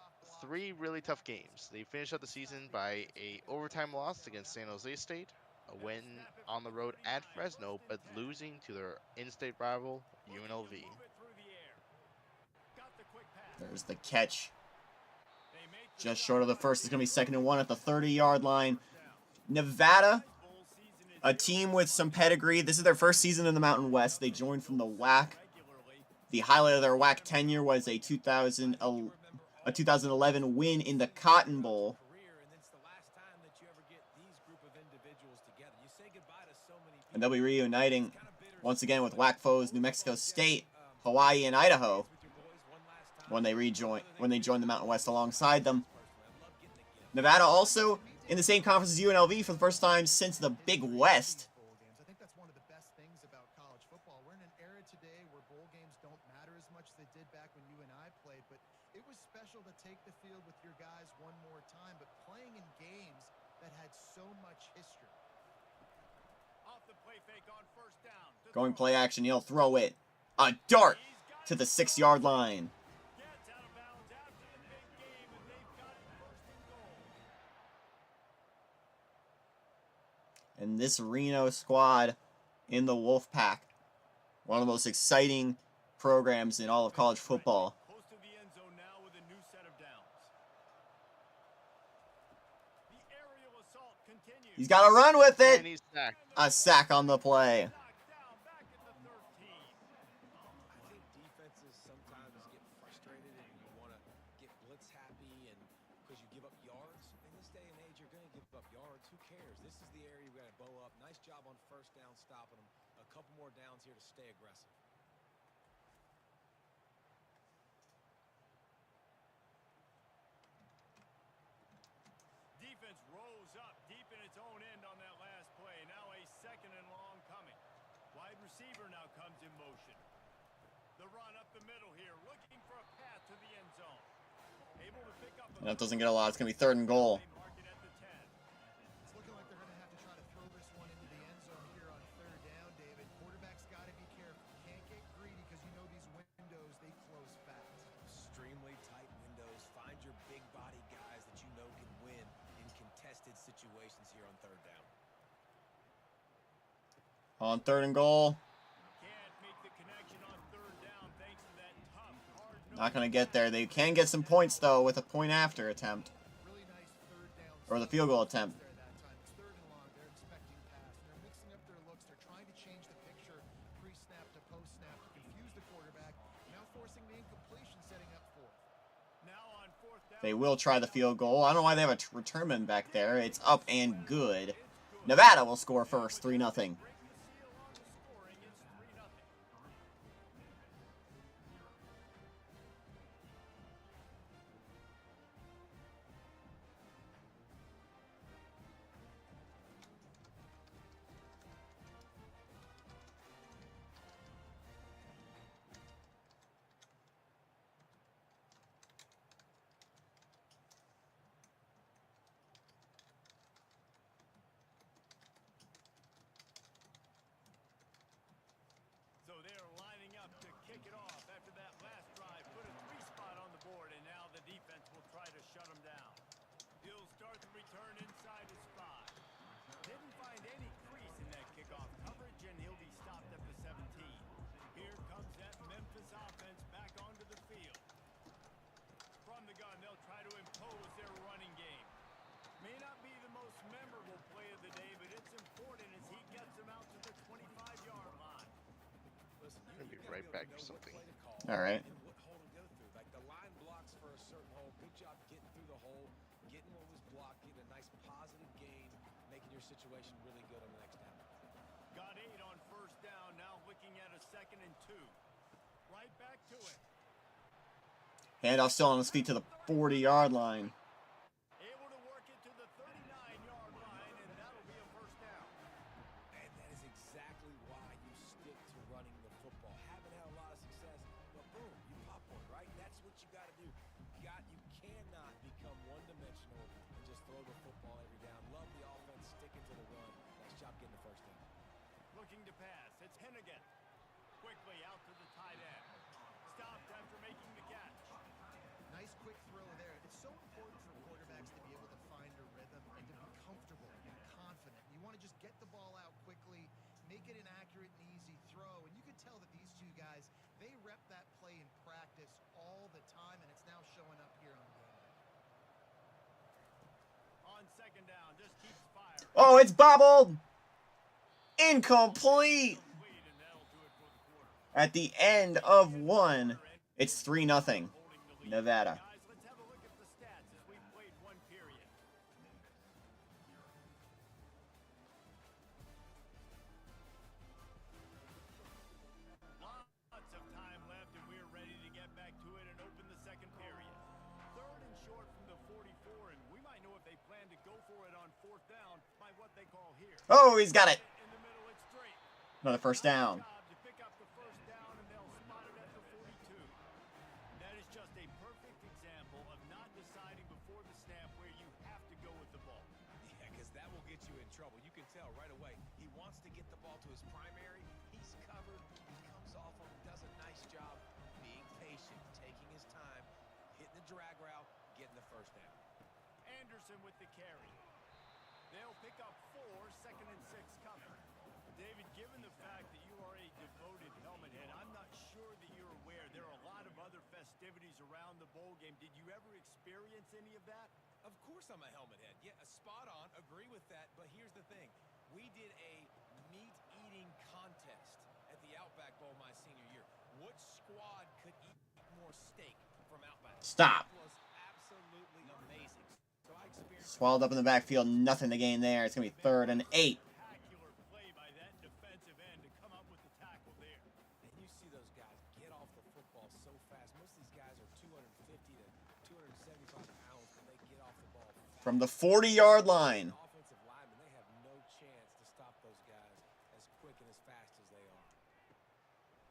3 really tough games. They finished out the season by a overtime loss against San Jose State, a win on the road at Fresno, but losing to their in-state rival, UNLV. There's the catch. Just short of the first. It's going to be 2nd and 1 at the 30-yard line. Nevada, a team with some pedigree. This is their first season in the Mountain West. They joined from the WAC. The highlight of their WAC tenure was a 2011 win in the Cotton Bowl. And they'll be reuniting once again with WAC foes New Mexico State, Hawaii, and Idaho when they join the Mountain West alongside them. Nevada also in the same conference as UNLV for the first time since the Big West. I think that's one of the best things about college football. We're in an era today where bowl games don't matter as much as they did back when you and I played, but it was special to take the field with your guys one more time, but playing in games that had so much history. Off the play fake on 1st down. Going play action, he'll throw it. A dart to the 6-yard line. Gets out of bounds after the big game, and they've got it 1st and goal. And this Reno squad in the Wolfpack, one of the most exciting programs in all of college football. Close to the end zone now with a new set of downs. The aerial assault continues. He's got to run with And it. he's sacked. A sack on the play. Knocked down back at the 13. I think defenses sometimes get frustrated and you want to get blitz happy and because you give up yards. In this day and age, you're going to give up yards. Who cares? This is the area you got to bow up. Nice job on 1st down stopping them. A couple more downs here to stay aggressive. Defense rose up deep in its own end on that last play. Now a 2nd and long coming. Wide receiver now comes in motion. The run up the middle here, looking for a path to the end zone. Able to pick up. And that doesn't get a lot. It's going to be 3rd and goal. They mark it at the 10. It's looking like they're going to have to try to throw this one into the end zone here on 3rd down, David. Quarterback's got to be careful. Can't get greedy because you know these windows, they close fast. Extremely tight windows. Find your big body guys that you know can win in contested situations here on 3rd down. On 3rd and goal. Can't make the connection on 3rd down thanks to that tough, hard Not going to get there. They can get some points, though, with a point after attempt. Really nice 3rd down. Or the field goal attempt. There that time. It's 3rd and long. They're expecting pass. They're mixing up their looks. They're trying to change the picture pre-snap to post-snap to confuse the quarterback. Now forcing the incompletion, setting up 4th. Now on 4th down. They will try the field goal. I don't know why they have a return man back there. It's up and good. Nevada will score first, 3-0. Break the seal on the scoring. It's 3-0. shut him down. He'll start the return inside his 5. Didn't find any crease in that kickoff coverage, and he'll be stopped at the 17. Here comes that Memphis offense back onto the field. From the gun, they'll try to impose their running game. May not be the most memorable play of the day, but it's important as he gets them out to the 25-yard line. Listen, I'm gonna be right back for something. All right. and what hole to go through. Like the line blocks for a certain hole. Good job getting through the hole, getting what was blocked, getting a nice positive gain, making your situation really good on the next down. Got 8 on first down, now looking at a 2nd and 2. Right back to it. Handoff still on his feet to the 40-yard line. Able to work it to the 39-yard line, and that'll be a first down. And that is exactly why you stick to running the football. Haven't had a lot of success, but boom, you pop one, right? That's what you got to do. You cannot become one-dimensional and just throw the football every down. Love the offense, sticking to the run. Nice job getting the first down. Looking to pass. It's Hennigan. Quickly out to the tight end. Stopped after making the catch. Nice quick throw there. It's so important for quarterbacks to be able to find a rhythm and to be comfortable and confident. You want to just get the ball out quickly, make it an accurate and easy throw. And you can tell that these two guys, they rep that play in practice all the time, and it's now showing up here on game day. On 2nd down, just keeps firing. Oh, it's bobbled. Incomplete. Complete, and that'll do it for the quarter. At the end of 1, it's 3-0. Holding the lead. Nevada. Guys, let's have a look at the stats as we played 1 period. Lots of time left, and we're ready to get back to it and open the 2nd period. 3rd and short from the 44, and we might know if they plan to go for it on 4th down by what they call here. Oh, he's got it. In the middle, it's straight. Another first down. Job to pick up the first down, and they'll spot it at the 42. That is just a perfect example of not deciding before the snap where you have to go with the ball. Yeah, because that will get you in trouble. You can tell right away. He wants to get the ball to his primary. He's covered. He comes off him, does a nice job being patient, taking his time, hitting the drag route, getting the first down. Anderson with the carry. They'll pick up 4, 2nd and 6 coming. David, given the fact that you are a devoted helmet head, I'm not sure that you're aware there are a lot of other festivities around the bowl game. Did you ever experience any of that? Of course I'm a helmet head. Yeah, spot on. Agree with that. But here's the thing. We did a meat-eating contest at the Outback Bowl my senior year. Which squad could eat more steak from Outback? Stop. It was absolutely amazing. So I experienced... Swallowed up in the backfield. Nothing to gain there. It's going to be 3rd and 8. Spectacular play by that defensive end to come up with the tackle there. And you see those guys get off the football so fast. Most of these guys are 250 to 275 pounds, but they get off the ball fast. From the 40-yard line. Offensive linemen, they have no chance to stop those guys as quick and as fast as they are.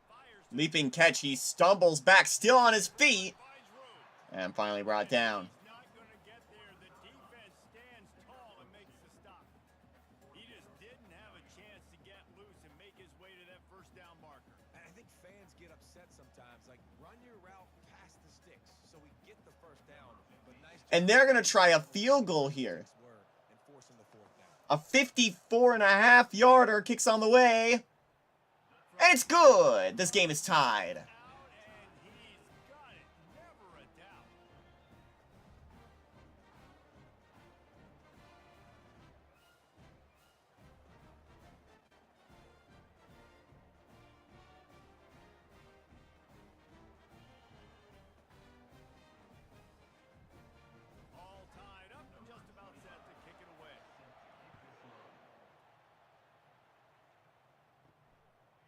Fires to Leaping catch. He stumbles back, still on his feet. finds room. And finally brought down. He's not going to get there. The defense stands tall and makes the stop. He just didn't have a chance to get loose and make his way to that first down marker. And I think fans get upset sometimes. Like, run your route past the sticks so we get the first down. But nice job And they're going to try a field goal here. and forcing the 4th down. A 54.5-yarder kicks on the way. And it's good. This game is tied. Out, and he's got it. Never a doubt. All tied up, just about set to kick it away.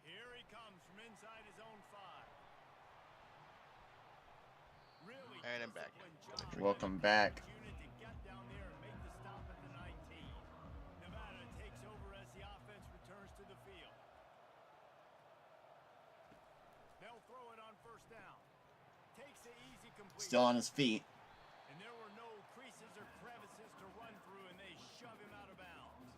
Here he comes from inside his own 5. Really And I'm back. disciplined job. Welcome back. Unit to get down there and make the stop at the 19. Nevada takes over as the offense returns to the field. They'll throw it on first down. Takes the easy completion. Still on his feet. And there were no creases or crevices to run through, and they shove him out of bounds.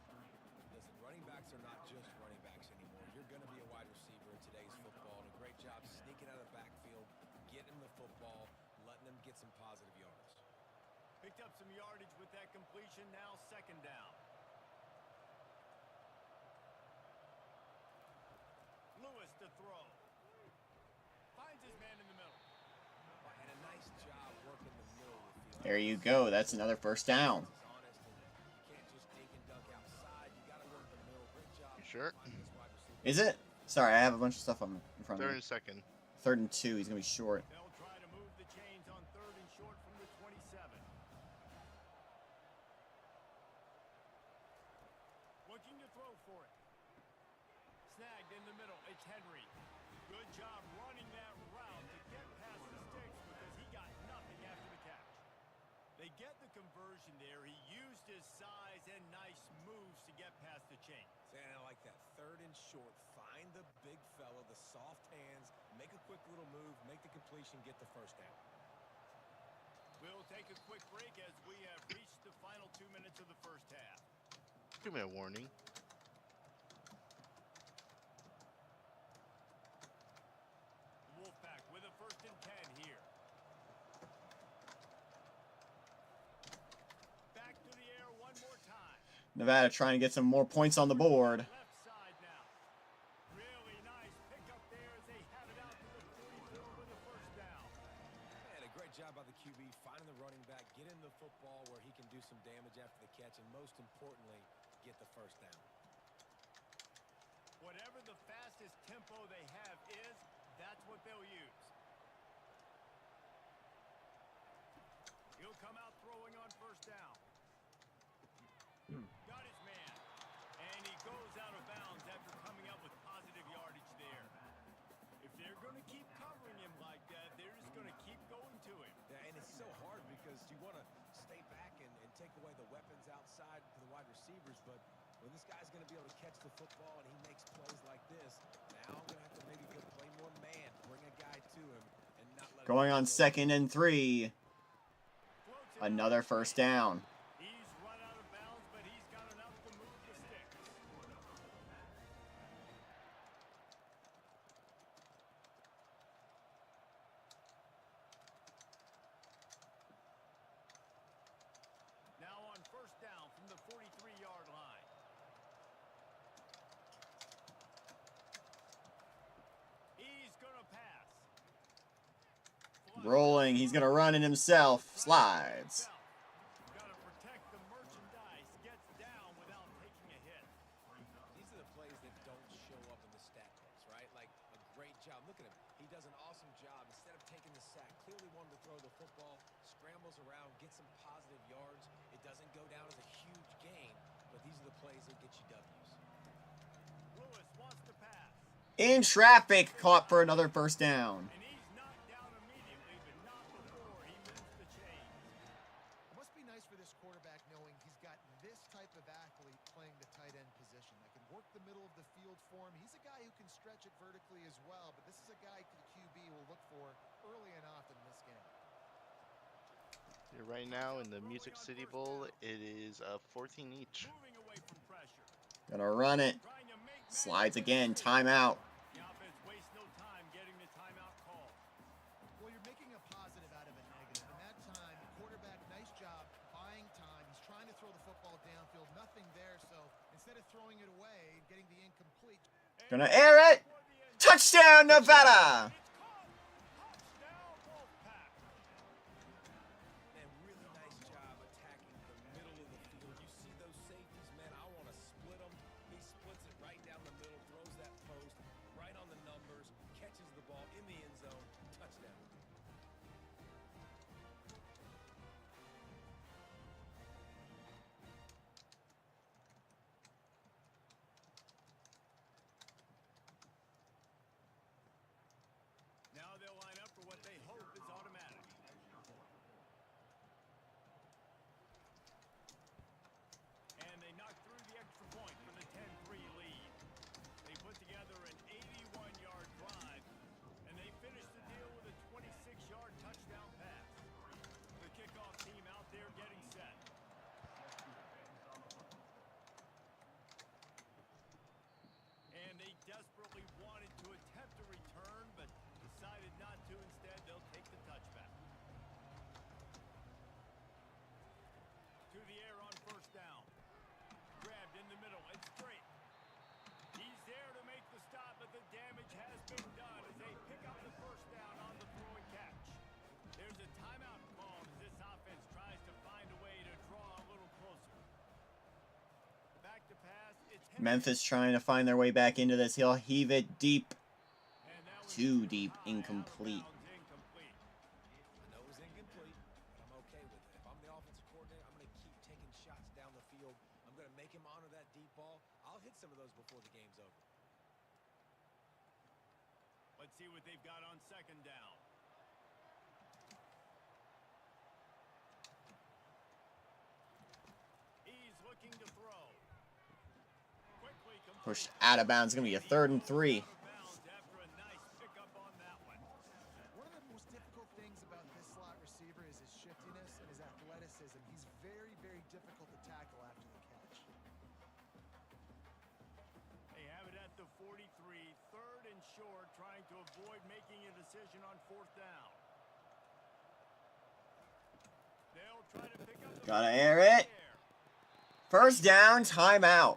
Listen, running backs are not just running backs anymore. You're going to be a wide receiver in today's football. And a great job sneaking out of the backfield, getting the football, letting them get some positive yards. Picked up some yardage with that completion. Now second down. Lewis to throw. Finds his man in the middle. And a nice job working the middle of the field. There you go. That's another first down. You can't just dig and duck outside. You got to work the middle. Great job. You sure? Is it? Sorry, I have a bunch of stuff in front of Third me. and second. 3rd and 2. He's going to be short. They'll try to move the chains on 3rd and short from the 27. Looking to throw for it. Snagged in the middle. It's Henry. Good job running that route to get past the sticks because he got nothing after the catch. They get the conversion there. He used his size and nice moves to get past the chain. And I like that. 3rd and short. Find the big fella, the soft hands, make a quick little move, make the completion, get the first down. We'll take a quick break as we have reached the final 2 minutes of the first half. 2-minute warning. Wolfpack with a 1st and 10 here. Back to the air one more time. Nevada trying to get some more points on the board. Left side now. Really nice pickup there as they have it out to the 44 with a 1st down. And a great job by the QB finding the running back, getting the football where he can do some damage after the catch, and most importantly, get the first down. Whatever the fastest tempo they have is, that's what they'll use. He'll come out throwing on 1st down. Got his man. And he goes out of bounds after coming up with positive yardage there. If they're going to keep covering him like that, they're just going to keep going to him. Yeah, and it's so hard because you want to stay back and take away the weapons outside for the wide receivers, but when this guy's going to be able to catch the football and he makes plays like this, now I'm going to have to maybe go play more man, bring a guy to him, and not let him Going on 2nd and 3. Another first down. He's run out of bounds, but he's got enough to move the sticks. Now on 1st down from the 43-yard line. He's going to pass. Rolling. He's going to run it himself. Slides. Got to protect the merchandise. Gets down without taking a hit. These are the plays that don't show up in the stat books, right? Like a great job. Look at him. He does an awesome job. Instead of taking the sack, clearly wanted to throw the football, scrambles around, gets some positive yards. It doesn't go down as a huge gain, but these are the plays that get you W's. Lewis wants to pass. In traffic. Caught for another first down. And he's knocked down immediately, but not before he moves the chains. It must be nice for this quarterback knowing he's got this type of athlete playing the tight end position that can work the middle of the field for him. He's a guy who can stretch it vertically as well, but this is a guy the QB will look for early and often in this game. Right now in the Music City Bowl, it is 14 each. Moving away from pressure. Gonna run it. Trying to make Slides again. Timeout. The offense wastes no time getting the timeout call. Well, you're making a positive out of a negative. In that time, quarterback, nice job buying time. He's trying to throw the football downfield. Nothing there, so instead of throwing it away and getting the incomplete, Gonna air it. Touchdown, Nevada. It's caught. Touchdown, Wolfpack. And really nice job attacking the middle of the field. You see those safeties, man, I want to split them. He splits it right down the middle, throws that post, right on the numbers, catches the ball in the end zone, touchdown. Now they'll line up for what they hope is automatic. And they knock through the extra point for the 10-3 lead. They put together an 81-yard drive, and they finish the deal with a 26-yard touchdown pass. The kickoff team out there getting set. And they desperately wanted to attempt a return, but decided not to. Instead, they'll take the touchback. Memphis trying to find their way back into this. He'll heave it deep. Too deep. Incomplete. I know it was incomplete, but I'm okay with it. If I'm the offensive coordinator, I'm going to keep taking shots down the field. I'm going to make him honor that deep ball. I'll hit some of those before the game's over. Let's see what they've got on second down. He's looking to throw. Quickly Pushed out of bounds. It's going to be a 3rd and 3. after a nice pickup on that one. One of the most difficult things about this slot receiver is his shiftiness and his athleticism. He's very, very difficult to tackle after the catch. They have it at the 43, 3rd and short, trying to avoid making a decision on 4th down. They'll try to pick up the Gotta air it. First down, timeout.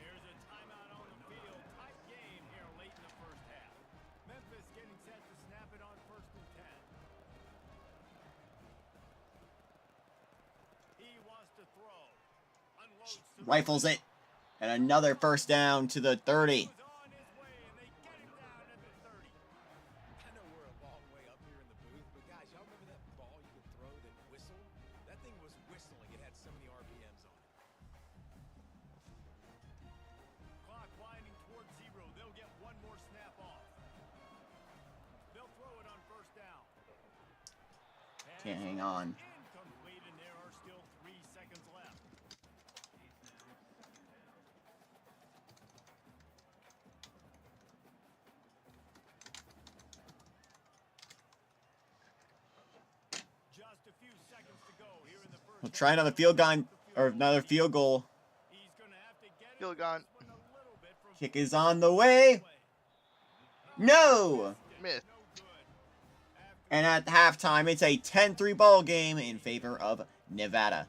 Here's a timeout on the field. Tight game here late in the first half. Memphis getting set to snap it on 1st and 10. He wants to throw. Unloads to the Rifles it. And another first down to the 30. was on his way, and they get him down at the 30. I know we're a long way up here in the booth, but guys, y'all remember that ball you could throw that whistled? That thing was whistling. It had so many RPMs on it. Clock winding towards 0. They'll get one more snap off. They'll throw it on 1st down. Can't hang on. Incomplete, and there are still 3 seconds left. Just a few seconds to go here in the first. We'll try another field gun or another field goal. He's gonna have to get Field gun. this one a little bit from Kick is on the way. No! Myth. no good. And at halftime, it's a 10-3 ball game in favor of Nevada.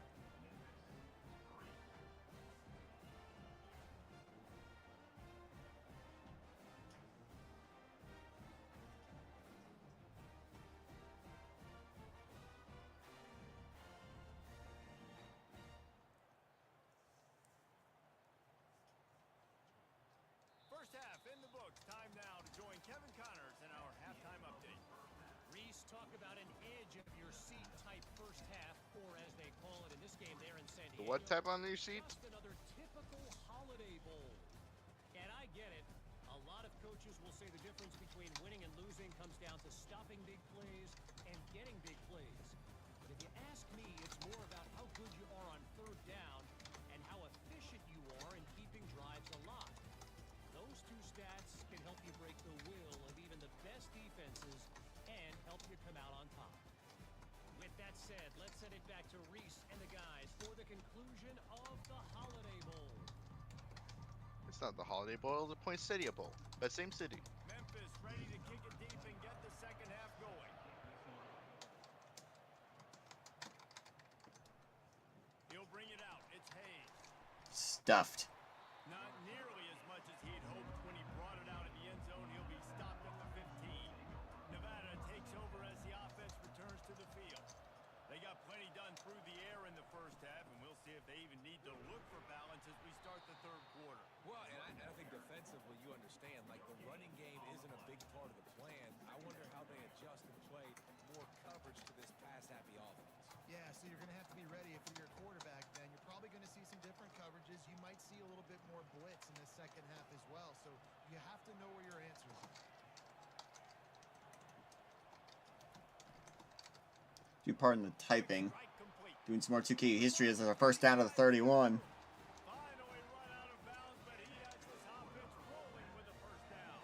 First half in the books. Time now to join Kevin Connors in our halftime update. Reese, talk about an edge of your seat type first half, or as they call it in this game there in San Diego. What type on your seat? Just another typical holiday bowl. And I get it. A lot of coaches will say the difference between winning and losing comes down to stopping big plays and getting big plays. But if you ask me, it's more about how good you are on 3rd down and how efficient you are in keeping drives alive. Those two stats can help you break the will of even the best defenses and help you come out on top. With that said, let's send it back to Reese and the guys for the conclusion of the Holiday Bowl. It's not the Holiday Bowl, it's the Poinsettia Bowl. But same city. Memphis ready to kick it deep and get the second half going. He'll bring it out. It's Hayes. Stuffed. Not nearly as much as he'd hoped when he brought it out in the end zone. He'll be stopped at the 15. Nevada takes over as the offense returns to the field. They got plenty done through the air in the first half, and we'll see if they even need to look for balance as we start the 3rd quarter. Well, and I think defensively, you understand, like the running game isn't a big part of the plan. I wonder how they adjust and play more coverage to this pass-happy offense. Yeah, so you're going to have to be ready if you're your quarterback, then. You're probably going to see some different coverages. You might see a little bit more blitz in the second half as well. So you have to know where your answers are. Do pardon the typing. Right complete. Doing some more 2K history as a first down to the 31. Finally run out of bounds, but he has this offense rolling with a first down.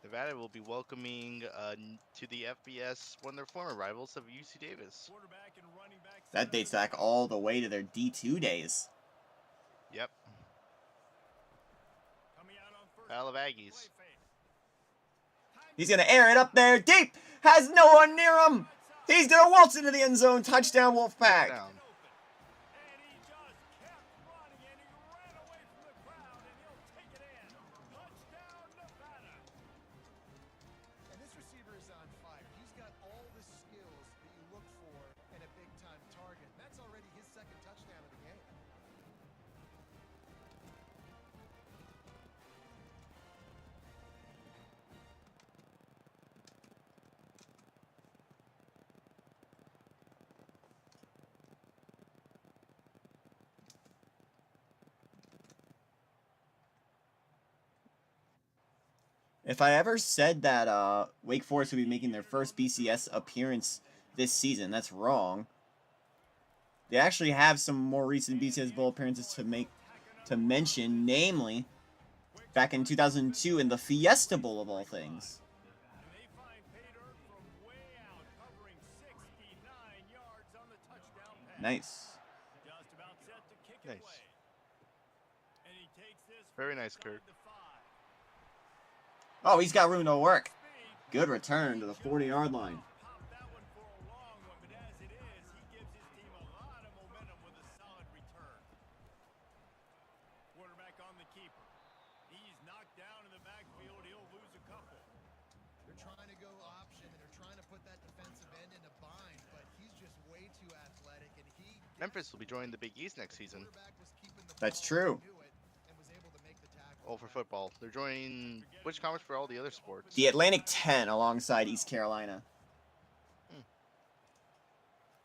Nevada will be welcoming to the FBS one of their former rivals of UC Davis. Quarterback and running back That dates back all the way to their D2 days. Yep. coming out on 1st. Battle of Aggies. Play fake. He's going to air it up there deep. Has no one near him. He's going to waltz into the end zone. Touchdown, Wolfpack. Down. And he just kept running, and he ran away from the crowd, and he'll take it in. Touchdown, Nevada. And this receiver is on fire. He's got all the skills that you look for in a big-time target. That's already his 2nd touchdown. If I ever said that Wake Forest would be making their first BCS appearance this season, that's wrong. They actually have some more recent BCS Bowl appearances to mention, namely back in 2002 in the Fiesta Bowl of all things. And they find pay dirt from way out, covering 69 yards on the touchdown pass. Nice. Just about set to kick it Nice. away. And he takes this Very from nice, inside Kurt. the 5. Oh, he's got room to work. Speed. Good return to the 40-yard line. Popped that one for a long one, but as it is, he gives his team a lot of momentum with a solid return. Quarterback on the keeper. He's knocked down in the backfield. He'll lose a couple. They're trying to go option, and they're trying to put that defensive end in a bind, but he's just way too athletic, and he Memphis will be joining the Big East next season. quarterback was keeping the That's ball, true. knew it, and was able to make the tackle. All for football. They're joining which conference for all the other sports? The Atlantic 10 alongside East Carolina.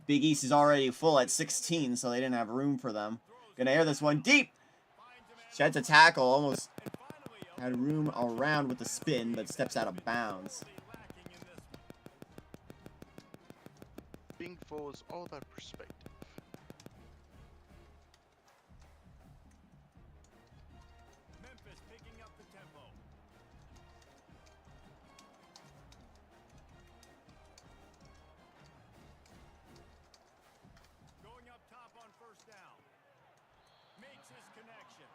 Big East is already full at 16, so they didn't have room for them. Gonna air this one deep. Sheds a tackle, almost had room around with the spin, but steps out of bounds. Lacking in this one. Being full is all about perspective. Memphis picking up the tempo. Going up top on first down. Makes his connection.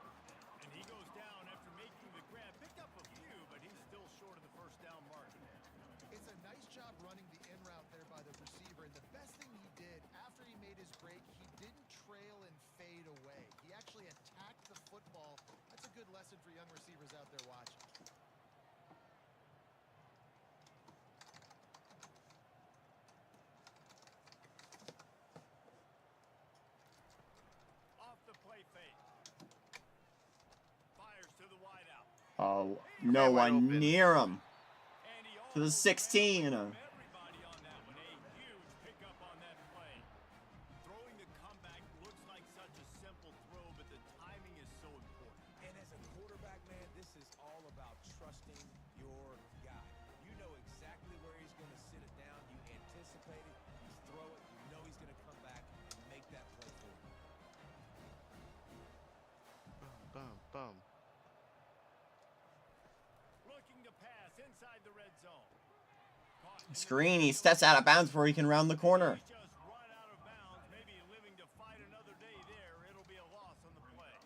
And he goes down after making the grab. Picked up a few, but he's still short of the first down mark. It's a nice job running the in route there by the receiver, and the best thing he did after he made his break, he didn't trail and fade away. He actually attacked the football. That's a good lesson for young receivers out there watching. Off the play fake. Fires to the wideout. Oh, no wide one open. near him. And he To the almost 16. had everybody on that one. A huge pickup on that play. Throwing the comeback looks like such a simple throw, but the timing is so important. And as a quarterback, man, this is all about trusting your guy. You know exactly where he's going to sit it down. You anticipate it. You throw it. You know he's going to come back and make that play for you. Bum, bum. Looking to pass inside the red zone. Caught in the Screen, he steps out of bounds before he can round the corner. He's just run out of bounds, maybe living to fight another day there. It'll be a loss on the play.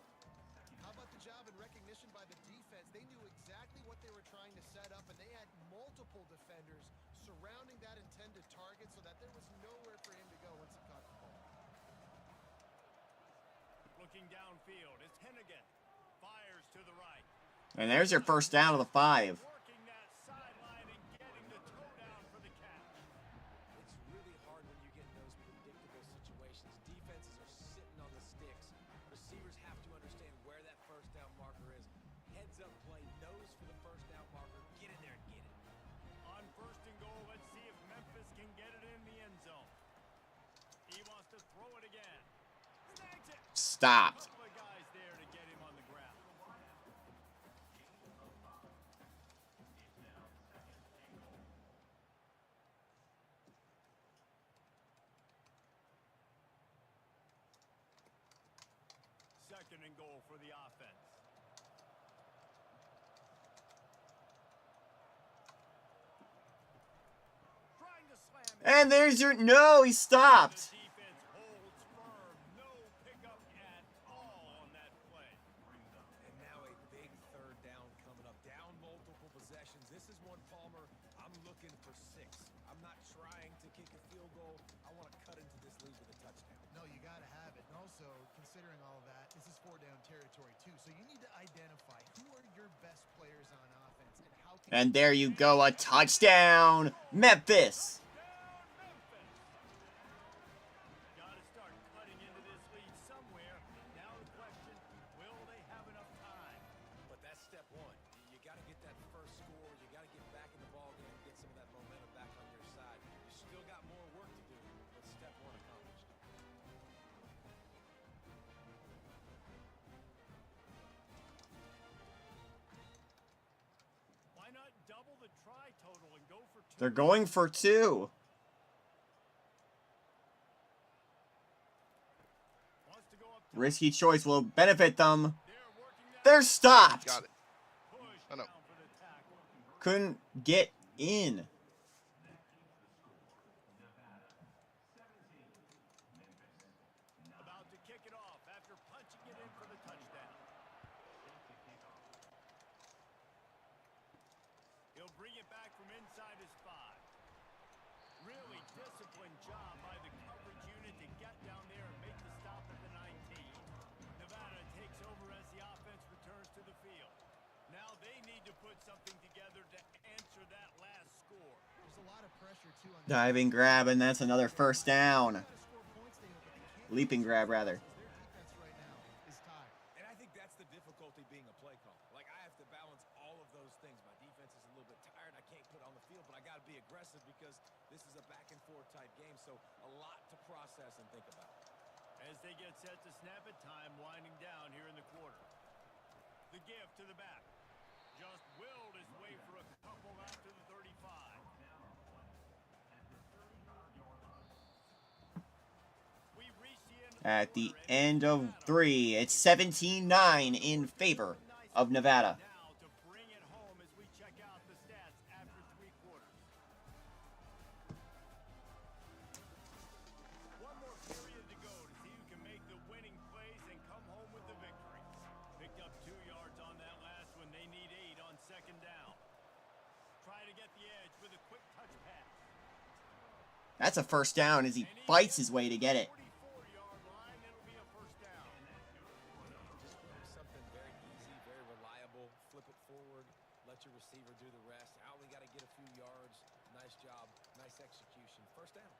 How about the job and recognition by the defense? They knew exactly what they were trying to set up, and they had multiple defenders surrounding that intended target so that there was nowhere for him to go once he caught the ball. Looking downfield, it's Hennigan. Fires to the right. And there's your first down of the 5. Working that sideline and getting the toe down for the catch. It's really hard when you get in those predictable situations. Defenses are sitting on the sticks. Receivers have to understand where that first down marker is. Heads up play, nose for the first down marker. Get in there and get it. On first and goal, let's see if Memphis can get it in the end zone. He wants to throw it again. Snags it. Stopped. Couple of guys there to get him on the ground. Second and goal for the offense. Trying to slam it. And there's your... No, he stopped. The defense holds firm. No pickup at all on that play. And now a big third down coming up. Down multiple possessions. This is one, Palmer, I'm looking for 6. I'm not trying to kick a field goal. I want to cut into this lead with a touchdown. No, you got to have it. And also, considering all of that, this is 4-down territory too. So you need to identify who are your best players on offense and how can And there you go, a touchdown. Memphis. Down Memphis. Got to start cutting into this lead somewhere. Now the question, will they have enough time? But that's step one. You got to get that first score. You got to get back in the ball game and get some of that momentum back on your side. You still got more work to do, but step one accomplished. Why not They're going for 2. Wants to go up top. Risky choice will benefit them. They're working that They're stopped. Got it. push Oh, no. down for the tackle. Couldn't get in. About to kick it off after punching it in for the touchdown. He'll bring it back from inside his 5. Really disciplined job by the coverage unit to get down there and make the stop at the 19. Nevada takes over as the offense returns to the field. Now they need to put something together to answer that last score. There's a lot of pressure too on Diving grab, and that's another first down. They gotta score points, they hope, but they can't Leaping grab, rather. their defense right now is tired. And I think that's the difficulty being a play caller. Like, I have to balance all of those things. My defense is a little bit tired. I can't put on the field, but I got to be aggressive because this is a back-and-forth type game, so a lot to process and think about. As they get set to snap it, time winding down here in the quarter. The gift to the back. Just willed his way for a couple out to the 35. We reach the end of At the quarter, and end of Nevada 3, it's 17-9 in favor of Nevada. now to bring it home as we check out the stats after 3 quarters. One more period to go to see who can make the winning plays and come home with the victory. Picked up 2 yards on that last one. They need 8 on 2nd down. Try to get the edge with a quick touch pass. That's a first down as he fights his way to get it. 44-yard line, it'll be a first down. Just run something very easy, very reliable. Flip it forward. Let your receiver do the rest. I only got to get a few yards. Nice job. Nice execution. First down.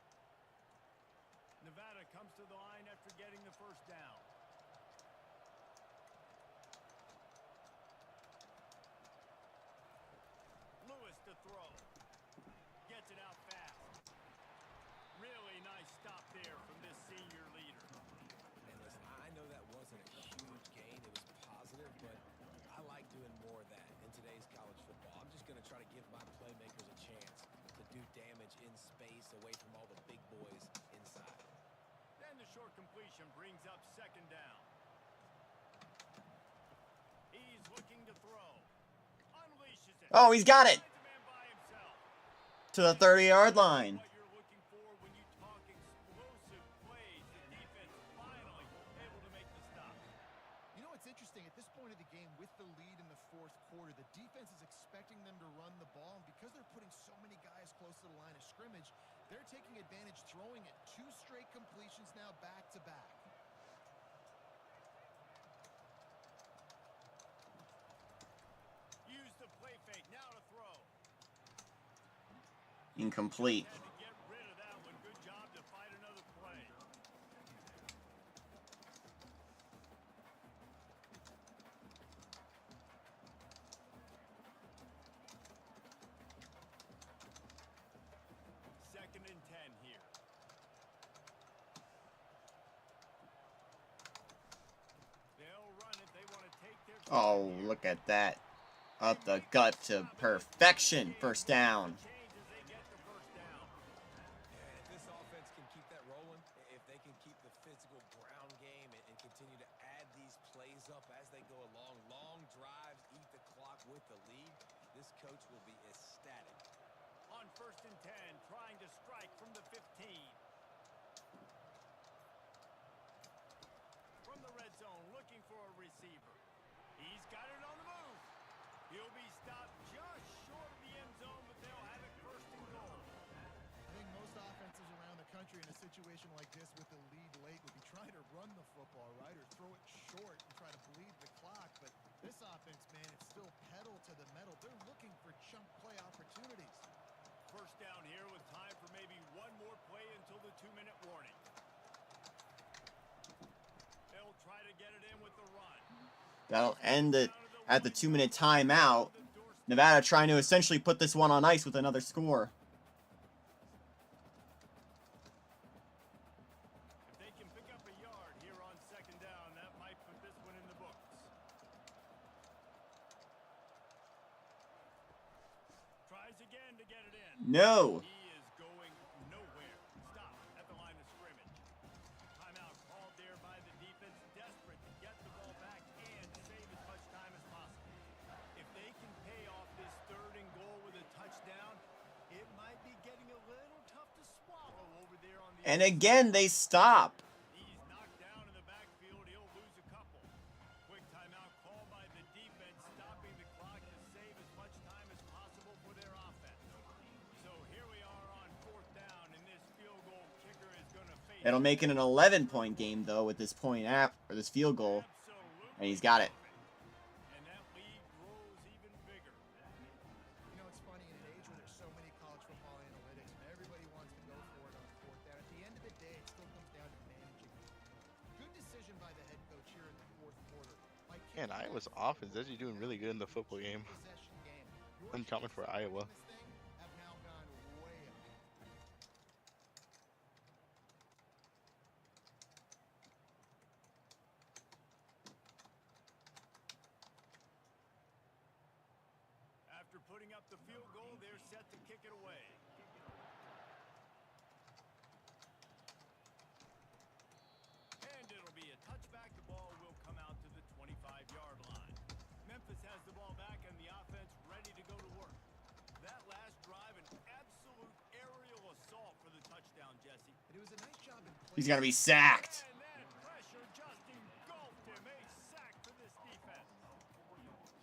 Nevada comes to the line after getting the first down. Lewis to throw. Gets it out fast. Really nice stop there from this senior leader. And listen, I know that wasn't a huge gain. It was positive, but I like doing more of that in today's college football. I'm just going to try to give my playmakers a chance to do damage in space away from all the big boys inside. Then the short completion brings up 2nd down. He's looking to throw. Unleashes it. Oh, he's got it Finds a man by himself. to the 30-yard line. What you're looking for when you talk explosive plays. The defense finally able to make the stop. You know what's interesting? At this point of the game, with the lead in the 4th quarter, the defense is expecting them to run the ball, and because they're putting so many guys close to the line of scrimmage, they're taking advantage, throwing it 2 straight completions now back to back. Use the play fake now to throw. Incomplete. Had to get rid of that one. Good job to fight another play. Second and 10 here. They'll run it. They want to take their Oh, look at that. Up the gut to perfection. First down. change as they get the first down. And if this offense can keep that rolling, if they can keep the physical ground game and continue to add these plays up as they go along, long drives, eat the clock with the lead, this coach will be ecstatic. On 1st and 10, trying to strike from the 15. From the red zone, looking for a receiver. He's got it on the move. He'll be stopped just short of the end zone, but they'll have it 1st and goal. I think most offenses around the country in a situation like this with the lead late would be trying to run the football, right, or throw it short and try to bleed the clock. But this offense, man, it's still pedal to the metal. They're looking for chunk play opportunities. First down here with time for maybe one more play until the 2-minute warning. They'll try to get it in with the run. That'll end it at the 2-minute timeout. Nevada trying to essentially put this one on ice with another score. If they can pick up a yard here on 2nd down, that might put this one in the books. Tries again to get it in. No. He is going nowhere. Stop at the line of scrimmage. Timeout called there by the defense, desperate to get the ball back and save as much time as possible. If they can pay off this 3rd and goal with a touchdown, it might be getting a little tough to swallow over there on the And again, they stop. He's knocked down in the backfield. He'll lose a couple. Quick timeout called by the defense, stopping the clock to save as much time as possible for their offense. So here we are on 4th down, and this field goal kicker is going to face. It'll make it an 11-point game, though, with this or this field goal. And he's got it. And that lead grows even bigger. You know, it's funny, in an age where there's so many college football analytics and everybody wants to go for it on 4th down, at the end of the day, it still comes down to managing. Good decision by the head coach here in the 4th quarter. By Man, kicking Iowa's off offense is actually doing really good in the football game. possession game. Your Uncommon for chances Iowa. of winning this thing have now gone way up. After putting up the field goal, they're set to kick it away. And it'll be a touchback. The ball will come out to the 25-yard line. Memphis has the ball back and the offense ready to go to work. That last drive, an absolute aerial assault for the touchdown, Jesse. And it was a nice job in He's going to be sacked. And that pressure just engulfed him. A sack for this defense.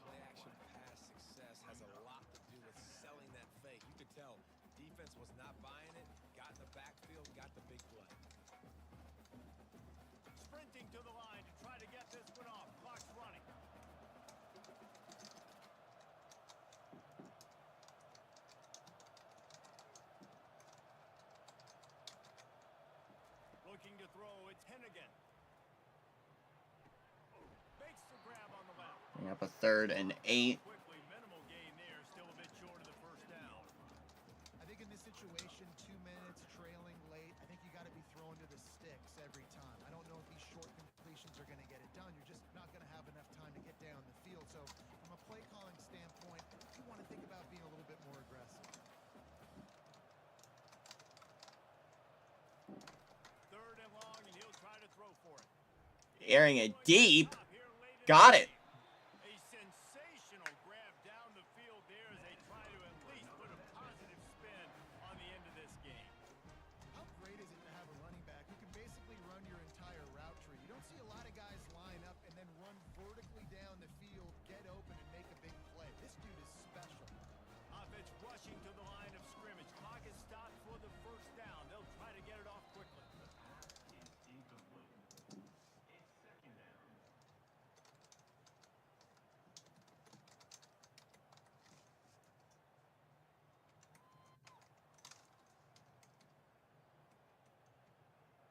Play action pass success has a lot to do with selling that fake. You could tell defense was not buying it, got in the backfield, got the big play. Sprinting to the line to try to get this one off. Clock's running. Looking to throw, it's Hennigan. Makes the grab on the left. Bring up a 3rd and 8. Quickly, minimal gain there, still a bit short of the 1st down. I think in this situation, 2 minutes trailing late, I think you got to be throwing to the sticks every time. I don't know if these short completions are going to get it done. You're just not going to have enough time to get down the field. So from a play calling standpoint, you want to think about being a little bit more aggressive. 3rd and long, and he'll try to throw for it. Airing it deep. Stop here late in Got the it. A sensational grab down the field there as they try to at least put a positive spin on the end of this game. How great is it to have a running back who can basically run your entire route tree? You don't see a lot of guys line up and then run vertically down the field, get open, and make a big play. This dude is special. Offense rushing to the line of scrimmage. Clock is stopped for the 1st down. They'll try to get it off quickly.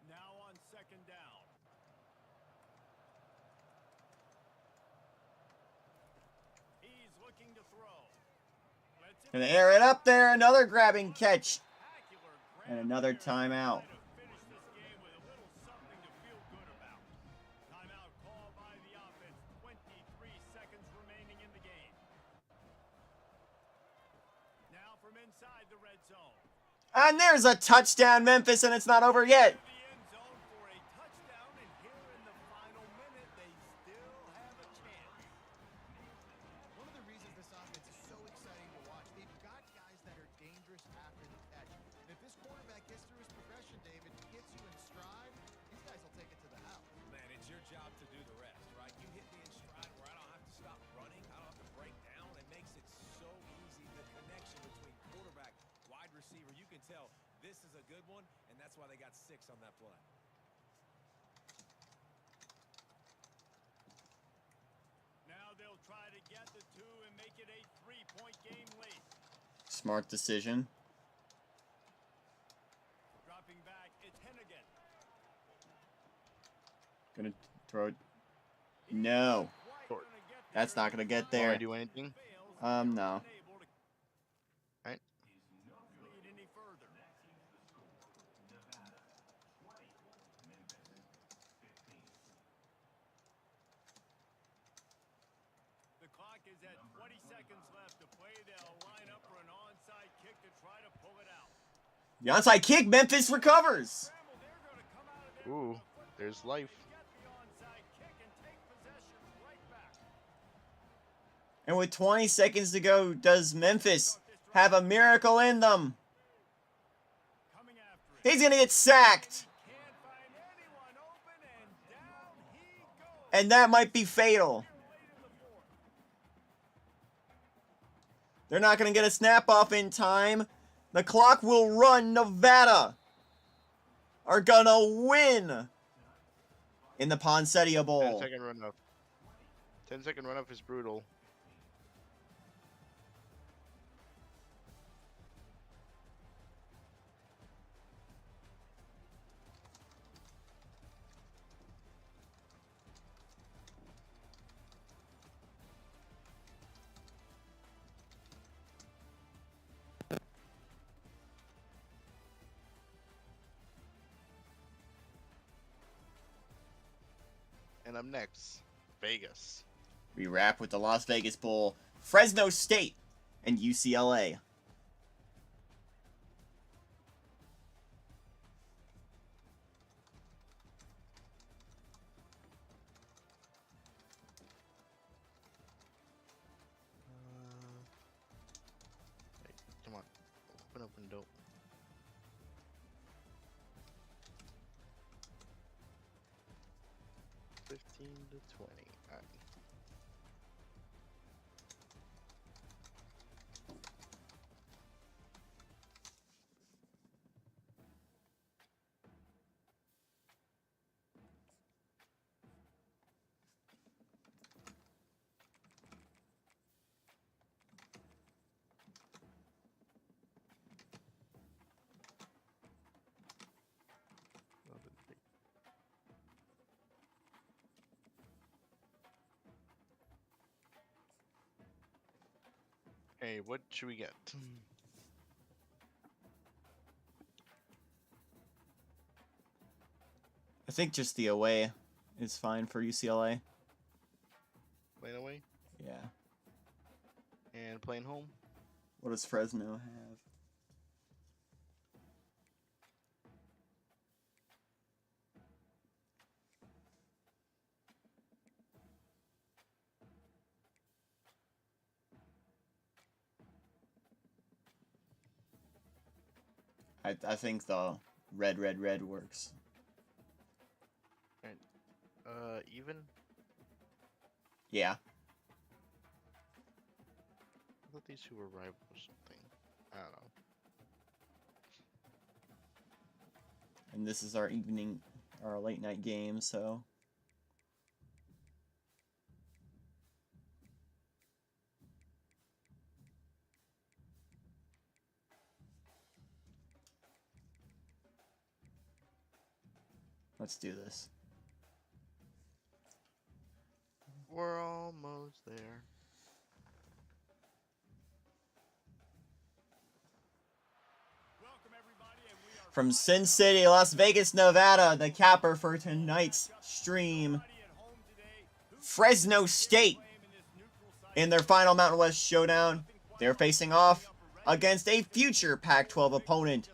Now on 2nd down. He's looking to throw. Lets it Gonna air it up there. Another grabbing catch. spectacular grab And another there. timeout. Try to finish this game with a little something to feel good about. Timeout called by the offense. 23 seconds remaining in the game. Now from inside the red zone. And there's a touchdown, Memphis, and it's not over yet. To the end zone for a touchdown, and here in the final minute, they still have a chance. One of the reasons this offense is so exciting to watch, they've got guys that are dangerous after the catch. And if this quarterback gets through his progression, David, gets you in stride, these guys will take it to the house. Man, it's your job to do the rest, right? You hit me in stride where I don't have to stop running, I don't have to break down. It makes it so easy. The connection between quarterback, wide receiver, you can tell this is a good one, and that's why they got 6 on that play. Now they'll try to get the 2 and make it a 3-point game late. Smart decision. Dropping back, it's Hennigan. Gonna throw it. No. Quite gonna get there. That's not gonna get Want there. to do anything? Fails, No. unable to Alright. lead any further. The clock is at 20 seconds left to play. They'll line up for an onside onside kick to try to pull it out. The onside kick, Memphis recovers. Scramble, they're going to come out of there Ooh, with a football. there's life. They get the onside kick and take possession right back. And with 20 seconds to go, does Memphis have a miracle in them? Coming after it. He's going to get sacked. Can't find anyone open, and down he goes. And that might be fatal. Late in the fourth. They're not going to get a snap off in time. The clock will run. Nevada are going to win in the Poinsettia Bowl. 10-second run up. 10-second run up is brutal. And up next, Vegas. We wrap with the Las Vegas Bowl, Fresno State and UCLA. Wait, come on. Open window. $15 to $20. Alright. Hey, what should we get? I think just the away is fine for UCLA. Playing away Yeah. and playing home. What does Fresno have? I think the red works. Even? Yeah. I thought these two were rivals or something. I don't know. And this is our late night game, so. Let's do this. We're almost there. Welcome, everybody, and we are From Sin City, Las Vegas, Nevada, the capper for tonight's stream. at home today. Fresno State in their final Mountain West showdown. They're facing off against a future Pac-12 opponent.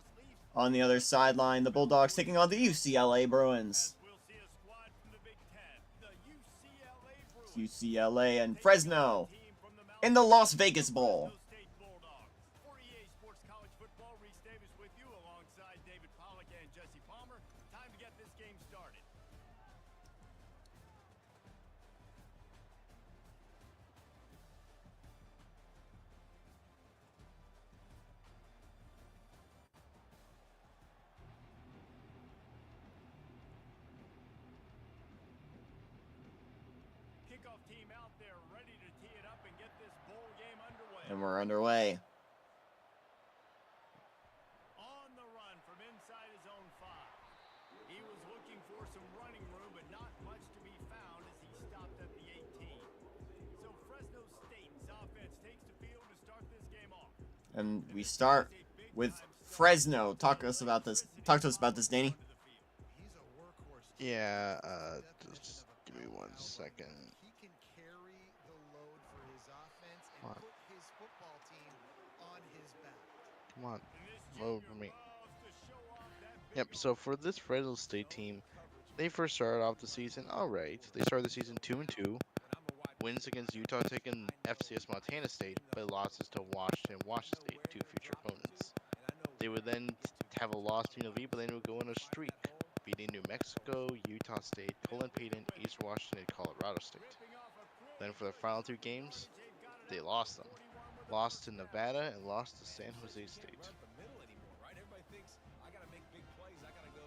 On the other sideline, the Bulldogs taking on the UCLA Bruins. We'll see a squad from the Big Ten, the UCLA Bruins. UCLA and Fresno Team from the Mountain in the Las Vegas Bowl. State Bulldogs. For EA Sports College Football, Reese Davis with you alongside David Pollock and Jesse Palmer. Time to get this game started. Kickoff team out there ready to tee it up and get this bowl game underway. And we're underway. On the run from inside his own 5. He was looking for some running room, but not much to be found as he stopped at the 18. So Fresno State's offense takes the field to start this game off. And we start with Fresno. Talk to us about this, Danny. He's a workhorse. Yeah, just give me 1 second. He can carry the load for his offense and What? put his football team on his back. Come on, And this move junior for me. loves to show off that Yep. big So for this Fresno State team, they first started off the season all right. They started the season 2-2, wins against Utah Tech and FCS Montana State, but losses to Washington State, two future opponents. They would then have a loss to UNLV, but then would go on a streak, beating New Mexico, Utah State, Colin Payton, Eastern Washington, and Colorado State. ripping off a Then pretty for the good final two chunk of games, yardage. They've got it they up lost them. 41 with a Lost first to down. Nevada and lost to San Man, Jose you State. can't run up the middle anymore, right? Everybody thinks I gotta make big plays. I gotta go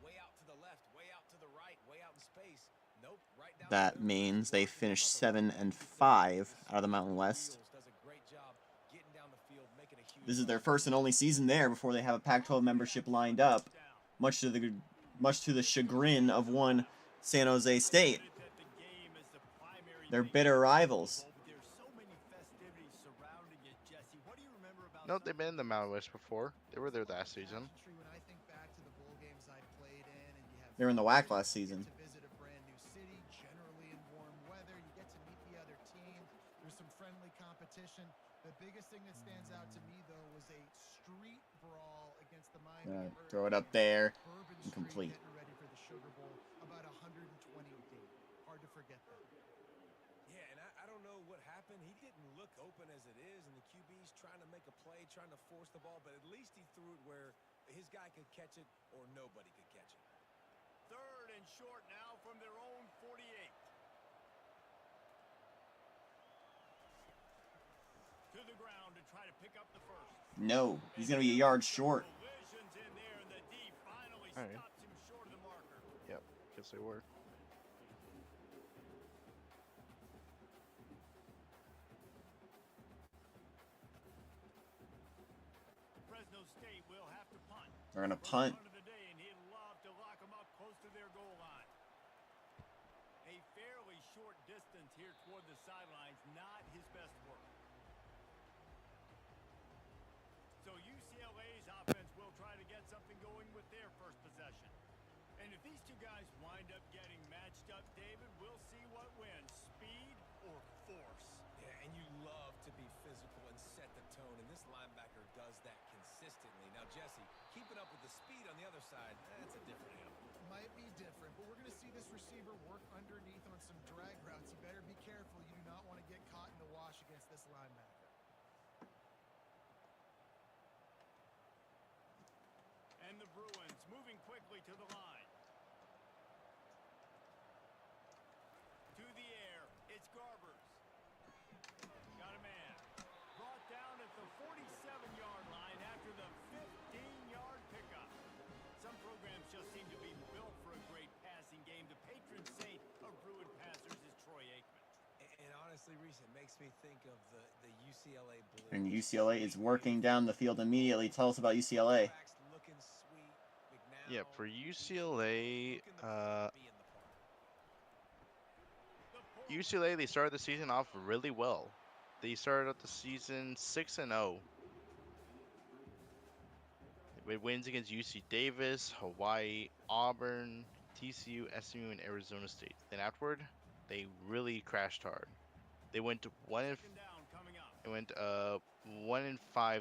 way out to the left, way out to the right, way out in space. Nope, right down the That middle. means they Blocking. finished That's not the 7 run and defense. 5 This out of the Mountain West. Wheels does a great job getting down the field, making a huge This is their play. first and only season there before they have a Pac-12 membership lined up, much to the chagrin of one San Jose State. That the game is the primary They're thing bitter in the rivals. Bowl, but there's so many festivities surrounding it, Jesse. What do you remember about No, some they've been in the Mountain West before. They were there last season. When I think back to the bowl games I played in, and you have They were in the WAC last season. to visit a brand new city, generally in warm weather. You get to meet the other team. There's some friendly competition. The biggest thing that stands out to me, though, was a street brawl against the Miami Throw it up Hurricanes. there. Bourbon Street Incomplete. getting ready for the Sugar Bowl, about 120 deep. Hard to forget that. Yeah, and I don't know what happened. He didn't look open as it is, and the QB's trying to make a play, trying to force the ball, but at least he threw it where his guy could catch it or nobody could catch it. third and short now from their own 48. To the ground to try to pick up the first. No, he's going to be a yard short. Collisions in there, and the D finally All right. stops him short of the marker. Yep, guess they were. Fresno State will have to punt. They're going to First punt. punt of the day, and he'd love to lock them up close to their goal line. A fairly short distance here toward the sidelines, not his best work. So UCLA's offense will try to get something going with their first possession. And if these two guys wind up getting matched up, David, we'll see what wins, speed or force. Yeah, and you love to be physical and set the tone, and this linebacker does that consistently. Now, Jesse, keeping up with the speed on the other side, that's a different animal. Might be different, but we're going to see this receiver work underneath on some drag routes. You better be careful. You do not want to get caught in the wash against this linebacker. And the Bruins moving quickly to the line. To the air, it's Garbers. Got a man. Brought down at the 47-yard line after the 15-yard pickup. Some programs just seem to be built for a great passing game. The patron saint of Bruin passers is Troy Aikman. And honestly, Reese, it makes me think of the UCLA Blues. And UCLA is working down the field immediately. Tell us about UCLA. Looking sweet. McNown, Yeah, for UCLA, UCLA, they started the season off really well. They started out the season 6-0. With wins against UC Davis, Hawaii, Auburn, TCU, SMU, and Arizona State. Then afterward, they really crashed hard. They went 1-5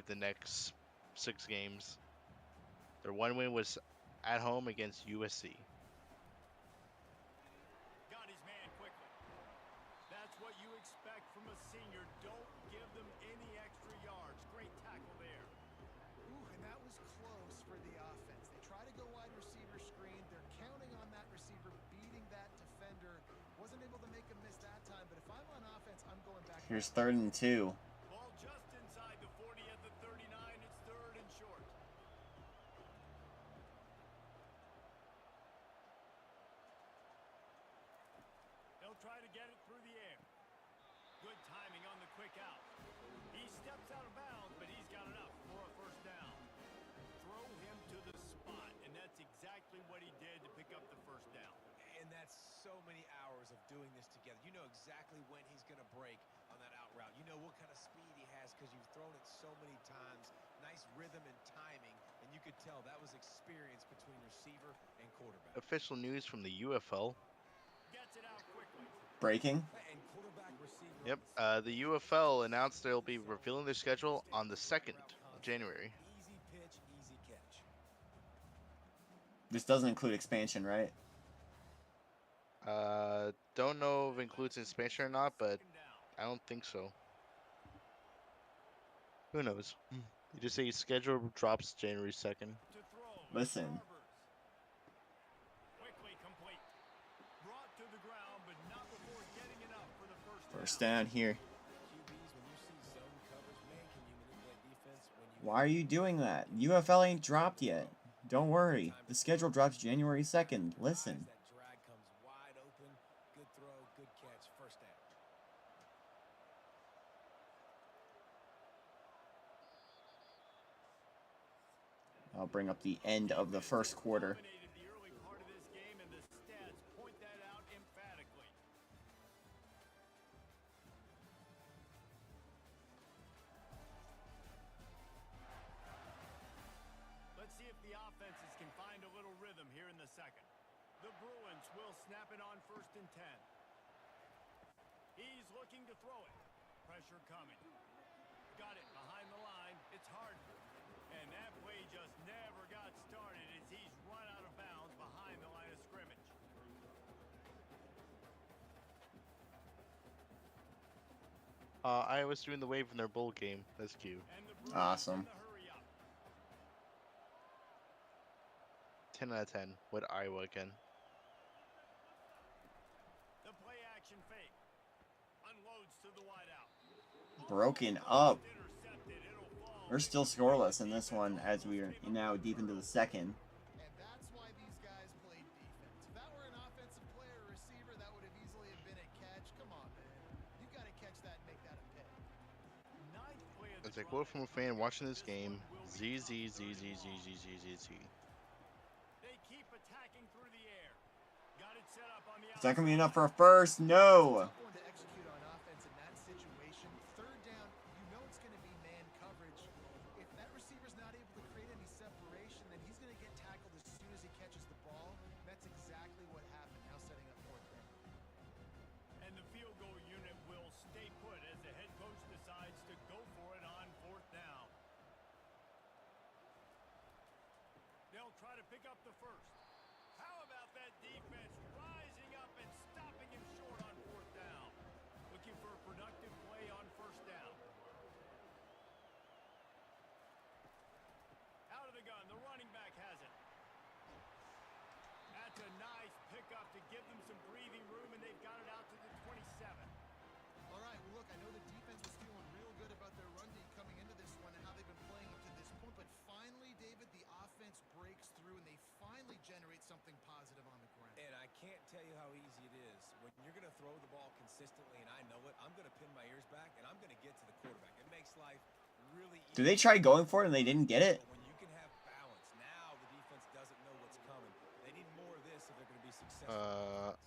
the next 6 games. Their one win was at home against USC. Got his man quickly. That's what you expect from a senior. Don't give them any extra yards. Great tackle there. Ooh, and that was close for the offense. They try to go wide receiver screen. They're counting on that receiver beating that defender. Wasn't able to make him miss that time, but if I'm on offense, I'm going back. Here's 3rd and 2. Ball just inside the 40 at the 39. It's 3rd and short. They'll try to get it through the air. Good timing on the quick out. He steps out of bounds, but he's got enough for a first down. Throw him to the spot, and that's exactly what he did to pick up the first down. And that's so many hours of doing this together. You know exactly when he's going to break on that out route. You know what kind of speed he has because you've thrown it so many times. Nice rhythm and timing, and you could tell that was experience between receiver and quarterback. Official news from the UFL. Gets it out quickly. Breaking. And quarterback receiver. Yep, the UFL announced they'll be revealing their schedule on the 2nd of January. This doesn't include expansion, right? Don't know if it includes expansion or not, but I don't think so. Who knows? You just say schedule drops January 2nd. To throw. Listen. Quickly complete. Brought to the ground, but not before getting enough for the First down here. QBs, when you see zone coverage, man, can you manipulate defense when you Why are you doing that? UFL ain't dropped yet. Don't worry. The schedule drops January 2nd. Listen. that drag comes wide open, good throw, good catch, first down. I'll bring up the end of the first quarter. Dominated the early part of this game, and the stats point that out emphatically. Let's see if the offenses can find a little rhythm here in the second. The Bruins will snap it on 1st and 10. He's looking to throw it. Pressure coming. Got it behind the line. It's hard. And that play just never got started as he's run out of bounds behind the line of scrimmage. Iowa's doing the wave in their bowl game. That's cute. And the Bruins Awesome. in the hurry up. 10 out of 10 with Iowa again. The play action fake. Unloads to the wideout. Broken up. Intercepted. It'll fall. We're still scoreless in this one as we are now deep into the second. And that's why these guys played defense. If that were an offensive player or receiver, that would have easily have been a catch. Come on, man. You got to catch that and make that a pick. Ninth play of the As a drive. quote from a fan watching this game, ZZZZZZZZ. They keep attacking through the air. Got it set up on the Is that going to be outside. enough for a first? No. Tough one to execute on offense in that situation. Third down, you know it's going to be man coverage. If that receiver's not able to create any separation, then he's going to get tackled as soon as he catches the ball. That's exactly what happened. Now setting up 4th down. And the field goal unit will stay put as the head coach decides to go for it on 4th down. They'll try to pick up the first. How about that defense rising up and stopping him short on 4th down? Looking for a productive play on 1st down. Out of the gun, the running back has it. That's a nice pickup to give them some breathing room, and they've got it out to the 27. All right, well, look, I know the defense was feeling real good about their run D coming into this one and how they've been playing up to this point. But finally, David, the offense breaks through and they finally generate something positive on the ground. And I can't tell you how easy it is. When you're going to throw the ball consistently, and I know it, I'm going to pin my ears back, and I'm going to get to the quarterback. It makes life really easy. Did they try going for it and they didn't get it? But when you can have balance, now the defense doesn't know what's coming. They need more of this if they're going to be successful.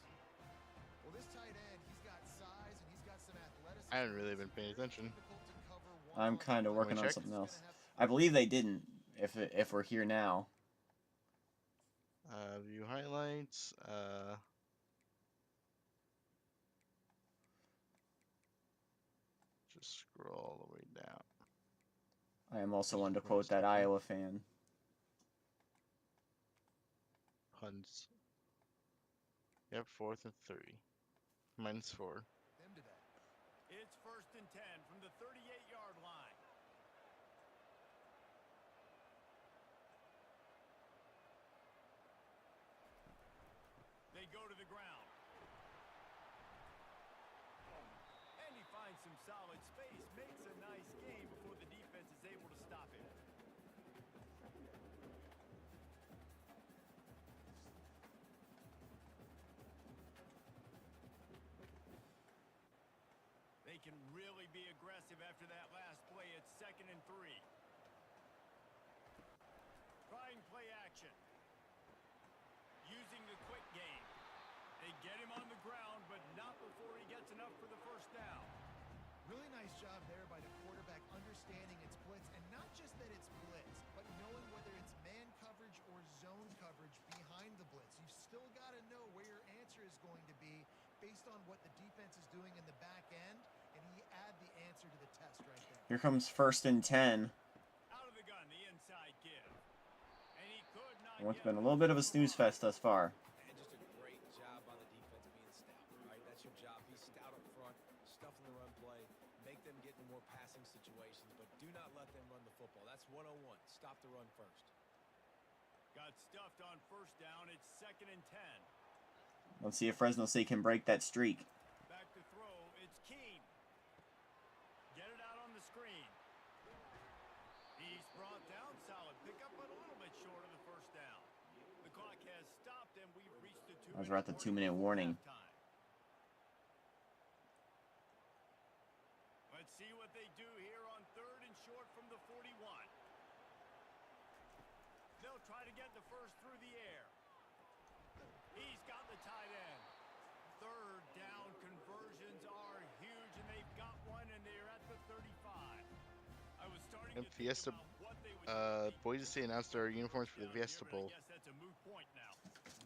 Well, this tight end, he's got size and he's got some athleticism. I haven't really been paying attention. Difficult to cover I'm one-on-one. kind of working on check? something else. I believe they didn't. If we're here now. View highlights. Just scroll all the way down. I am also one to quote that Iowa fan. Hunts. Yep, 4th and 3. -4. Them to that. It's 1st and 10 from the 38-yard line. They go to the ground. And he finds some solid space, makes a nice gain before the defense is able to stop him. They can really be aggressive after that last play. It's 2nd and 3. Trying play action. Using the quick game. They get him on the ground, but not before he gets enough for the 1st down. Really nice job there by the quarterback understanding it's blitz, and not just that it's blitz, but knowing whether it's man coverage or zone coverage behind the blitz. You've still got to know where your answer is going to be based on what the defense is doing in the back end, and he add the answer to the test right there. Here comes 1st and 10. Out of the gun, the inside give. And he could not It's been a little bit of a snooze fest thus far. And just a great job by the defense being stout, right? That's your job. Be stout up front, stuff in the run play, make them get into more passing situations, but do not let them run the football. That's 101. Stop the run first. Got stuffed on first down. It's 2nd and 10. Let's see if Fresno State can break that streak. Back to throw. It's Keene. Get it out on the screen. He's brought down. Solid pickup, but a little bit short of the first down. The clock has stopped, and we've reached the 2-minute As we're at the 2-minute warning. Let's see what they do here on 3rd and short from the 41. They'll try to get the first through the air. He's got the tight end. 3rd down conversions are huge, and they've got one, and they're at the 35. I was starting And to Fiesta, think about what they would do. Boise State announced their uniforms for the Down here, Fiesta but I Bowl. guess that's a moot point now.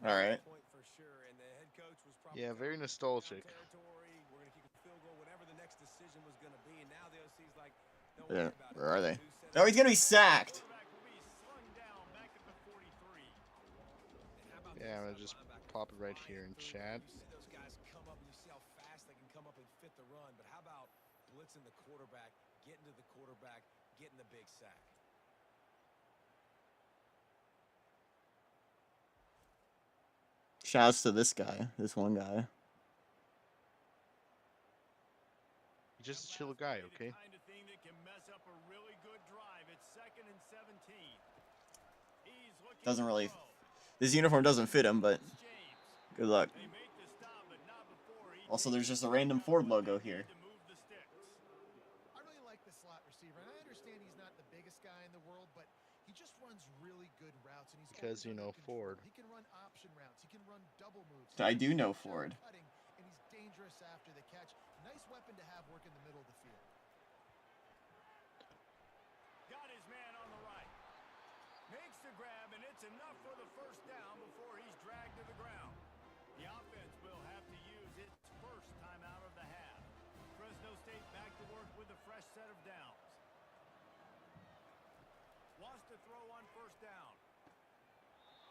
All right. Point for sure, and the head coach was probably Yeah, very down nostalgic. territory. We're gonna kick a field goal, whatever the next decision was gonna be. And now the OC's like, don't Yeah, worry about it. where are they? Who said Oh, he's gonna be sacked. Quarterback will be slung down back at the 43. And how about Yeah, I'm this? gonna just Linebacker pop it right flying here in through. chat. You see those guys come up, and you see how fast they can come up and fit the run. But how about blitzing the quarterback, getting to the quarterback, getting the big sack? Shouts to this guy, this one guy. He's just a chill guy, okay? The kind of thing that can mess up a really good drive. It's 2nd and 17. He's looking Doesn't to really. throw. This uniform doesn't fit him, but It's James. good luck. They make the stop, but not before he Also, takes there's just a it random down Ford when logo they here. need to move the sticks. I really like the slot receiver, and I understand he's not the biggest guy in the world, but he just runs really good routes, and he's Because always you under know control. Ford. He can run option routes. He can run double moves. I do know He's Ford. cutting, and he's dangerous after the catch. Nice weapon to have work in the middle of the field. Got his man on the right. Makes the grab, and it's enough for the first down before he's dragged to the ground. The offense will have to use its first time out of the half. Fresno State back to work with a fresh set of downs. Wants to throw on first down.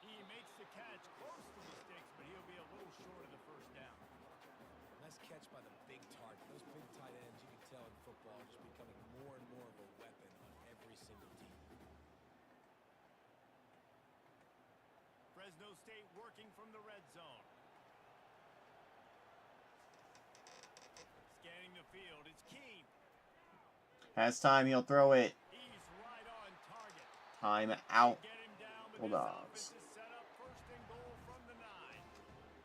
He makes the catch close to the sticks, but he'll be a little short of the first down. Nice catch by the big target. Those big tight ends, you can tell in football, are just becoming more and more of a weapon on every single team. Fresno State working from the red zone. Scanning the field, it's Keene. Has time, he'll throw it. He's right on target. Time out. Get him down, but Bulldogs. this offense is set up 1st and goal from the 9.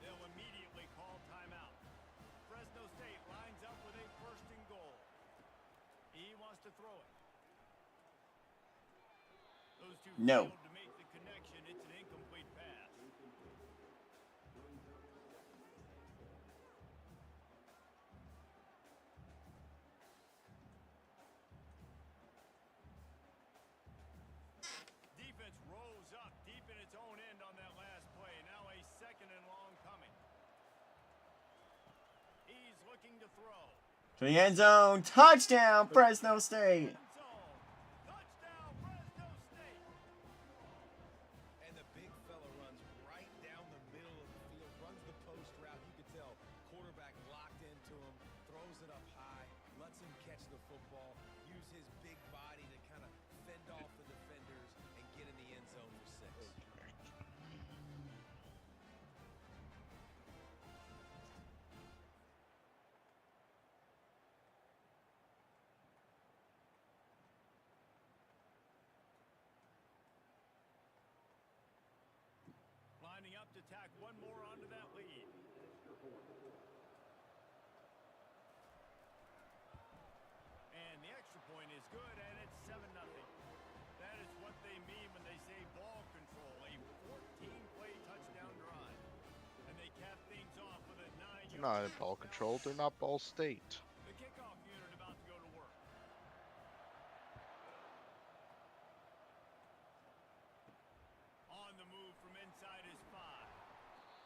They'll immediately call timeout. Fresno State lines up with a 1st and goal. He wants to throw it. Those two No. failed to make the connection. It's an incomplete pass. Defense rose up deep in its own end on that last play. Now a 2nd and long coming. He's looking to throw. To the end zone. Touchdown, Fresno State. End zone. Touchdown, Fresno State. And the big fella runs right down the middle of the field, runs the post route. You can tell quarterback locked into him, throws it up high, lets him catch the football, use his big body to kind of fend off the defenders and get in the end zone for 6. Lining up to tack one more onto that lead. And the extra point is good, and it's 7-0. That is what they mean when they say ball control, a 14-play touchdown drive. And they cap things off with a 9-yard. They're not in ball control. They're not Ball State. The kickoff unit about to go to work. On the move from inside his 5.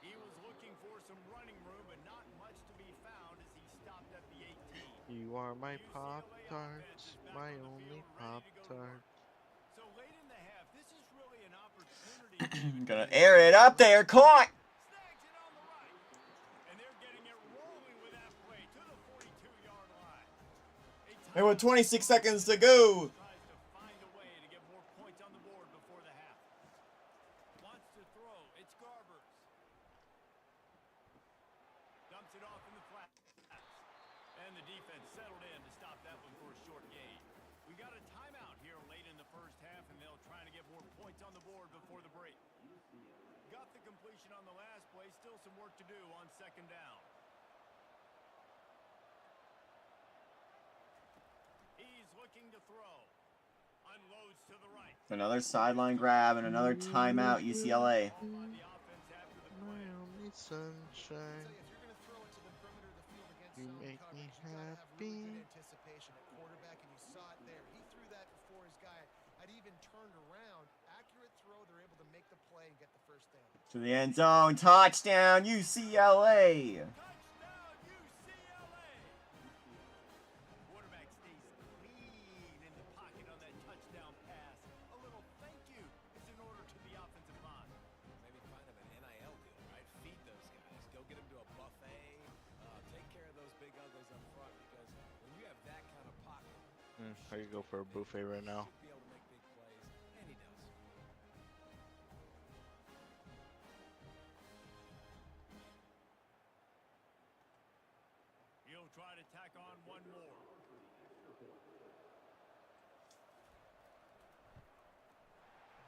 He was looking for some running room, but not much to be found as he stopped at the 18. You are my UCLA Pop-Tart, offense is back my on the only field, ready to go to Pop-Tart. work. So late in the half, this is really an opportunity Gonna air it up there. Caught. Snags it on the right. And they're getting it rolling with that play to the 42-yard line. And with 26 seconds to go. Tries to find a way to get more points on the board before the half. Wants to throw. It's Garbers. Dumps it off in the flats. And the defense settled in to stop that one for a short gain. We got a timeout here late in the first half, and they'll try to get more points on the board before the break. Got the completion on the last play. Still some work to do on second down. He's looking to throw. Unloads to the right. Another sideline grab and another timeout, UCLA. Off by the offense after the play. Miami sunshine. So if you're going to throw it to the perimeter of the field against You zone make me coverage, you got to have really happy. good anticipation at quarterback, and you saw it there. He threw that before his guy had even turned around. Accurate throw, they're able to make the play and get the first down. To the end zone. Touchdown, UCLA. Touchdown, UCLA! Quarterback stays clean in the pocket on that touchdown pass. A little thank you is in order to the offensive line. Maybe find him an NIL deal, right? Feed those guys. Go get them to a buffet. Take care of those big uglies up front because when you have that kind of pocket, I could go for a buffet right now. you should be able to make big plays, and he does. He'll try to tack on one more.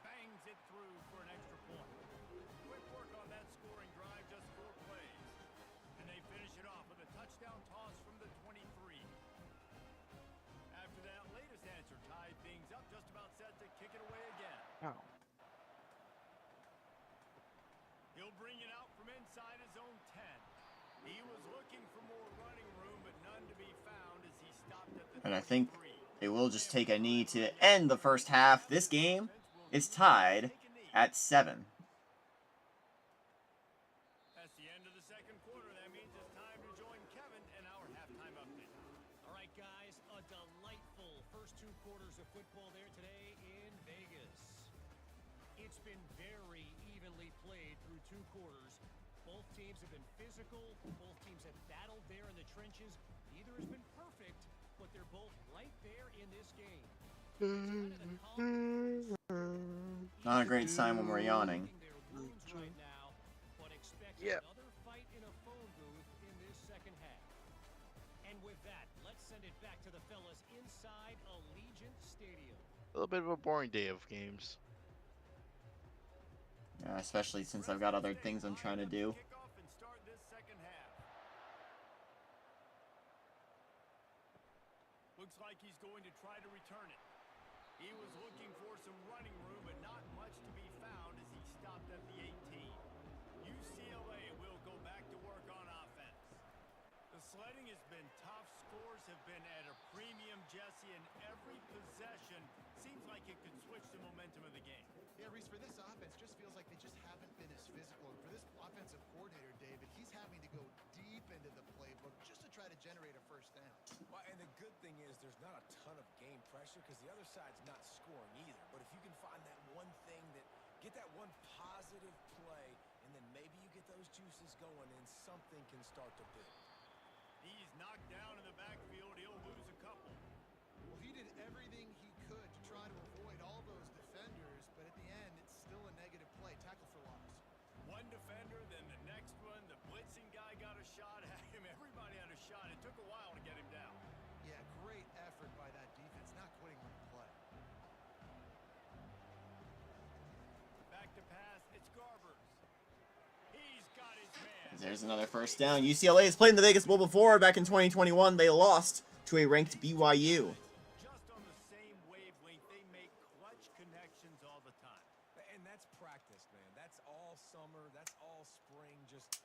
Bangs it through for an extra point. Quick work on that scoring drive, just 4 plays. And they finish it off with a touchdown toss from the 23. After that latest answer tied things up, just about set to kick it away again. Ow. He'll bring it out from inside his own 10. He was looking for more running room, but none to be found as he stopped at the And I think 23. they will just take a knee to end the first half. This game is tied at 7. That's the end of the second quarter. That means it's time to join Kevin in our halftime update. All right, guys, a delightful first 2 quarters of football there today in Vegas. It's been very evenly played through 2 quarters. Both teams have been physical. Both teams have battled there in the trenches. Neither has been perfect, but they're both right there in this game. Not a great sign when we're yawning. Their wounds right now, but expect Yep. another fight in a phone booth in this second half. And with that, let's send it back to the fellas inside Allegiant Stadium. A little bit of a boring day of games. Yeah, especially since I've got other things I'm trying to do. Kick off and start this second half. Looks like he's going to try to return it. He was looking for some running room, but not much to be found as he stopped at the 18. UCLA will go back to work on offense. The sledding has been tough. Scores have been at a premium, Jesse, and every possession seems like it could switch the momentum of the game. Yeah, Reese, for this offense, just feels like they just haven't been as physical. And for this offensive coordinator, David, he's having to go deep into the playbook just to try to generate a first down. Well, and the good thing is there's not a ton of game pressure because the other side's not scoring either. But if you can find that one thing get that one positive play, and then maybe you get those juices going and something can start to build. He's knocked down in the backfield. He'll lose a couple. Well, he did everything he could to try to avoid all those defenders, but at the end, it's still a negative play. Tackle for loss. One defender, then the next one. The blitzing guy got a shot at him. Everybody had a shot. It took a while to get him down. Yeah, great effort by that defense, not quitting on the play. Back to pass. It's Garbers. He's got his man. There's another first down. UCLA has played in the Vegas Bowl before. Back in 2021, they lost to a ranked BYU. Just on the same wavelength, they make clutch connections all the time. And that's practice, man. That's all summer. That's all spring. Just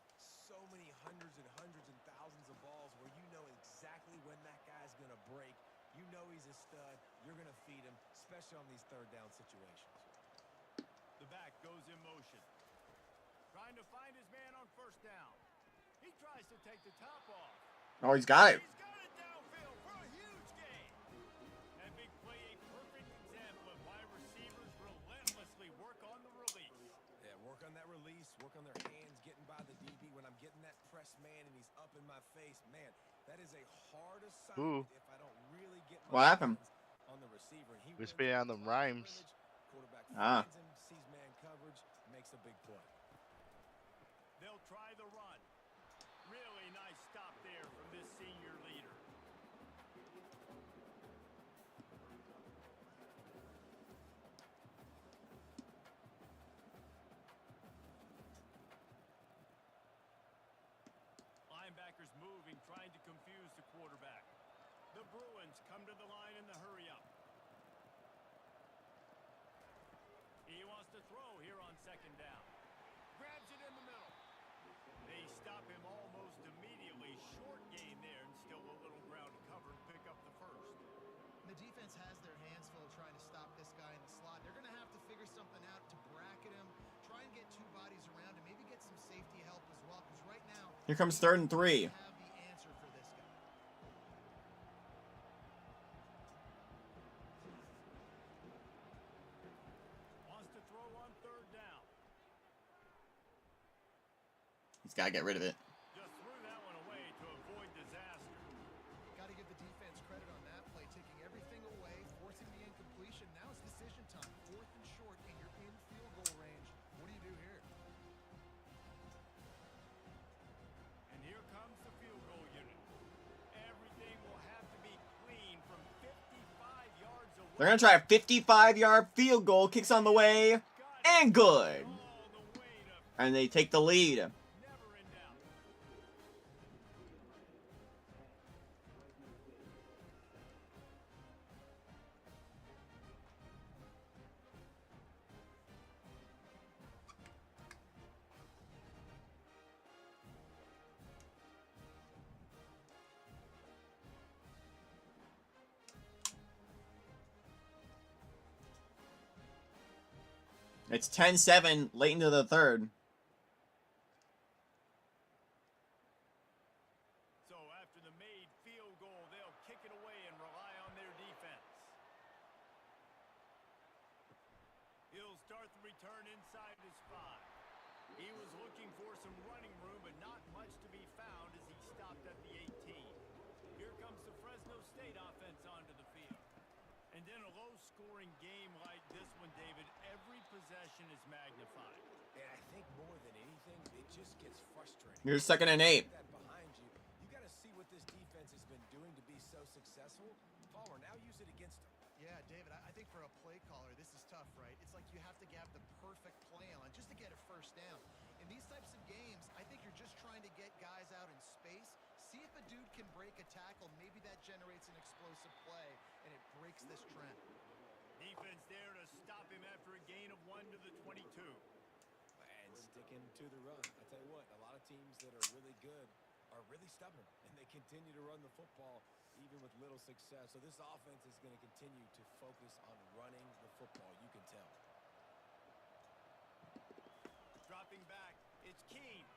so many hundreds and thousands of balls where you know exactly when that guy's going to break. You know he's a stud. You're going to feed him, especially on these third down situations. The back goes in motion. Trying to find his man on first down. He tries to take the top off. Oh, he's got it. He's got it downfield for a huge gain. That big play, a perfect example of why receivers relentlessly work on the release. hard assignment Ooh. if I don't really get What my happened? hands on the receiver. And he We're wins spitting it out with them the line of rhymes. scrimmage. Quarterback Ah. finds him, sees man coverage, makes a big play. They'll try the run. Really nice stop there from this senior leader. Linebackers moving, trying to confuse the quarterback. The Bruins come to the line in the hurry-up. He wants to throw here on second down. Grabs it in the middle. They stop him almost immediately. Short gain there and still a little ground to cover to pick up the first. The defense has their hands full trying to stop this guy in the slot. They're going to have to figure something out to bracket him, try and get two bodies around him, maybe get some safety help as well, because right now Here comes 3rd and 3. they have the answer for this guy. Wants to throw on third down. He's got to get rid of it. Just threw that one away to avoid disaster. Got to give the defense credit on that play, taking everything away, forcing the incompletion. Now it's decision time. 4th and short, and you're in field goal range. What do you do here? And here comes the field goal unit. Everything will have to be clean from 55 yards away. They're going to try a 55-yard field goal. Kicks on the way. And good. All the way to And they take the lead. never in doubt. It's 10-7 late into the 3rd. So after the made field goal, they'll kick it away and rely on their defense. He'll start the return inside his 5. He was looking for some running room, but not much to be found as he stopped at the 18. Here comes the Fresno State offense onto the field. And in a low-scoring game like this one, David, every possession is magnified. And I think more than anything, it just gets frustrating. Here's 2nd and 8. That behind you, you got to see what this defense has been doing to be so successful. Palmer, now use it against them. Yeah, David, I think for a play caller, this is tough, right? It's like you have to have the perfect plan on just to get a first down. In these types of games, I think you're just trying to get guys out in space, see if a dude can break a tackle. Maybe that generates an explosive play, and it breaks this trend. Defense there to stop him after a gain of 1 to the 22. And sticking to the run. I tell you what, a lot of teams that are really good are really stubborn, and they continue to run the football even with little success. So this offense is going to continue to focus on running the football. You can tell. Dropping back, it's Keene.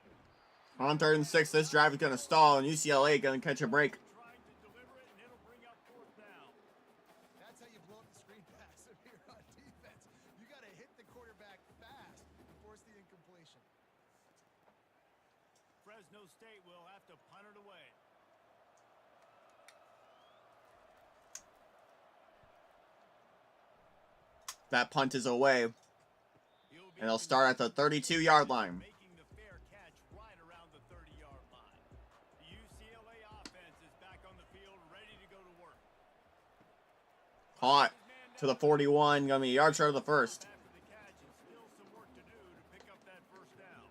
On 3rd and 6, this drive is going to stall, and UCLA going to catch a break. Trying to deliver it, and it'll bring up 4th down. That's how you blow up the screen pass if you're on defense. You got to hit the quarterback fast and force the incompletion. Fresno State will have to punt it away. That punt is away. He'll be And they'll start at the 32-yard line. making the fair catch right around the 30-yard line. The UCLA offense is back on the field, ready to go to work. Caught to the 41. Going to be a yard short of the first. After the catch, and still some work to do to pick up that first down.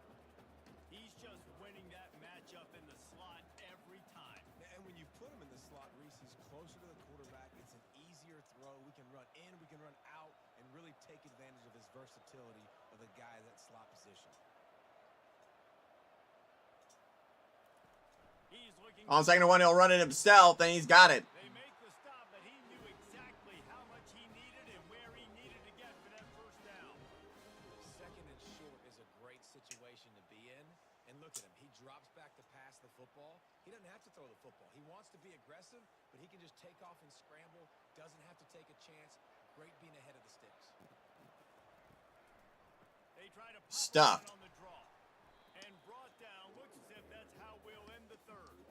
He's just winning that matchup in the slot every time. And when you put him in the slot, Reese, he's closer to the quarterback. It's an easier throw. We can run in, we can run out, and really take advantage of his versatility of the guy at that slot position. He's looking On 2nd and 1, he'll run it himself, and he's got it. They make the stop, but he knew exactly how much he needed and where he needed to get for that first down. 2nd and short is a great situation to be in. And look at him. He drops back to pass the football. He doesn't have to throw the football. He wants to be aggressive, but he can just take off and scramble. Doesn't have to take a chance. Great being ahead of the sticks. They try to pop Stuffed. it on the draw. And brought down. Looks as if that's how we'll end the 3rd.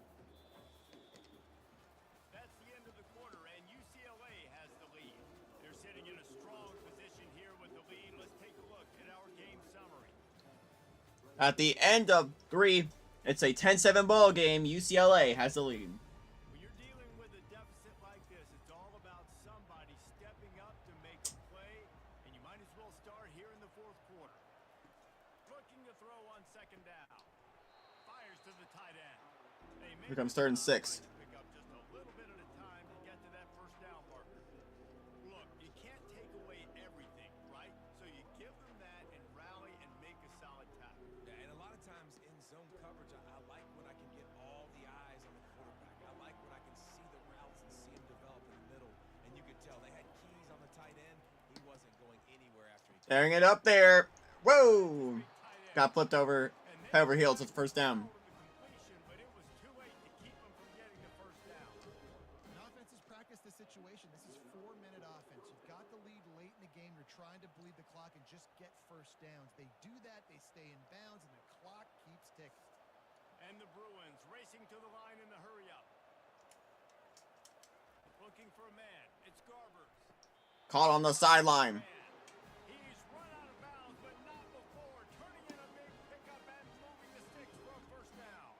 At the end of 3, it's a 10-7 ball game. UCLA has the lead. When you're dealing with a deficit like this, it's all about somebody stepping up to make a play, and you might as well start here in the fourth quarter. Looking to throw on second down. Fires to the tight end. Here comes 3rd and 6. Pick up just a little bit at a time to get to that first down marker. Look, you can't take away everything, right? So you give them that and rally and make a solid tackle. Yeah, and a lot of times in zone coverage, I like when I can get all the eyes on the quarterback. I like when I can see the routes and see him develop in the middle. And you could tell they had keys on the tight end. He wasn't going anywhere after he Tearing it up there. Whoa! Got flipped over, head over heels at the first down. But it was too late to keep them from getting the first down. An offense has practiced this situation. This is 4-minute offense. You've got the lead late in the game. You're trying to bleed the clock and just get first downs. They do that, they stay in bounds, and the clock keeps ticking. And the Bruins racing to the line in the hurry-up. Looking for a man. It's Garbers. Caught on the sideline. He's run out of bounds, but not before. Turning in a big pickup and moving the sticks for a first down.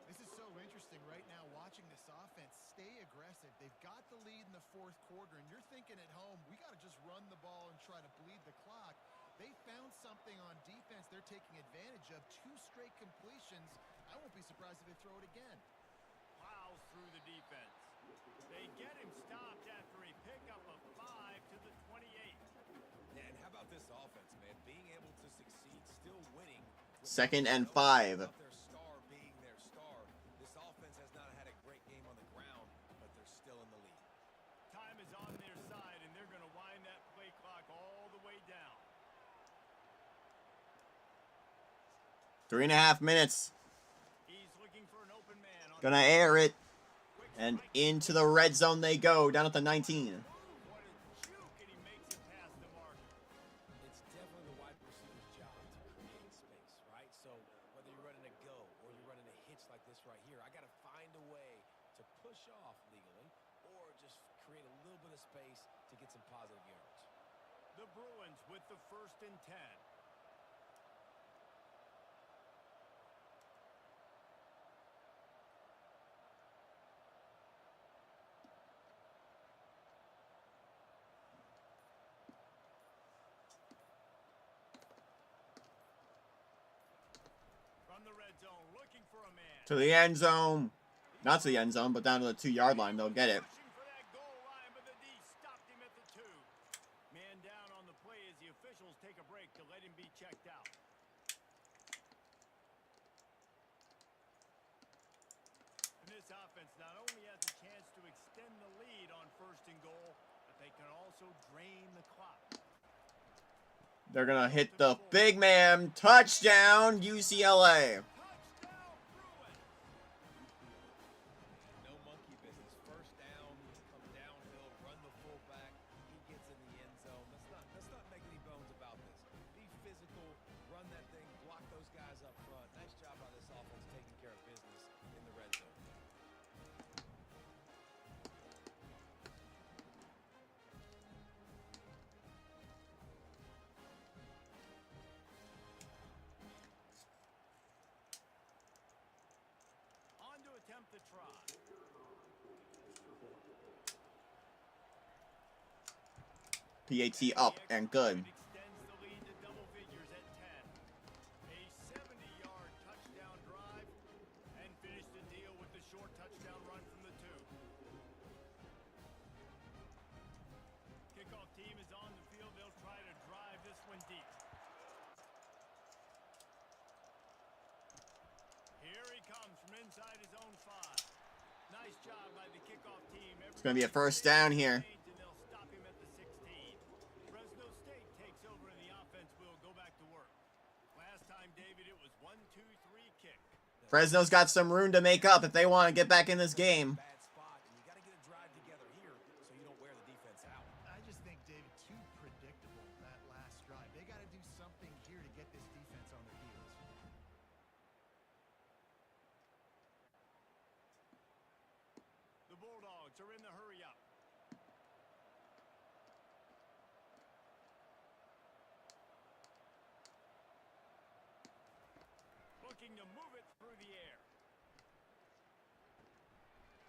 This is so interesting right now watching this offense stay aggressive. They've got the lead in the fourth quarter, and you're thinking at home, we got to just run the ball and try to bleed the clock. They found something on defense they're taking advantage of. 2 straight completions. I won't be surprised if they throw it again. Plows through the defense. They get him stopped after a pickup of 5 to the 28. Yeah, and how about this offense, man? Being able to succeed, still winning. 2nd and 5. Their star being their star. This offense has not had a great game on the ground, but they're still in the lead. Time is on their side, and they're going to wind that play clock all the way down. 3.5 minutes. He's looking for an open man. Gonna air it. And into the red zone they go, down at the 19. What a juke, and he makes it past the mark. It's definitely the wide receiver's job to create space, right? So whether you're running a go or you're running a hitch like this right here, I got to find a way to push off legally or just create a little bit of space to get some positive yards. The Bruins with the 1st and 10. From the red zone, looking for a man. To the end zone. Not to the end zone, but down to the 2-yard line. They'll get it. Pushing for that goal line, but the D stopped him at the 2. Man down on the play as the officials take a break to let him be checked out. And this offense not only has a chance to extend the lead on 1st and goal, but they can also drain the clock. They're gonna hit the big man. Touchdown, UCLA. Touchdown, Bruins! No monkey business. First down, come downhill, run the fullback. He gets in the end zone. Let's not make any bones about this. Be physical, run that thing, block those guys up front. Nice job by this offense taking care of business in the red zone. On to attempt the try. PAT up and good. Extends the lead to double figures at 10. A 70-yard touchdown drive and finished the deal with the short touchdown run from the 2. Kickoff team is on the field. They'll try to drive this one deep. Here he comes from inside his own 5. Nice job by the kickoff team. It's gonna be a first down here. And they'll stop him at the 16. Fresno State takes over and the offense will go back to work. Last time, David, it was 1-2-3 kick. Fresno's got some room to make up if they want to get back in this game. Bad spot, and you got to get a drive together here so you don't wear the defense out. I just think, David, too predictable that last drive. They got to do something here to get this defense on their heels. The Bulldogs are in the hurry-up. looking to move it through the air.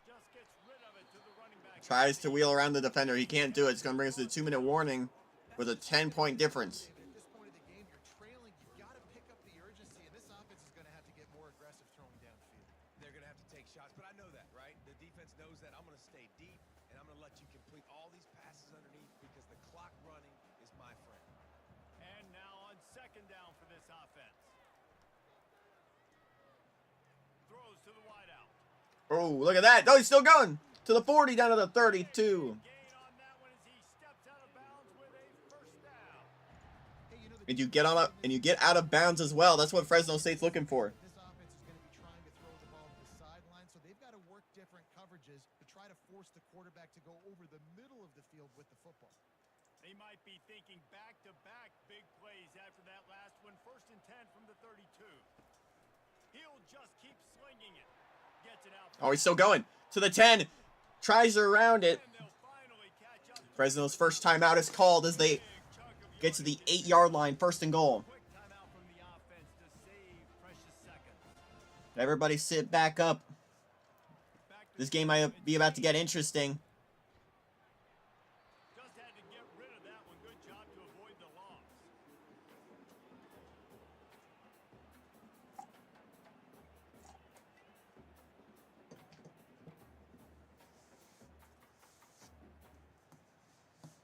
Just gets rid of it to the running back. Tries to wheel around the defender. He can't do it. It's going to bring us to the 2-minute warning with a 10-point difference. At this point of the game, you're trailing. You've got to pick up the urgency, and this offense is going to have to get more aggressive throwing downfield. They're going to have to take shots, but I know that, right? The defense knows that. I'm going to stay deep, and I'm going to let you complete all these passes underneath because the clock running is my friend. And now on second down for this offense. Throws to the wideout. Oh, look at that. Oh, he's still going. To the 40, down to the 32. Gain on that one as he steps out of bounds with a first down. Hey, you know, And you get out of bounds as well. That's what Fresno State's looking for. this offense is going to be trying to throw the ball to the sideline, so they've got to work different coverages to try to force the quarterback to go over the middle of the field with the football. They might be thinking back-to-back big plays after that last one. First and 10 from the 32. He'll just keep slinging it. Gets it out. Oh, he's still going. To the 10. Tries around it. And they'll finally catch up. Fresno's first timeout is called as they Big chunk of get to the yardage. 8-yard line, first and goal. Quick timeout from the offense to save precious seconds. Everybody sit back up. Back to This game might be about to get interesting. Just had to get rid of that one. Good job to avoid the loss.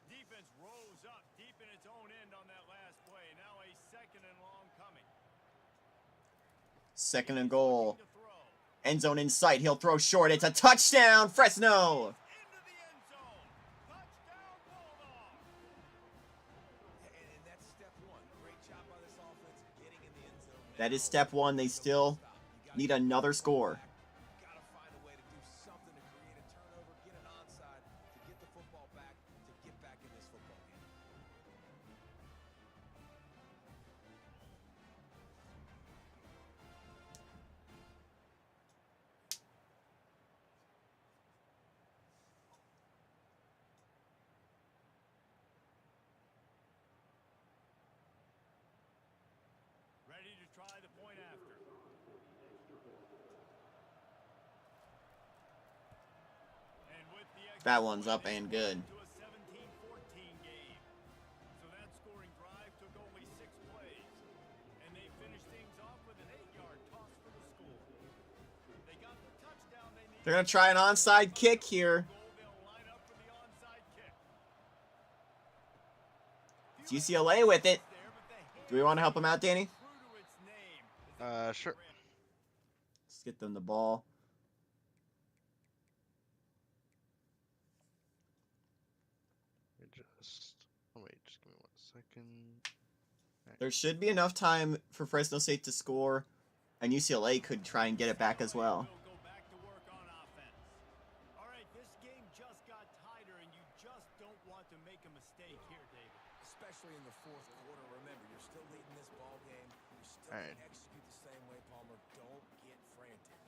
Defense rose up deep in its own end on that last play. Now a second and long coming. Second and goal. To throw. End zone in sight. He'll throw short. It's a touchdown, Fresno. Into the end zone. Touchdown Bulldogs. And that's step one. Great job by this offense getting in the end zone. That is step one. They still need another score. Got to find a way to do something to create a turnover, get an onside, to get the football back, to get back in this football game. Ready to try the point after. And with the extra That one's up point, and they good. went to a 17-14 game. So that scoring drive took only 6 plays. And they finished things off with an 8-yard toss for the school. They got the touchdown they needed. They're going to try an onside kick here. They'll line up for the onside kick. It's UCLA with it. There, but the hand Do we want to help them out, Danny? true to its name. Sure. Let's get them the ball. Just give me 1 second. There should be enough time for Fresno State to score, and UCLA could try and get it back as well. We'll go back to work on offense. All right, this game just got tighter, and you just don't want to make a mistake here, David. Especially in the fourth quarter. Remember, you're still leading this ball game. You still All right. can execute the same way, Palmer. Don't get frantic.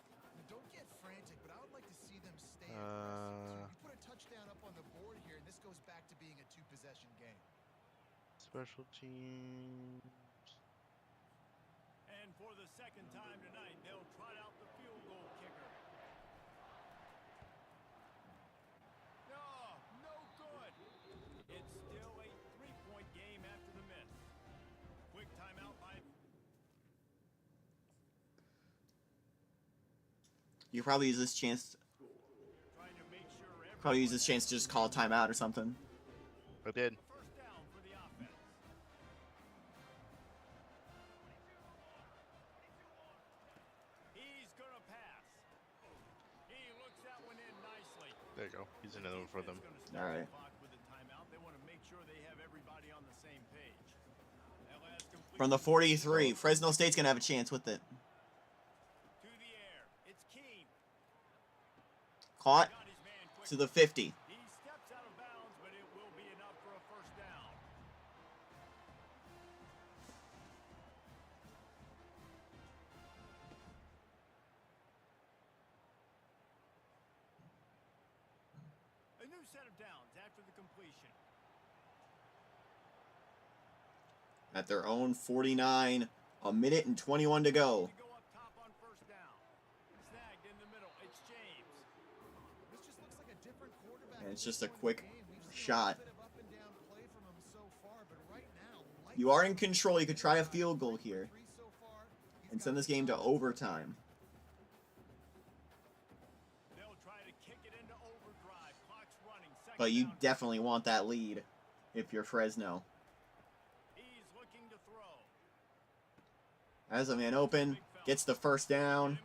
Don't get frantic, but I would like to see them stay aggressive. So you put a touchdown up on the board here, and this goes back to being a 2-possession game. Special teams. And for the second time tonight, they'll trot out the field goal kicker. No, no good. It's still a 3-point game after the miss. Quick timeout by You could probably use this chance. trying to make sure Probably use this chance to just call a timeout or something. I did. first down for the offense. He's gonna pass. He looks that one in nicely. There you go. He's another one for them. Defense gonna All start right. the clock with a timeout. They want to make sure they have everybody on the same page. That last From the 43, Fresno State's going to have a chance with it. to the air. It's Keene. Caught Got his man quick. to the 50. He steps out of bounds, but it will be enough for a first down. A new set of downs after the completion. At their own 49, a minute and 21 to go. To go up top And it's just a quick shot. You are in control. You could try a field goal here and send this game to overtime. But you definitely want that lead if you're Fresno. As a man open, gets the first down.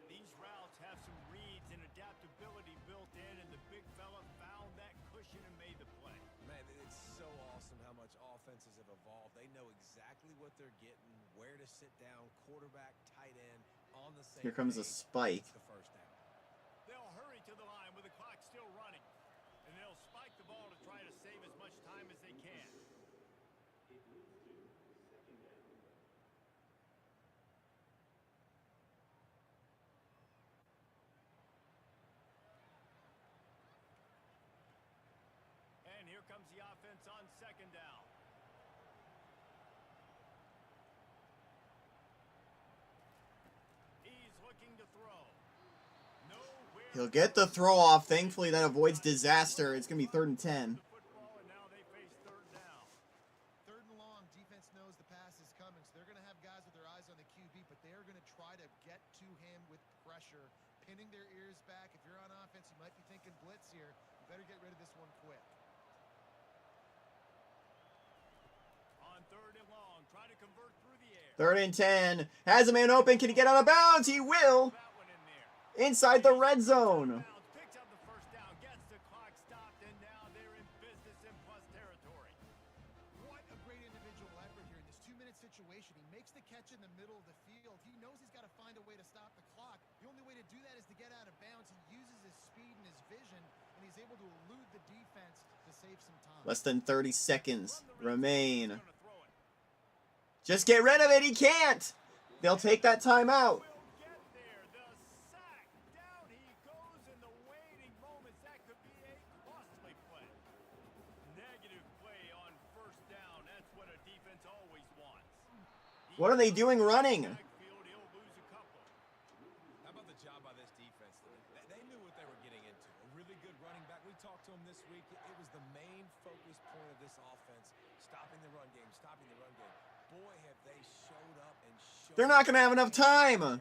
These routes have some reads and adaptability built in, and the big fella found that cushion and made the play. Man, it's so awesome how much offenses have evolved. They know exactly what they're getting, where to sit down, quarterback, tight end, on the same Here comes a page. spike. It's the first down. They'll hurry to the line with the clock still running, and they'll spike the ball to try to save as much time as they can. And here comes the offense on second down. He's looking to throw. Nowhere. He'll get the throw off. Thankfully, that avoids disaster. It's going to be 3rd and 10. Football, and now they face third down. Third and long, defense knows the pass is coming, so they're going to have guys with their eyes on the QB, but they're going to try to get to him with pressure, pinning their ears back. If you're on offense, you might be thinking blitz here. You better get rid of this one quick. On third and long, try to convert through the air. 3rd and 10. Has a man open. Can he get out of bounds? He will. That one in there. Inside the red zone. Picks up the first down, gets the clock stopped, and now they're in business in plus territory. What a great individual effort here in this 2-minute situation. He makes the catch in the middle of the field. He knows he's got to find a way to stop the clock. The only way to do that is to get out of bounds. He uses his speed and his vision, and he's able to elude the defense to save some time. Less than 30 seconds remain. Just get rid of it. He can't. They'll take that timeout. Will get there. The sack. Down he goes in the waiting moments. That could be a costly play. Negative play on first down. That's what a defense always wants. What are they doing running? Backfield, he'll lose a couple. How about the job by this defense? They knew what they were getting into. A really good running back. We talked to him this week. It was the main focus point of this offense. Stopping the run game, stopping the run game. Boy, have they showed up and showed They're not going to have enough time. And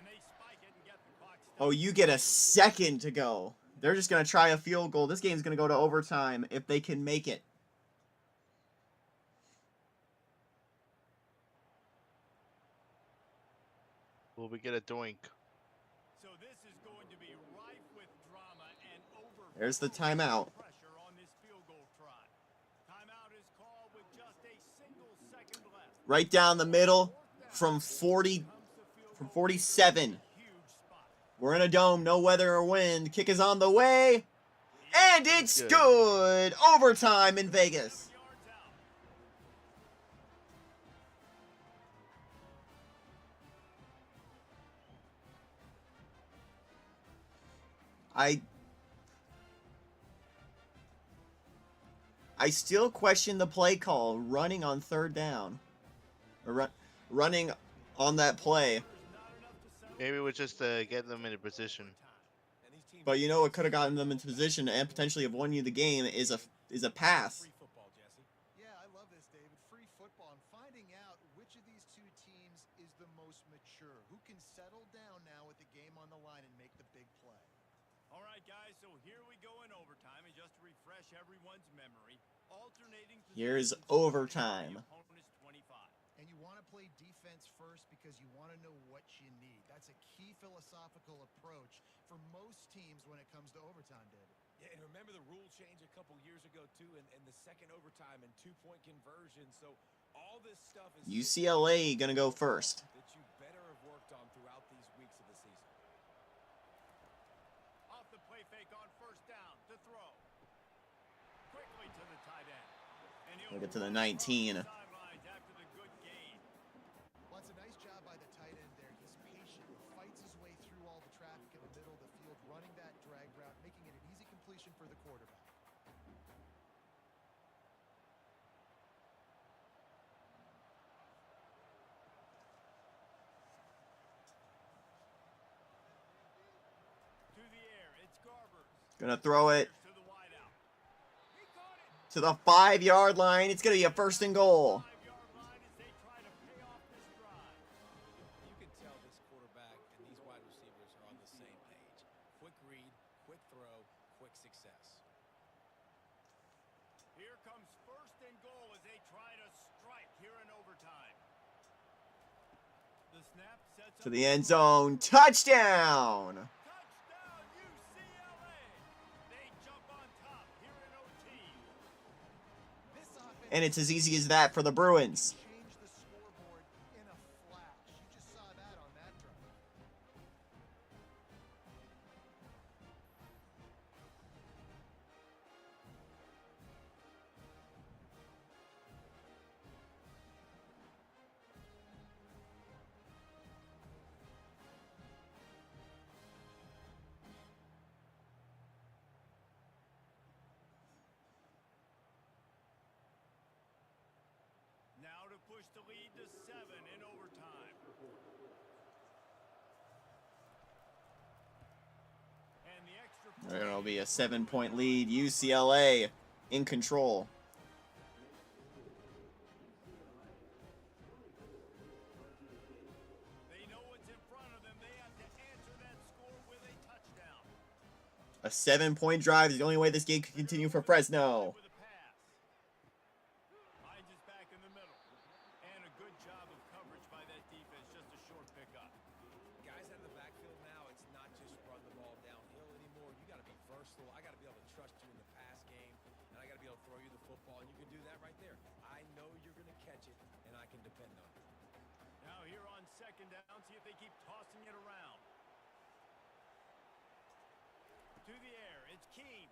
they spike it and get the clock stopped. Oh, you get a second to go. They're just going to try a field goal. This game's going to go to overtime if they can make it. Will we get a doink? So this is going to be rife with drama and over. There's the timeout. Pressure on this field goal try. Timeout is called with just a single second left. Right down the middle from 40, from 47. Huge spot. We're in a dome, no weather or wind. Kick is on the way. And it's good. Overtime in Vegas. Yards out. I still question the play call, running on third down. Or running on that play. Maybe it was just to get them in a position. But you know what could have gotten them into position and potentially have won you the game is a pass. Free football, Jesse. Yeah, I love this, David. Free football and finding out which of these two teams is the most mature. Who can settle down now with the game on the line and make the big play. All right, guys, so here we go in overtime, and just to refresh everyone's memory, alternating Here's positions, overtime. the opponent is 25. And you want to play defense first because you want to know what you need. That's a key philosophical approach for most teams when it comes to overtime, David. Yeah, and remember the rule change a couple years ago, too, and the second overtime and two-point conversion. So all this stuff is UCLA gonna go first. that you better have worked on throughout these weeks of the season. Off the play fake on first down to throw. Quickly to the tight end. And he'll We'll get to the run across 19. the sidelines after the good gain. Well, it's a nice job by the tight end there. He's patient, fights his way through all the traffic in the middle of the field, running that drag route, making it an easy completion for the quarterback. Gonna throw it to the 5-yard line. It's gonna be a 1st and goal. You can tell this quarterback and these wide receivers are on the same page. Quick read, quick throw, quick success. Here comes 1st and goal as they try to strike here in overtime. The snap sets To up the end zone. Touchdown! touchdown UCLA. They jump on top here in OT. This offense And it's as easy as that for the Bruins. changed the scoreboard in a flash. You just saw that on that drive. Now to push the lead to 7 in overtime. And the extra point. There'll be a 7-point lead. UCLA in control. They know what's in front of them. They have to answer that score with a touchdown. A 7-point drive is the only way this game can continue for Fresno. With a pass. Hines is back in the middle. And a good job of coverage by that defense. Just a short pickup. Guys out of the backfield now, it's not just run the ball downhill anymore. You got to be versatile. I got to be able to trust you in the pass game, and I got to be able to throw you the football, and you can do that right there. I know you're going to catch it, and I can depend on it. Now here on 2nd down, see if they keep tossing it around. To the air, it's Keene.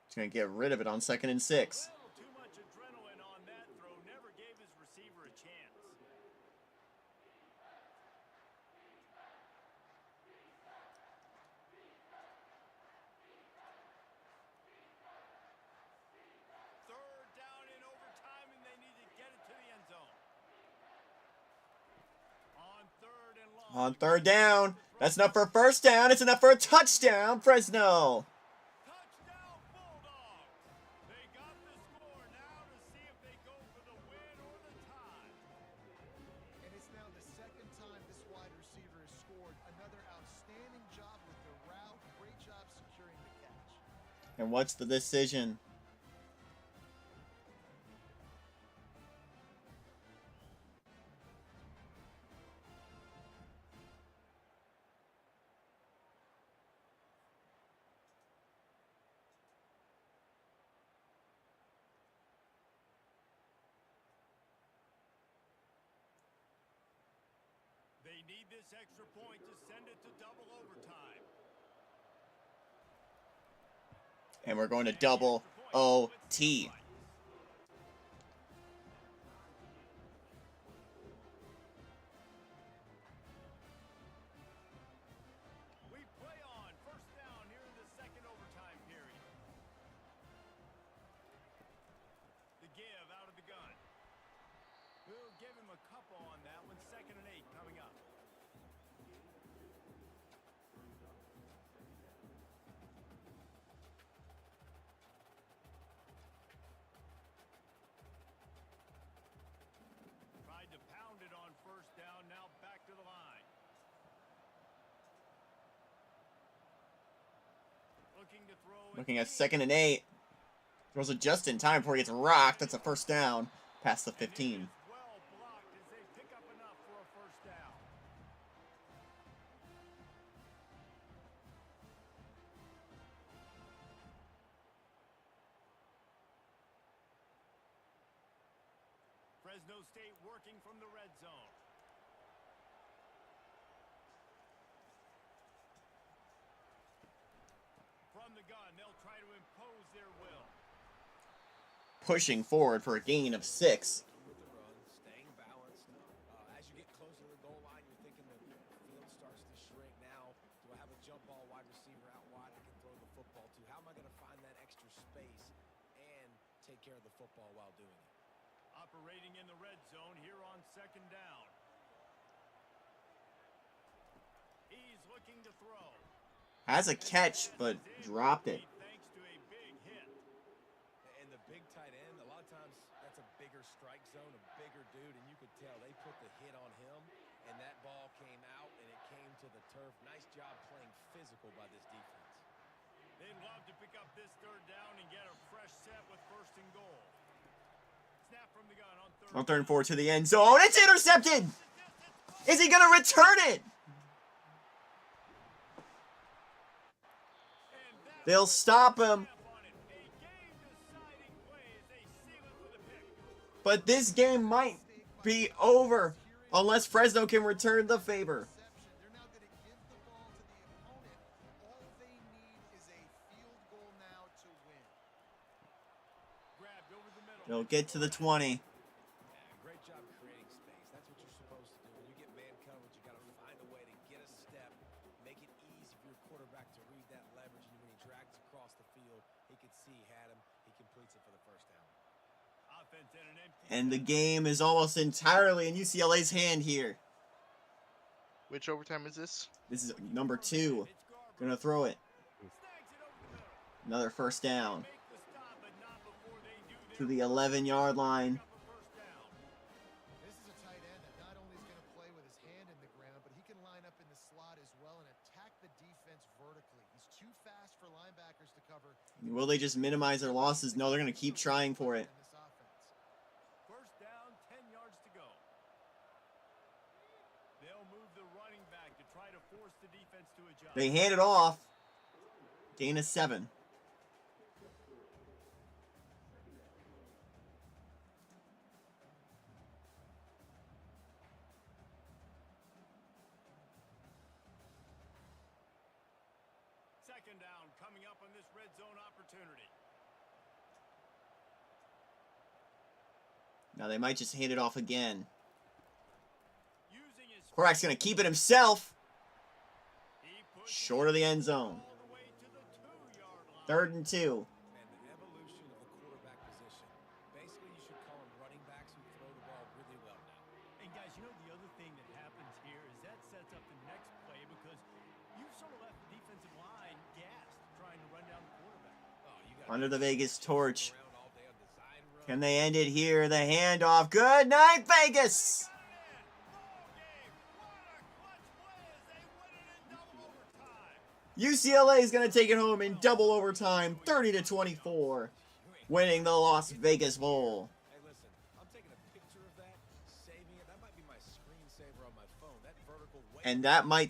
He's going to get rid of it on 2nd and 6. Little too much adrenaline on that throw. Never gave his receiver a chance. Third down in overtime, and they need to get it to the end zone. On 3rd and long. On 3rd down. That's enough for a 1st down. It's enough for a touchdown, Fresno. Touchdown Bulldogs! They got the score now to see if they go for the win or the tie. And it's now the 2nd time this wide receiver has scored. Another outstanding job with the route. Great job securing the catch. And what's the decision? They need this extra point to send it to double overtime. And we're going to double OT. We play on 1st down here in the 2nd overtime period. The give out of the gun. We'll give him a couple on that one. 2nd and 8 coming up. Tried to pound it on 1st down. Now back to the line. Looking to throw. Looking at 2nd and 8. Throws it just in time before he gets rocked. That's a 1st down. Past the 15. Well blocked as they pick up enough for a 1st down. Fresno State working from the red zone. From the gun, they'll try to impose their will. Pushing forward for a gain of 6. With the run, staying balanced. As you get closer to the goal line, you're thinking the field starts to shrink. Now, do I have a jump ball wide receiver out wide I can throw the football to? How am I going to find that extra space and take care of the football while doing it? Operating in the red zone here on 2nd down. He's looking to throw. Has a catch, but dropped it. Thanks to a big hit. And the big tight end, a lot of times that's a bigger strike zone, a bigger dude, and you could tell they put the hit on him, and that ball came out, and it came to the turf. Nice job playing physical by this defense. They'd love to pick up this third down and get a fresh set with first and goal. Snap from the gun On on third and 4 to the end zone. It's intercepted! Is he gonna return it? They'll stop him. But this game might be over unless Fresno can return the favor. They're now going to give the ball to the opponent. All they need is a field goal now to win. Grabbed over the middle. They'll get to the 20. Great job creating space. That's what you're supposed to do. When you get man coverage, you got to find a way to get a step, make it easy for your quarterback to read that leverage, and when he drags across the field, he could see he had him. He completes it for the first down. Offense in an empty. And the game is almost entirely in UCLA's hand here. Which overtime is this? This is number 2. Gonna throw it. Another first down. Make the stop, but not before they do To the 11-yard line. a first down. This is a tight end that not only is going to play with his hand in the ground, but he can line up in the slot as well and attack the defense vertically. He's too fast for linebackers to cover. Will they just minimize their losses? No, they're gonna keep trying for it. In this offense. First down, 10 yards to go. They'll move the running back to try to force the defense to adjust. They hand it off. Gain of 7. Second down coming up on this red zone opportunity. Now they might just hand it off again. Using his Quarterback's gonna keep it himself. he pushes Short of the end zone. all the way to the 2-yard line. 3rd and 2. Man, the evolution of the quarterback position. Basically, you should call them running backs who throw the ball really well now. And guys, you know the other thing that happens here is that sets up the next play because you've sort of left the defensive line gassed trying to run down the quarterback. Oh, you got Under the Vegas torch. around all day on design run. Can they end it here? The handoff. Good night, Vegas! UCLA is going to take it home in double overtime, 30-24, winning the Las Vegas Bowl. Hey, listen, I'm taking a picture of that, saving it. That might be my screensaver on my phone. That vertical way. And that might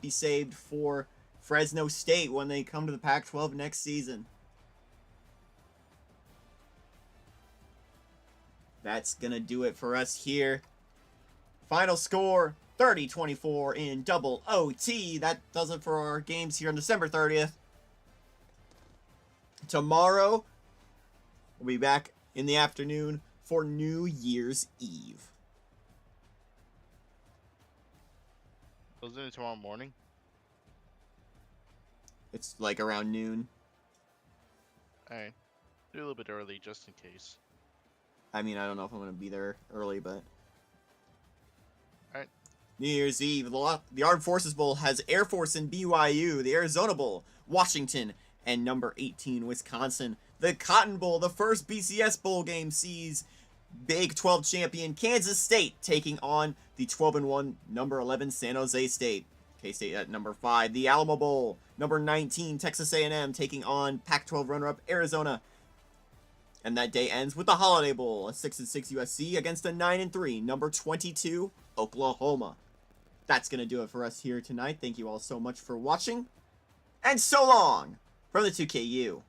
be saved for Fresno State when they come to the Pac-12 next season. That's going to do it for us here. Final score, 30-24 in double OT. That does it for our games here on December 30th. Tomorrow, we'll be back in the afternoon for New Year's Eve. Isn't it tomorrow morning? It's like around noon. Alright. Do a little bit early just in case. I mean, I don't know if I'm going to be there early, but... Alright. New Year's Eve, the Armed Forces Bowl has Air Force and BYU, the Arizona Bowl, Washington, and number 18, Wisconsin. The Cotton Bowl, the first BCS bowl game, sees Big 12 champion Kansas State taking on the 12-1 number 11 San Jose State. K-State at number 5. The Alamo Bowl, number 19 Texas A&M taking on Pac-12 runner-up Arizona. And that day ends with the Holiday Bowl, a 6-6 USC against a 9-3 number 22 Oklahoma. That's going to do it for us here tonight. Thank you all so much for watching. And so long from the 2KU.